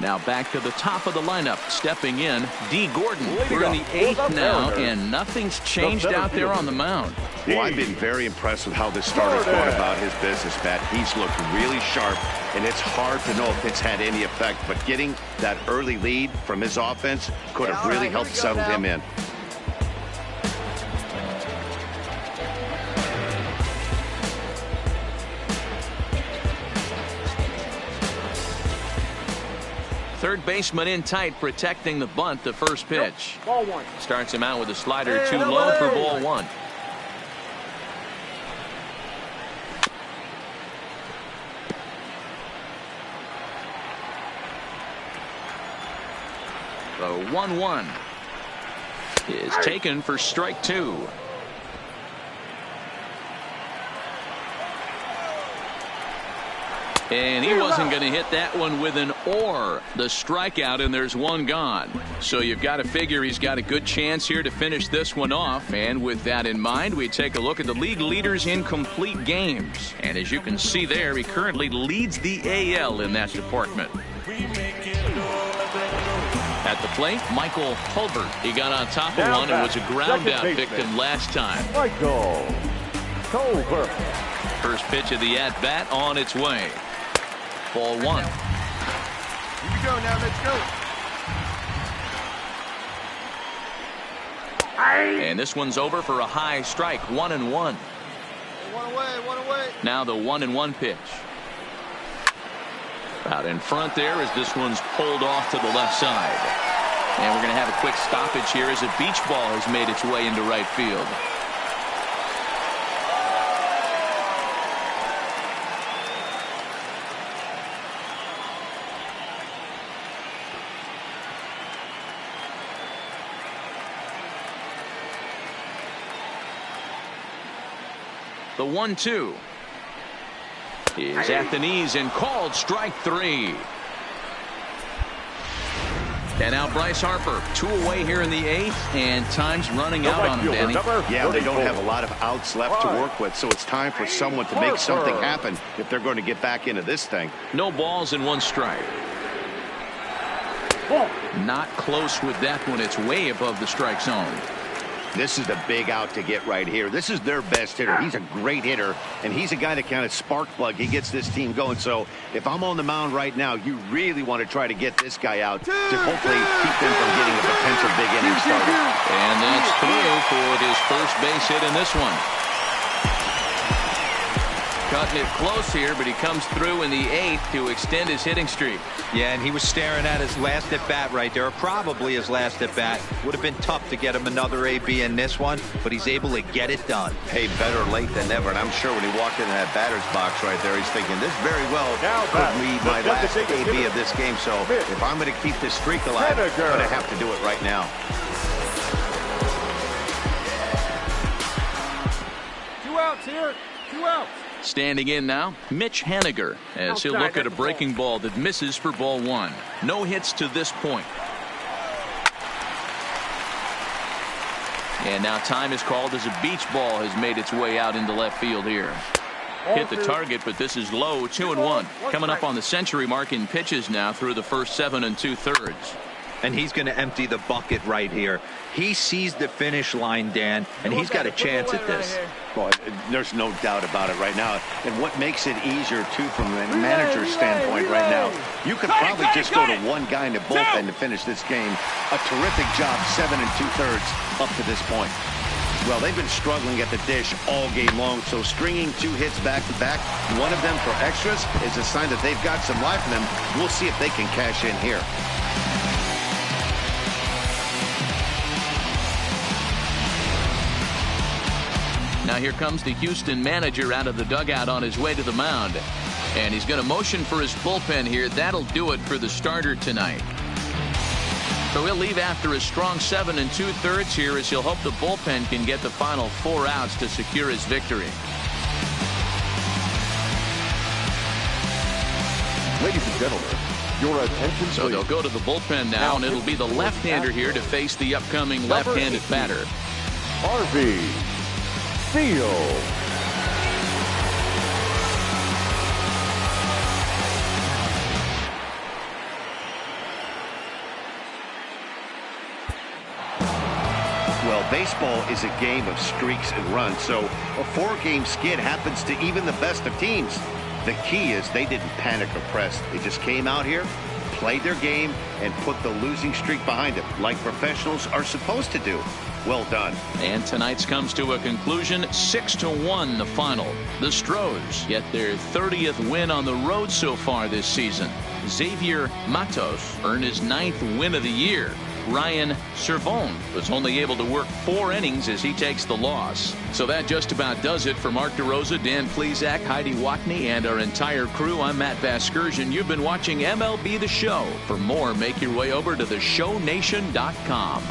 Now back to the top of the lineup. Stepping in, D. Gordon. We're in the 8th now, and nothing's changed out there on the mound. Well, I've been very impressed with how this starter's gone about his business, Matt. He's looked really sharp, and it's hard to know if it's had any effect. But getting that early lead from his offense could have really helped settle him in. Third baseman in tight, protecting the bunt. The first pitch. Ball 1. Starts him out with a slider too low for ball 1. The 1-1 is taken for strike 2. And he wasn't going to hit that one with an or. The strikeout, and there's one gone. So you've got to figure he's got a good chance here to finish this one off. And with that in mind, we take a look at the league leaders in complete games. And as you can see there, he currently leads the AL in that department. At the plate, Michael Hulbert. He got on top of one and was a ground out victim last time. Michael Hulbert. First pitch of the at-bat on its way. Ball 1. Here we go now. Let's go. And this one's over for a high strike, 1-1. One away, one away. Now the 1-1 pitch. Out in front there as this one's pulled off to the left side. And we're going to have a quick stoppage here as a beach ball has made its way into right field. The 1-2 is at the knees and called strike 3. And now Bryce Harper, 2 away here in the 8th, and time's running out on him, Danny. Yeah, they don't have a lot of outs left to work with, so it's time for someone to make something happen if they're going to get back into this thing. No balls and 1 strike. Not close with that one. It's way above the strike zone. This is the big out to get right here. This is their best hitter. He's a great hitter, and he's a guy that kind of spark plug. He gets this team going. So if I'm on the mound right now, you really want to try to get this guy out to hopefully keep them from getting a potential big inning starter. And that's through for his first base hit in this one. Cutting it close here, but he comes through in the 8th to extend his hitting streak. Yeah, and he was staring at his last at bat right there, probably his last at bat. Would have been tough to get him another AB in this one, but he's able to get it done. Hey, better late than never. And I'm sure when he walked into that batter's box right there, he's thinking this very well could be my last AB of this game. So if I'm going to keep this streak alive, I'm going to have to do it right now. 2 outs here. 2 outs. Standing in now, Mitch Haniger, as he'll look at a breaking ball that misses for ball 1. No hits to this point. And now time is called as a beach ball has made its way out into left field here. Hit the target, but this is low, 2-1. Coming up on the century mark in pitches now through the first 7 2/3. And he's going to empty the bucket right here. He sees the finish line, Dan, and he's got a chance at this. Well, there's no doubt about it right now. And what makes it easier, too, from the manager's standpoint right now, you could probably just go to one guy in the bullpen to finish this game. A terrific job, 7 2/3 up to this point. Well, they've been struggling at the dish all game long, so stringing 2 hits back-to-back, one of them for extras, is a sign that they've got some life in them. We'll see if they can cash in here. Now here comes the Houston manager out of the dugout on his way to the mound. And he's going to motion for his bullpen here. That'll do it for the starter tonight. So he'll leave after a strong 7 2/3 here as he'll hope the bullpen can get the final 4 outs to secure his victory. Ladies and gentlemen, your attention So they'll go to the bullpen now, and it'll be the left-hander here to face the upcoming left-handed batter. Harvey Field. Well, baseball is a game of streaks and runs, so a 4-game skid happens to even the best of teams. The key is they didn't panic or press. They just came out here, played their game, and put the losing streak behind them, like professionals are supposed to do. Well done. And tonight's comes to a conclusion, 6-1 the final. The Stros get their 30th win on the road so far this season. Xavier Matos earned his 9th win of the year. Ryan Servone was only able to work 4 innings as he takes the loss. So that just about does it for Mark DeRosa, Dan Plesac, Heidi Watney, and our entire crew. I'm Matt Vasgersian. You've been watching MLB The Show. For more, make your way over to theshownation.com.